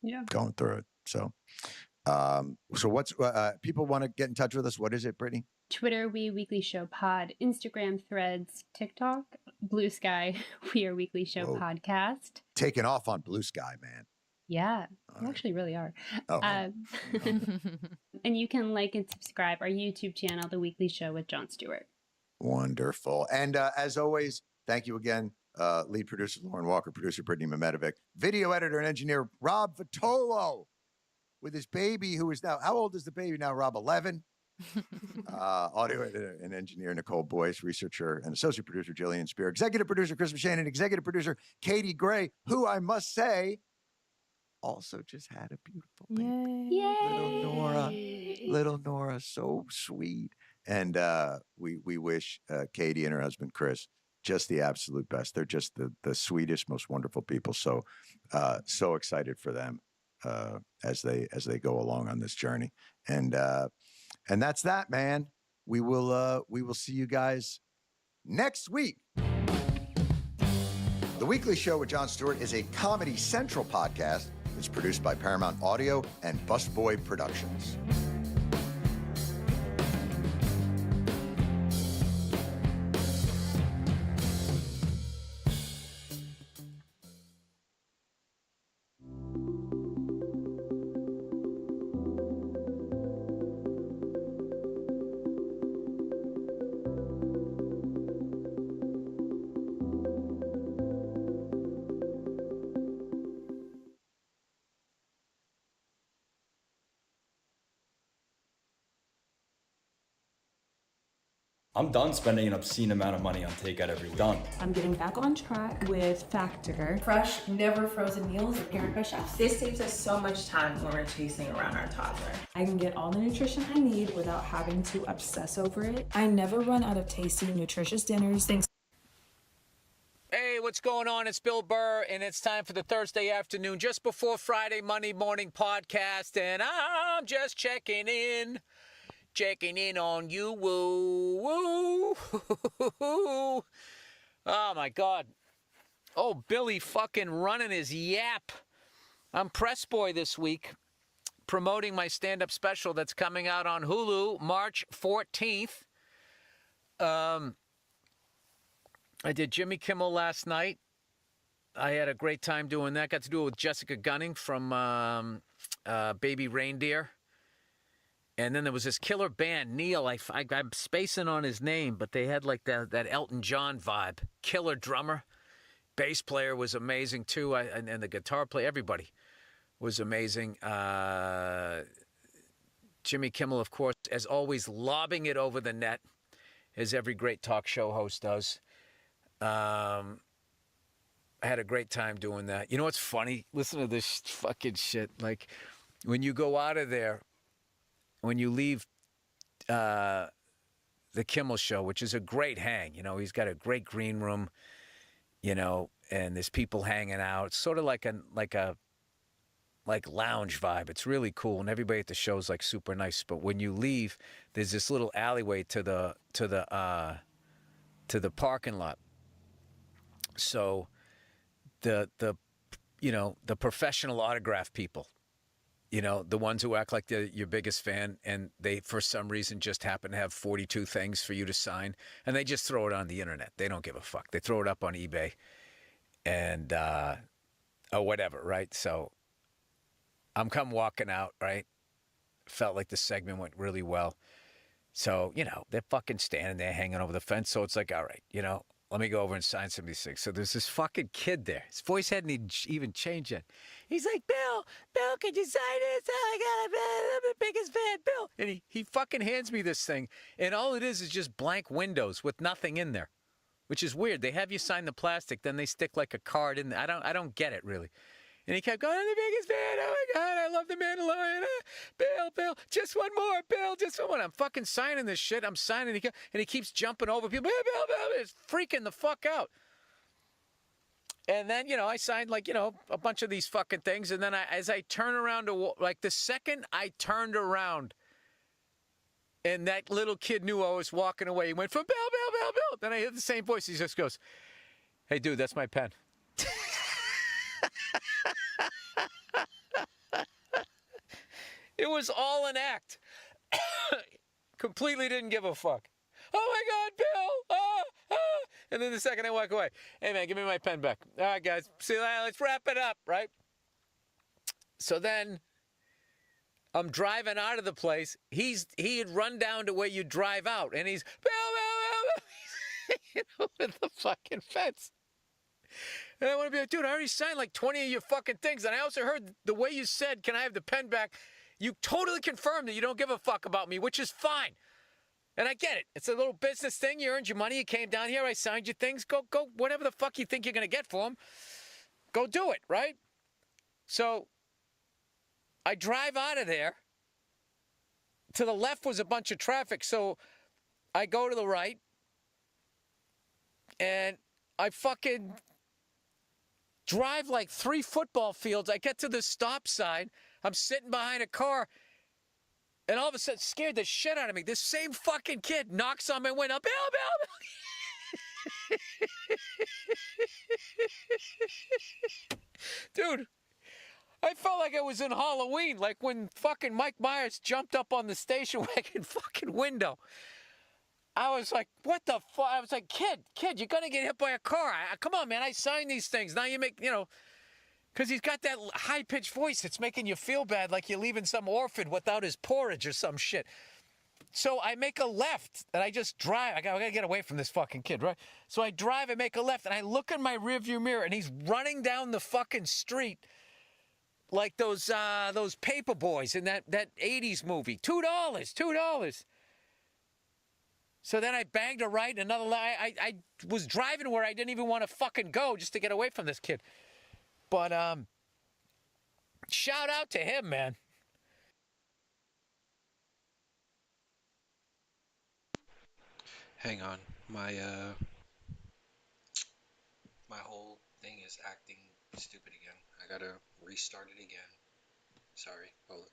Yeah. Going through it. So what's people want to get in touch with us? What is it, Brittany? Twitter, We Weekly Show Pod. Instagram, Threads, TikTok, Blue Sky, We Are Weekly Show Whoa. Podcast. Taking off on Blue Sky, man. Yeah, you actually really are. Oh. And you can like and subscribe our YouTube channel, The Weekly Show with Jon Stewart. Wonderful. And as always, thank you again, lead producer Lauren Walker, producer Brittany Mehmetovic, video editor and engineer Rob Vitolo, with his baby, who is now, how old is the baby now, Rob? 11? Audio editor and engineer Nicole Boyce, researcher and associate producer Jillian Spear, executive producer Chris Shannon, executive producer Katie Gray, who I must say also just had a beautiful baby. Yay! Little Nora, so sweet. And we wish Katie and her husband Chris just the absolute best. They're just the sweetest, most wonderful people. So so excited for them as they go along on this journey. And that's that, man. We will see you guys next week. The Weekly Show with Jon Stewart is a Comedy Central podcast. It's produced by Paramount Audio and Busboy Productions. I'm done spending an obscene amount of money on takeout every week. Done. I'm getting back on track with Factor. Fresh, never frozen meals prepared by chefs. This saves us so much time when we're chasing around our toddler. I can get all the nutrition I need without having to obsess over it. I never run out of tasty, nutritious dinners. Thanks. Hey, what's going on? It's Bill Burr, and it's time for the Thursday afternoon, just before Friday, Monday morning podcast, and I'm just checking in on you, woo, woo. Oh, my God. Oh, Billy fucking running his yap. I'm press boy this week, promoting my stand-up special that's coming out on Hulu March 14th. I did Jimmy Kimmel last night. I had a great time doing that. Got to do it with Jessica Gunning from Baby Reindeer. And then there was this killer band, Neil. I'm spacing on his name, but they had like that Elton John vibe. Killer drummer. bass player was amazing too, and the guitar player, everybody was amazing. Jimmy Kimmel, of course, as always, lobbing it over the net, as every great talk show host does. I had a great time doing that. You know what's funny? Listen to this fucking shit. Like, when you go out of there, when you leave the Kimmel show, which is a great hang, you know, he's got a great green room, you know, and there's people hanging out. It's sort of like lounge vibe. It's really cool, and everybody at the show is like super nice. But when you leave, there's this little alleyway to the parking lot. So the professional autograph people, you know, the ones who act like they're your biggest fan, and they for some reason just happen to have 42 things for you to sign, and they just throw it on the internet. They don't give a fuck. They throw it up on eBay and or whatever, right? So I'm come walking out, right? Felt like the segment went really well. So, you know, they're fucking standing there hanging over the fence. So it's like, all right, you know, let me go over and sign some of these things. So there's this fucking kid there. His voice hadn't even changed yet. He's like, Bill, can you sign this? Oh, my God, I'm the biggest fan, Bill. And he fucking hands me this thing. And all it is just blank windows with nothing in there, which is weird. They have you sign the plastic, then they stick like a card in there. I don't get it, really. And he kept going, I'm the biggest fan. Oh, my God, I love the Mandalorian. Bill, just one more. Bill, just one more. I'm fucking signing this shit. I'm signing it. And he keeps jumping over people. Bill. It's freaking the fuck out. And then, you know, I signed, like, you know, a bunch of these fucking things. And then as I turn around like, the second I turned around and that little kid knew I was walking away, he went from Bill. Then I hear the same voice. He just goes, hey, dude, that's my pen. It was all an act. Completely didn't give a fuck. Oh my God, Bill! And then the second I walk away, hey man, give me my pen back. All right, guys, see, let's wrap it up, right? So then I'm driving out of the place. He had run down to where you drive out, and he's Bill, you know, with the fucking fence. And I want to be like, dude, I already signed like 20 of your fucking things. And I also heard the way you said, can I have the pen back? You totally confirmed that you don't give a fuck about me, which is fine. And I get it. It's a little business thing. You earned your money. You came down here. I signed your things. Go, whatever the fuck you think you're going to get for them. Go do it, right? So I drive out of there. To the left was a bunch of traffic. So I go to the right. And I fucking drive like 3 football fields. I get to the stop sign. I'm sitting behind a car. And all of a sudden, scared the shit out of me. This same fucking kid knocks on my window. Bill. Dude, I felt like I was in Halloween. Like when fucking Mike Myers jumped up on the station wagon fucking window. I was like, what the fuck? I was like, kid, you're going to get hit by a car. Come on, man. I signed these things. Now you make, you know, because he's got that high-pitched voice. It's making you feel bad like you're leaving some orphan without his porridge or some shit. So I make a left, and I just drive. I got to get away from this fucking kid, right? So I drive and make a left, and I look in my rearview mirror, and he's running down the fucking street like those paper boys in that 80s movie. $2. So then I banged a right, another left. I was driving where I didn't even want to fucking go just to get away from this kid. But shout out to him, man. Hang on, my whole thing is acting stupid again. I gotta restart it again. Sorry, hold it.